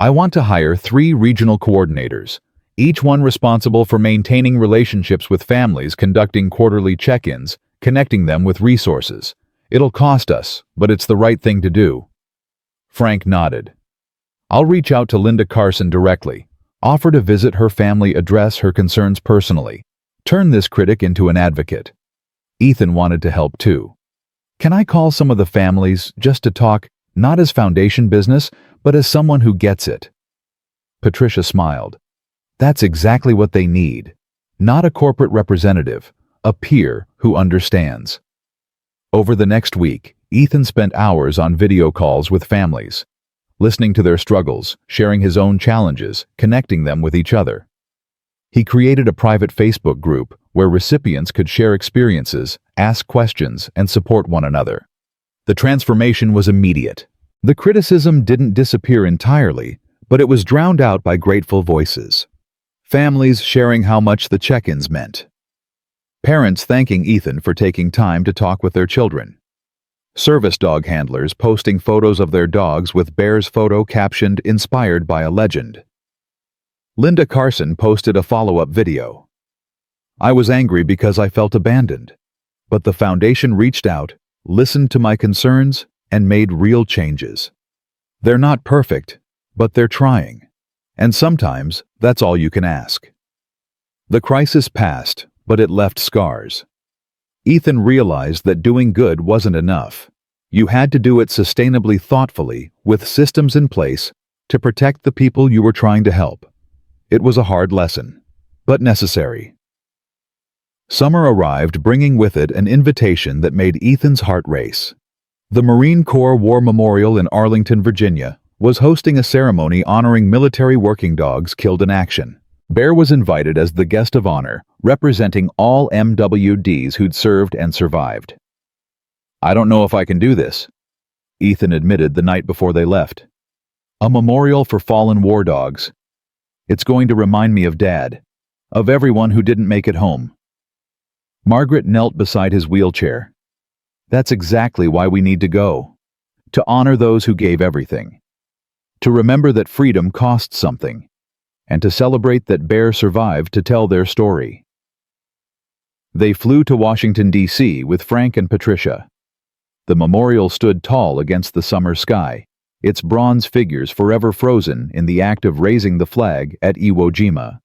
"I want to hire 3 regional coordinators, each one responsible for maintaining relationships with families, conducting quarterly check-ins, connecting them with resources. It'll cost us, but it's the right thing to do." Frank nodded. "I'll reach out to Linda Carson directly, offer to visit her family, address her concerns personally, turn this critic into an advocate." Ethan wanted to help too. "Can I call some of the families just to talk, not as foundation business, but as someone who gets it?" Patricia smiled. "That's exactly what they need. Not a corporate representative, a peer who understands." Over the next week, Ethan spent hours on video calls with families, listening to their struggles, sharing his own challenges, connecting them with each other. He created a private Facebook group where recipients could share experiences, ask questions, and support one another. The transformation was immediate. The criticism didn't disappear entirely, but it was drowned out by grateful voices. Families sharing how much the check-ins meant. Parents thanking Ethan for taking time to talk with their children. Service dog handlers posting photos of their dogs with Bear's photo captioned "Inspired by a Legend." Linda Carson posted a follow-up video. "I was angry because I felt abandoned, but the foundation reached out, listened to my concerns, and made real changes. They're not perfect, but they're trying. And sometimes that's all you can ask." The crisis passed, but it left scars. Ethan realized that doing good wasn't enough. You had to do it sustainably, thoughtfully, with systems in place to protect the people you were trying to help. It was a hard lesson, but necessary. Summer arrived, bringing with it an invitation that made Ethan's heart race. The Marine Corps War Memorial in Arlington, Virginia, was hosting a ceremony honoring military working dogs killed in action. Bear was invited as the guest of honor, representing all MWDs who'd served and survived. "I don't know if I can do this," Ethan admitted the night before they left. "A memorial for fallen war dogs. It's going to remind me of Dad, of everyone who didn't make it home." Margaret knelt beside his wheelchair. "That's exactly why we need to go. To honor those who gave everything. To remember that freedom costs something. And to celebrate that Bear survived to tell their story." They flew to Washington, D.C. with Frank and Patricia. The memorial stood tall against the summer sky, its bronze figures forever frozen in the act of raising the flag at Iwo Jima.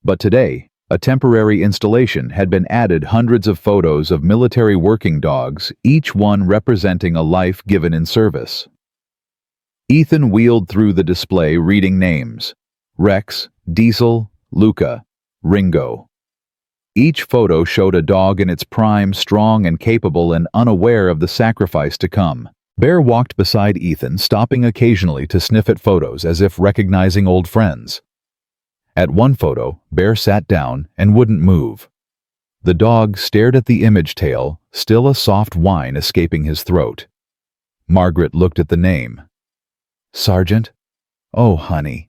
But today, a temporary installation had been added, hundreds of photos of military working dogs, each one representing a life given in service. Ethan wheeled through the display reading names: Rex, Diesel, Luca, Ringo. Each photo showed a dog in its prime, strong and capable and unaware of the sacrifice to come. Bear walked beside Ethan, stopping occasionally to sniff at photos as if recognizing old friends. At one photo, Bear sat down and wouldn't move. The dog stared at the image tail, still a soft whine escaping his throat. Margaret looked at the name. "Sergeant? Oh, honey."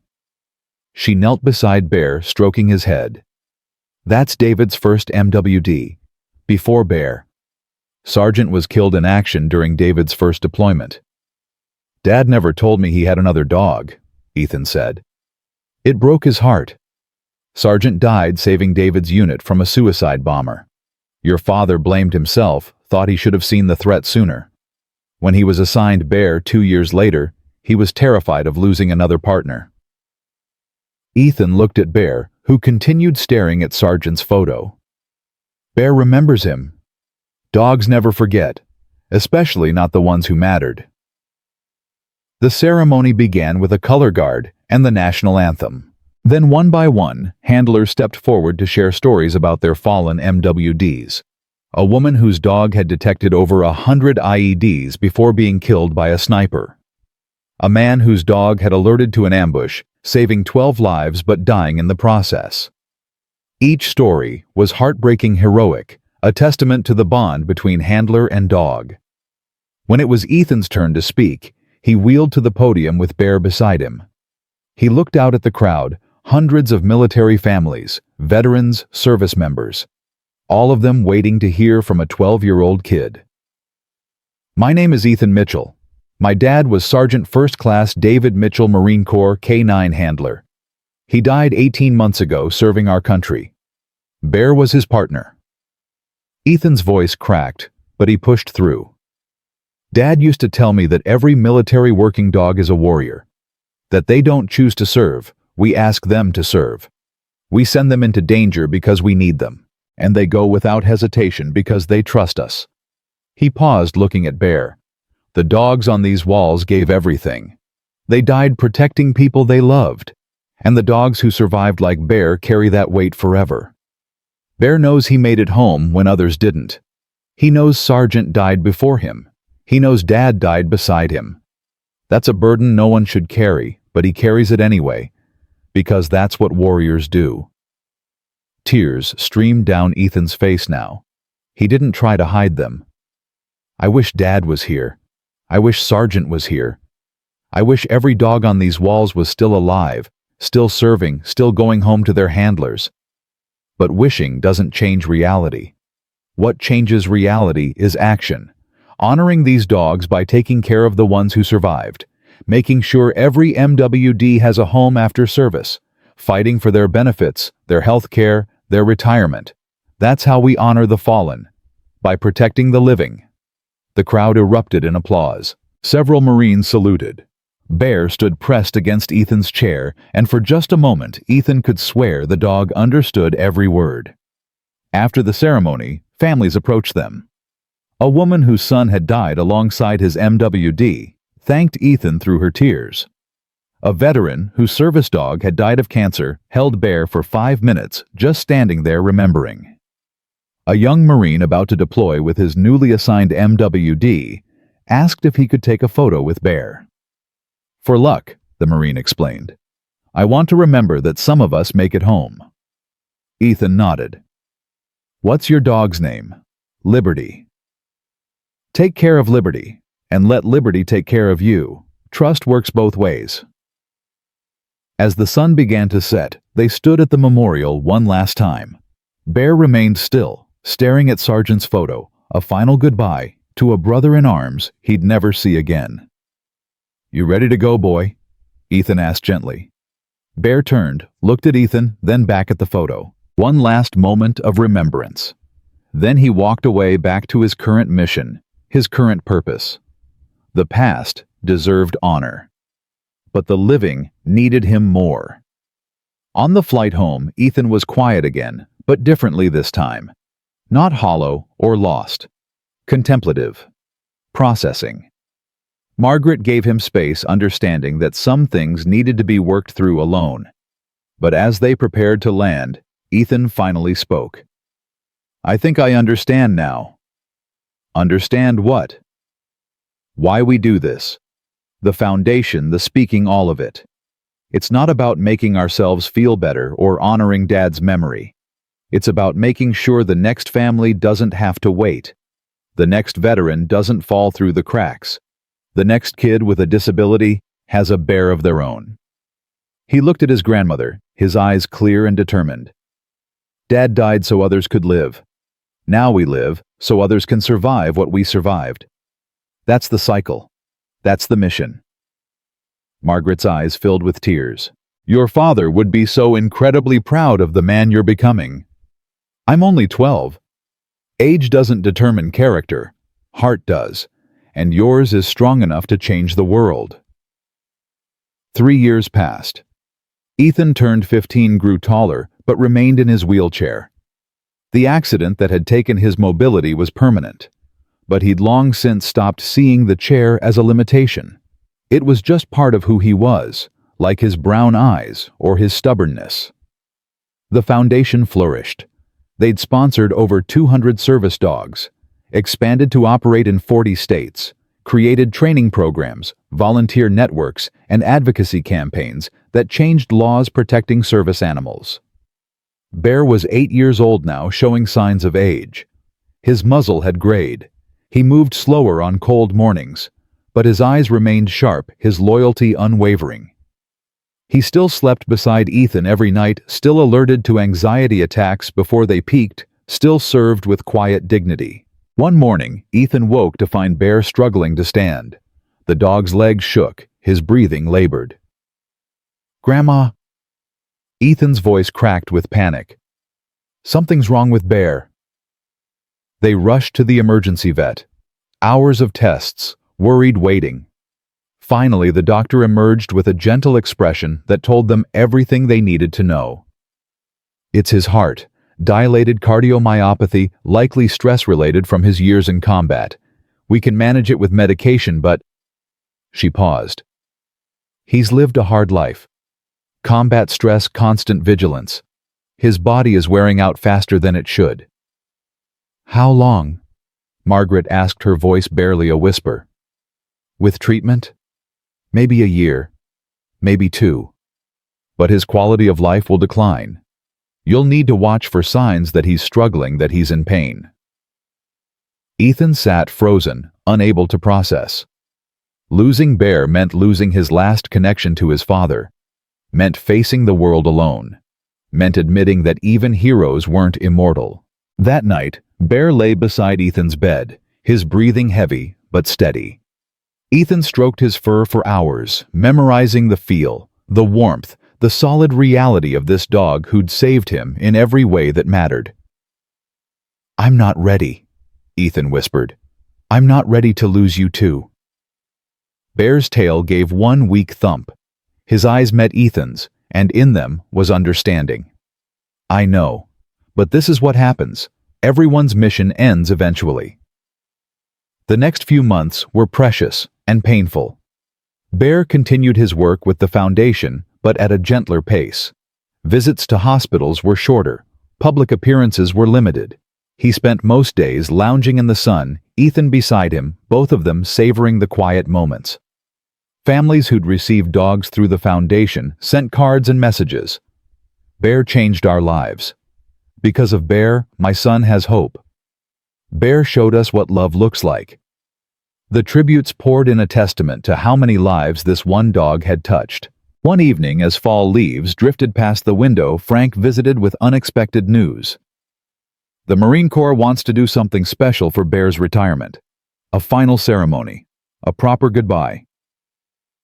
She knelt beside Bear, stroking his head. "That's David's first MWD, before Bear. Sergeant was killed in action during David's first deployment." "Dad never told me he had another dog," Ethan said. "It broke his heart. Sergeant died saving David's unit from a suicide bomber. Your father blamed himself, thought he should have seen the threat sooner. When he was assigned Bear 2 years later, he was terrified of losing another partner." Ethan looked at Bear, who continued staring at Sergeant's photo. "Bear remembers him. Dogs never forget, especially not the ones who mattered." The ceremony began with a color guard and the national anthem. Then one by one, handlers stepped forward to share stories about their fallen MWDs. A woman whose dog had detected over 100 IEDs before being killed by a sniper. A man whose dog had alerted to an ambush, saving 12 lives but dying in the process. Each story was heartbreaking, heroic, a testament to the bond between handler and dog. When it was Ethan's turn to speak, he wheeled to the podium with Bear beside him. He looked out at the crowd, hundreds of military families, veterans, service members, all of them waiting to hear from a 12-year-old kid. "My name is Ethan Mitchell. My dad was Sergeant First Class David Mitchell, Marine Corps K-9 handler. He died 18 months ago serving our country. Bear was his partner." Ethan's voice cracked, but he pushed through. "Dad used to tell me that every military working dog is a warrior. That they don't choose to serve, we ask them to serve. We send them into danger because we need them, and they go without hesitation because they trust us." He paused, looking at Bear. "The dogs on these walls gave everything. They died protecting people they loved, and the dogs who survived like Bear carry that weight forever. Bear knows he made it home when others didn't. He knows Sergeant died before him. He knows Dad died beside him. That's a burden no one should carry, but he carries it anyway, because that's what warriors do. Tears streamed down Ethan's face now. He didn't try to hide them. I wish Dad was here. I wish Sergeant was here. I wish every dog on these walls was still alive, still serving, still going home to their handlers. But wishing doesn't change reality. What changes reality is action. Honoring these dogs by taking care of the ones who survived. Making sure every MWD has a home after service. Fighting for their benefits, their health care, their retirement. That's how we honor the fallen. By protecting the living. The crowd erupted in applause. Several Marines saluted. Bear stood pressed against Ethan's chair, and for just a moment Ethan could swear the dog understood every word. After the ceremony, families approached them. A woman whose son had died alongside his MWD thanked Ethan through her tears. A veteran whose service dog had died of cancer held Bear for 5 minutes, just standing there remembering. A young Marine about to deploy with his newly assigned MWD asked if he could take a photo with Bear. For luck, the Marine explained. I want to remember that some of us make it home. Ethan nodded. What's your dog's name? Liberty. Take care of Liberty, and let Liberty take care of you. Trust works both ways. As the sun began to set, they stood at the memorial one last time. Bear remained still, staring at Sergeant's photo, a final goodbye to a brother in arms he'd never see again. You ready to go, boy? Ethan asked gently. Bear turned, looked at Ethan, then back at the photo. One last moment of remembrance. Then he walked away back to his current mission, his current purpose. The past deserved honor. But the living needed him more. On the flight home, Ethan was quiet again, but differently this time. Not hollow or lost. Contemplative. Processing. Margaret gave him space, understanding that some things needed to be worked through alone. But as they prepared to land, Ethan finally spoke. I think I understand now. Understand what? Why we do this. The foundation, the speaking, all of it. It's not about making ourselves feel better or honoring Dad's memory. It's about making sure the next family doesn't have to wait. The next veteran doesn't fall through the cracks. The next kid with a disability has a bear of their own. He looked at his grandmother, his eyes clear and determined. Dad died so others could live. Now we live so others can survive what we survived. That's the cycle. That's the mission. Margaret's eyes filled with tears. Your father would be so incredibly proud of the man you're becoming. I'm only 12. Age doesn't determine character. Heart does. And yours is strong enough to change the world. 3 years passed. Ethan turned 15, grew taller, but remained in his wheelchair. The accident that had taken his mobility was permanent, but he'd long since stopped seeing the chair as a limitation. It was just part of who he was, like his brown eyes or his stubbornness. The foundation flourished. They'd sponsored over 200 service dogs, expanded to operate in 40 states, created training programs, volunteer networks, and advocacy campaigns that changed laws protecting service animals. Bear was 8 years old now, showing signs of age. His muzzle had grayed. He moved slower on cold mornings, but his eyes remained sharp, his loyalty unwavering. He still slept beside Ethan every night, still alerted to anxiety attacks before they peaked, still served with quiet dignity. One morning, Ethan woke to find Bear struggling to stand. The dog's legs shook, his breathing labored. Grandma? Ethan's voice cracked with panic. Something's wrong with Bear. They rushed to the emergency vet. Hours of tests, worried waiting. Finally, the doctor emerged with a gentle expression that told them everything they needed to know. It's his heart. Dilated cardiomyopathy, likely stress-related from his years in combat. We can manage it with medication, but... She paused. He's lived a hard life. Combat stress, constant vigilance. His body is wearing out faster than it should. How long? Margaret asked, her voice barely a whisper. With treatment? Maybe a year, maybe 2. But his quality of life will decline. You'll need to watch for signs that he's struggling, that he's in pain. Ethan sat frozen, unable to process. Losing Bear meant losing his last connection to his father, meant facing the world alone, meant admitting that even heroes weren't immortal. That night, Bear lay beside Ethan's bed, his breathing heavy but steady. Ethan stroked his fur for hours, memorizing the feel, the warmth, the solid reality of this dog who'd saved him in every way that mattered. "I'm not ready," Ethan whispered. "I'm not ready to lose you too." Bear's tail gave one weak thump. His eyes met Ethan's, and in them was understanding. "I know, but this is what happens. Everyone's mission ends eventually." The next few months were precious and painful. Bear continued his work with the foundation, but at a gentler pace. Visits to hospitals were shorter. Public appearances were limited. He spent most days lounging in the sun, Ethan beside him, both of them savoring the quiet moments. Families who'd received dogs through the foundation sent cards and messages. "Bear changed our lives. Because of Bear, my son has hope. Bear showed us what love looks like." The tributes poured in a testament to how many lives this one dog had touched. One evening, as fall leaves drifted past the window, Frank visited with unexpected news. "The Marine Corps wants to do something special for Bear's retirement. A final ceremony. A proper goodbye."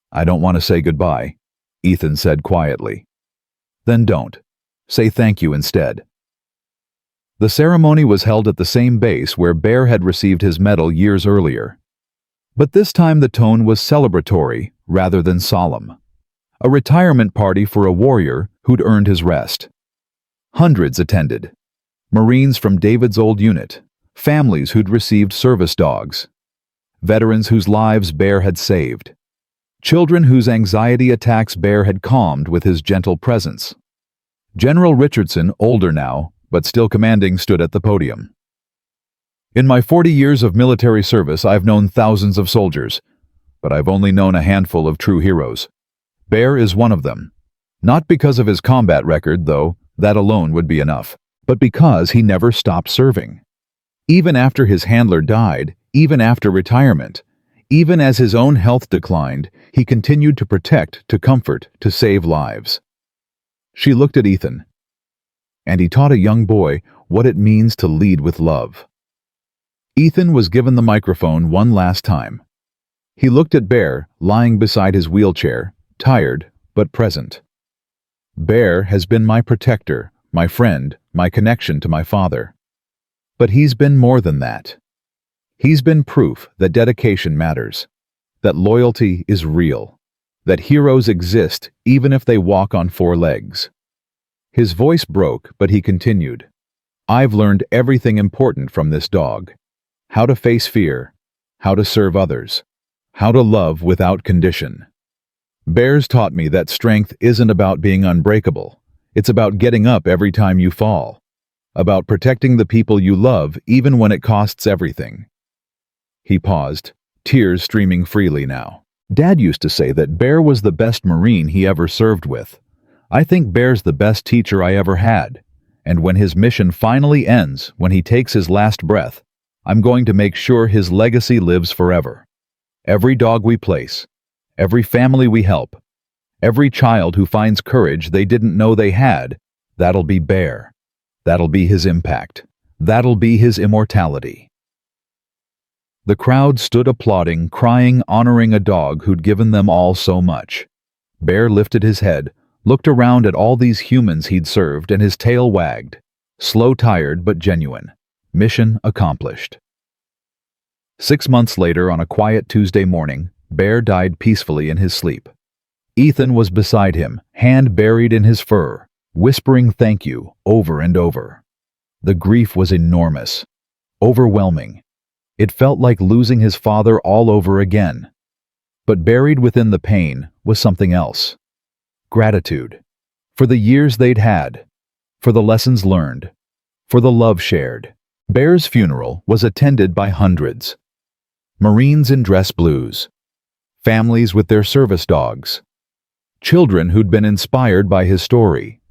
"I don't want to say goodbye," Ethan said quietly. "Then don't. Say thank you instead." The ceremony was held at the same base where Bear had received his medal years earlier. But this time the tone was celebratory rather than solemn. A retirement party for a warrior who'd earned his rest. Hundreds attended. Marines from David's old unit, families who'd received service dogs, veterans whose lives Bear had saved, children whose anxiety attacks Bear had calmed with his gentle presence. General Richardson, older now, but still commanding, stood at the podium. "In my 40 years of military service, I've known thousands of soldiers, but I've only known a handful of true heroes. Bear is one of them. Not because of his combat record, though, that alone would be enough, but because he never stopped serving. Even after his handler died, even after retirement, even as his own health declined, he continued to protect, to comfort, to save lives." She looked at Ethan. "And he taught a young boy what it means to lead with love." Ethan was given the microphone one last time. He looked at Bear, lying beside his wheelchair, tired but present. "Bear has been my protector, my friend, my connection to my father. But he's been more than that. He's been proof that dedication matters, that loyalty is real, that heroes exist even if they walk on 4 legs." His voice broke, but he continued. "I've learned everything important from this dog. How to face fear, how to serve others, how to love without condition. Bear's taught me that strength isn't about being unbreakable. It's about getting up every time you fall, about protecting the people you love even when it costs everything." He paused, tears streaming freely now. "Dad used to say that Bear was the best Marine he ever served with. I think Bear's the best teacher I ever had, and when his mission finally ends, when he takes his last breath, I'm going to make sure his legacy lives forever. Every dog we place, every family we help, every child who finds courage they didn't know they had, that'll be Bear. That'll be his impact. That'll be his immortality." The crowd stood applauding, crying, honoring a dog who'd given them all so much. Bear lifted his head, looked around at all these humans he'd served, and his tail wagged. Slow, tired, but genuine. Mission accomplished. 6 months later, on a quiet Tuesday morning, Bear died peacefully in his sleep. Ethan was beside him, hand buried in his fur, whispering thank you over and over. The grief was enormous, overwhelming. It felt like losing his father all over again. But buried within the pain was something else. Gratitude. For the years they'd had. For the lessons learned. For the love shared. Bear's funeral was attended by hundreds. Marines in dress blues, families with their service dogs, children who'd been inspired by his story.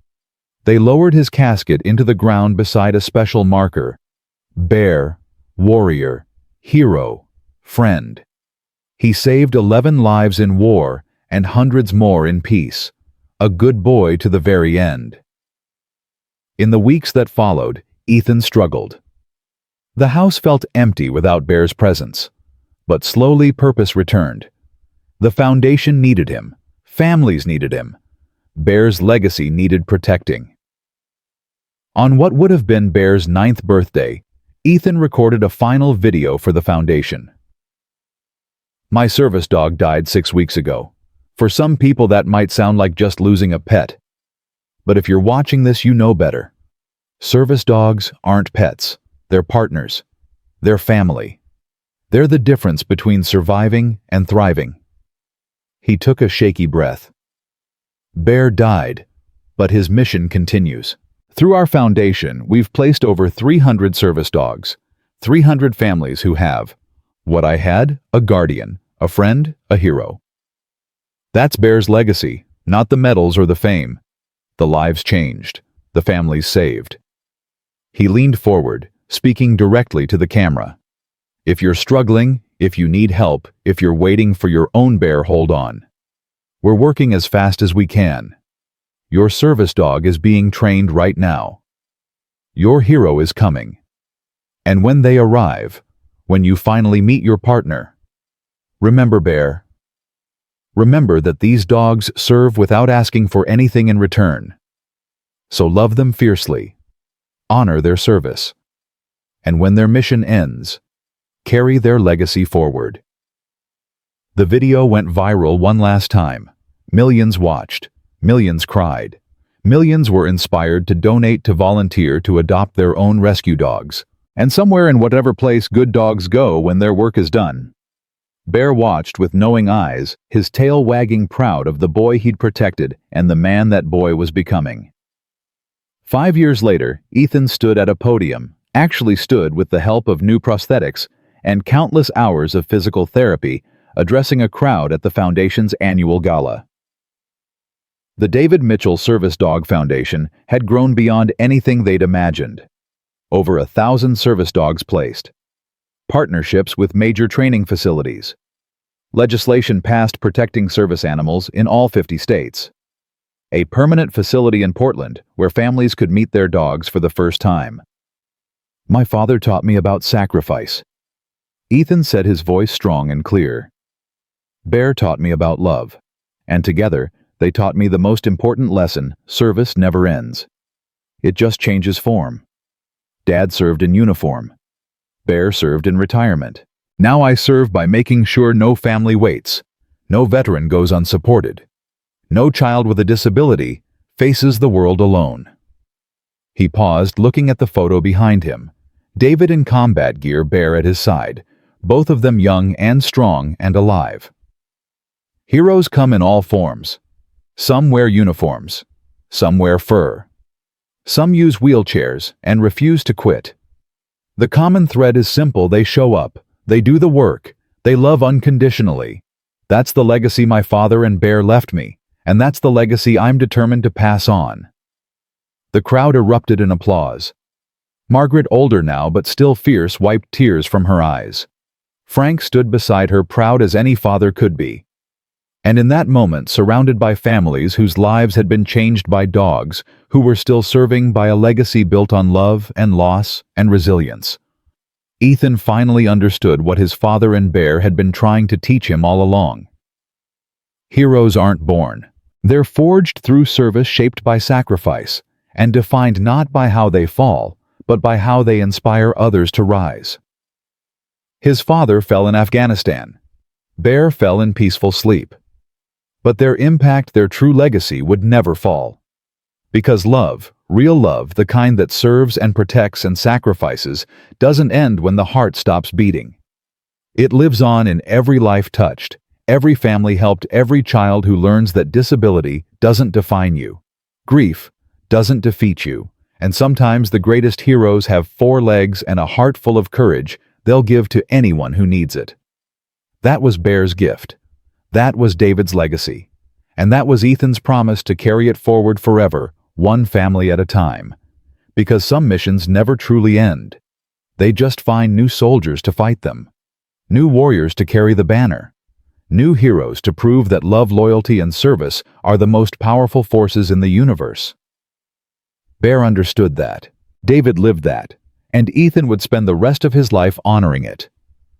They lowered his casket into the ground beside a special marker: Bear, warrior, hero, friend. He saved 11 lives in war and hundreds more in peace. A good boy to the very end. In the weeks that followed, Ethan struggled. The house felt empty without Bear's presence, but slowly purpose returned. The foundation needed him. Families needed him. Bear's legacy needed protecting. On what would have been Bear's 9th birthday, Ethan recorded a final video for the foundation. My service dog died 6 weeks ago. For some people that might sound like just losing a pet. But if you're watching this, you know better. Service dogs aren't pets. They're partners. They're family. They're the difference between surviving and thriving. He took a shaky breath. Bear died, but his mission continues. Through our foundation, we've placed over 300 service dogs, 300 families who have what I had: a guardian, a friend, a hero. That's Bear's legacy, not the medals or the fame. The lives changed, the families saved. He leaned forward, speaking directly to the camera. If you're struggling, if you need help, if you're waiting for your own bear, hold on. We're working as fast as we can. Your service dog is being trained right now. Your hero is coming. And when they arrive, when you finally meet your partner, remember, Bear. Remember that these dogs serve without asking for anything in return. So love them fiercely. Honor their service. And when their mission ends, carry their legacy forward. The video went viral one last time. Millions watched. Millions cried. Millions were inspired to donate, to volunteer, to adopt their own rescue dogs. And somewhere in whatever place good dogs go when their work is done, Bear watched with knowing eyes, his tail wagging, proud of the boy he'd protected and the man that boy was becoming. 5 years later, Ethan stood at a podium, actually stood with the help of new prosthetics and countless hours of physical therapy, addressing a crowd at the Foundation's annual gala. The David Mitchell Service Dog Foundation had grown beyond anything they'd imagined. Over 1,000 service dogs placed. Partnerships with major training facilities. Legislation passed protecting service animals in all 50 states. A permanent facility in Portland where families could meet their dogs for the first time. My father taught me about sacrifice. Ethan said, his voice strong and clear. Bear taught me about love. And together, they taught me the most important lesson: service never ends. It just changes form. Dad served in uniform. Bear served in retirement. Now I serve by making sure no family waits, no veteran goes unsupported, no child with a disability faces the world alone. He paused, looking at the photo behind him. David in combat gear, Bear at his side, both of them young and strong and alive. Heroes come in all forms. Some wear uniforms. Some wear fur. Some use wheelchairs and refuse to quit. The common thread is simple: they show up, they do the work, they love unconditionally. That's the legacy my father and Bear left me, and that's the legacy I'm determined to pass on. The crowd erupted in applause. Margaret, older now but still fierce, wiped tears from her eyes. Frank stood beside her, proud as any father could be. And in that moment, surrounded by families whose lives had been changed by dogs, who were still serving, by a legacy built on love and loss and resilience, Ethan finally understood what his father and Bear had been trying to teach him all along. Heroes aren't born. They're forged through service, shaped by sacrifice, and defined not by how they fall, but by how they inspire others to rise. His father fell in Afghanistan. Bear fell in peaceful sleep. But their impact, their true legacy, would never fall. Because love, real love, the kind that serves and protects and sacrifices, doesn't end when the heart stops beating. It lives on in every life touched, every family helped, every child who learns that disability doesn't define you, grief doesn't defeat you, And sometimes the greatest heroes have 4 legs and a heart full of courage they'll give to anyone who needs it. That was Bear's gift. That was David's legacy. And that was Ethan's promise to carry it forward forever, one family at a time. Because some missions never truly end. They just find new soldiers to fight them. New warriors to carry the banner. New heroes to prove that love, loyalty, and service are the most powerful forces in the universe. Bear understood that. David lived that. And Ethan would spend the rest of his life honoring it.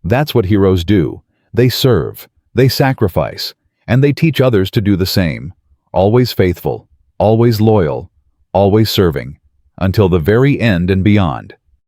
That's what heroes do. They serve, they sacrifice, and they teach others to do the same. Always faithful, always loyal, always serving, until the very end and beyond.